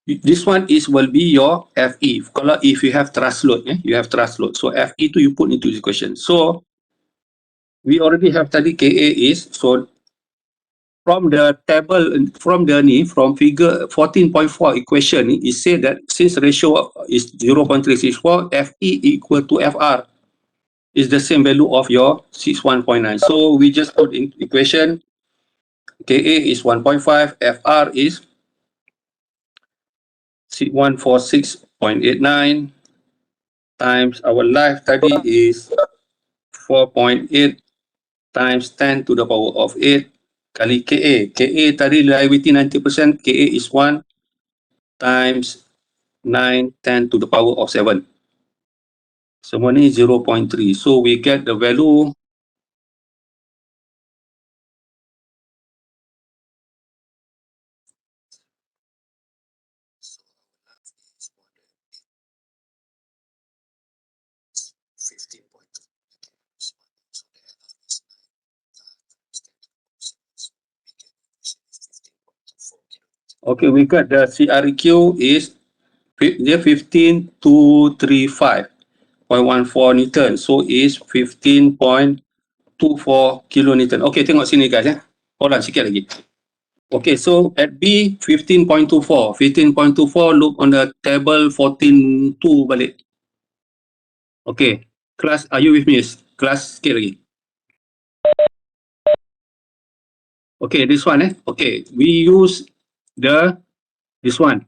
This one will be your FE. Kalau if you have thrust load, you have thrust load. So FE tu you put into the equation. So we already have tadi KA is, so from the table, from figure 14.4 equation, it said that since ratio is 0.364, FE equal to FR is the same value of your 61.9. So we just put in equation, KA is 1.5, FR is 146.89 times our life tadi is 4.8 times 10 to the power of 8 kali KA. KA tadi reliability 90%, KA is 1 times 9, 10 to the power of 7. Semua ni 0.3. So we get the value okay, we got the CREQ is dia 15235.14 Newton. So is 15.24 kilonewton. Okay, tengok sini guys ya. Hold on sikit lagi. Okay, so at B 15.24. 15.24 look on the table 14.2 balik. Okay, class, are you with me? Class sikit lagi. Okay, this one Okay, we use this one.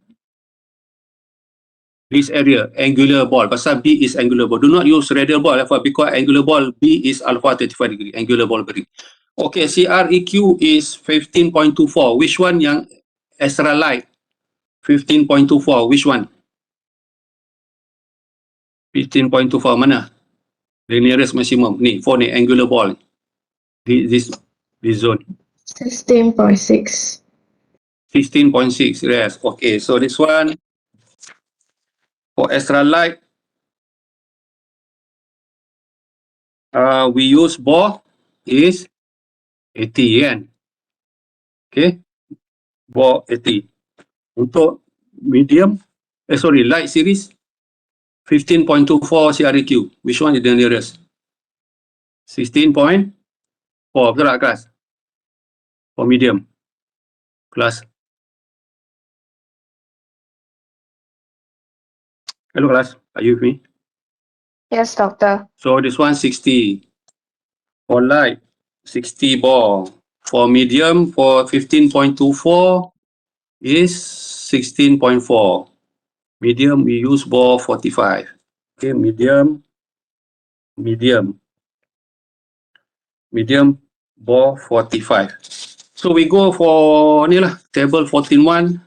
This area, angular ball. Pasal B is angular ball. Do not use radial ball alpha because angular ball B is alpha 35 degree. Angular ball bearing. Okay, CREQ is 15.24. Which one yang extra light? 15.24. Which one? 15.24 mana? The nearest maximum. Ni, for ni, angular ball. This zone. 16.6. 16.6. Yes. Okay, so this one, for extra light, we use ball is 80 kan? Okay, ball 80. Untuk medium, light series, 15.24 CREQ. Which one is the nearest? 16.4. Betul tak kelas? For medium. Kelas. Hello kelas, are you with me? Yes, doctor. So this one 60. For light, 60 ball. For medium, for 15.24 is 16.4. Medium, we use ball 45. Okay, medium, ball 45. So we go for ni lah, table 14.1.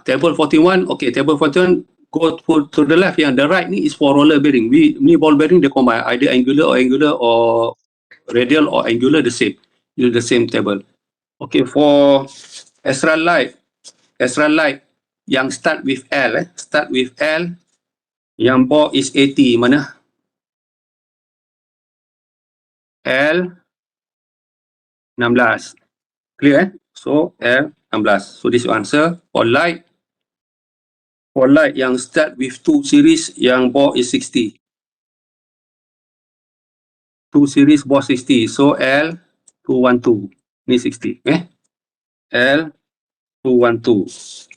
Table 41, okay, table 41, go to the left. Yang the right ni is for roller bearing. Ni ball bearing, they combine either angular or radial or angular, the same. Use the same table. Okay, for extra light yang start with L, yang ball is 80, mana? L 16. Clear So L 16. So this answer for light yang start with 2 series, yang ball is 60. 2 series ball 60. So L 212. Ni 60. L 212.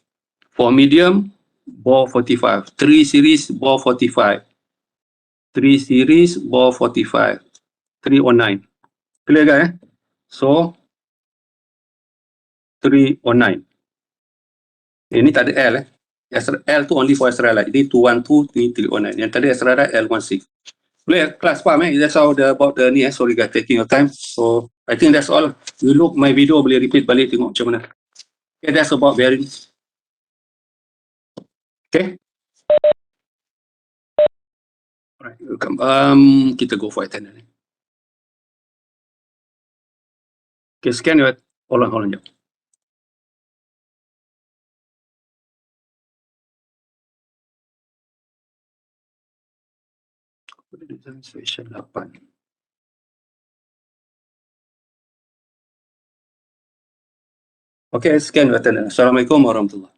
For medium, ball 45. 3 series ball 45. 3 series ball 45. 309. Clear guys? So 309. Ini tak ada L L tu only for extra light. Ini 212, ini 309. Yang tadi extra light L16. Clear? Class faham That's all about the ni Sorry guys, taking your time. So I think that's all. You look my video, boleh repeat balik tengok macam mana. Okay, that's about bearing. Okay. Alright, welcome. Kita go for attendance. Okay, scan your. Hold on jap. Session 8. Okay, scan your attendance. Assalamualaikum warahmatullahi.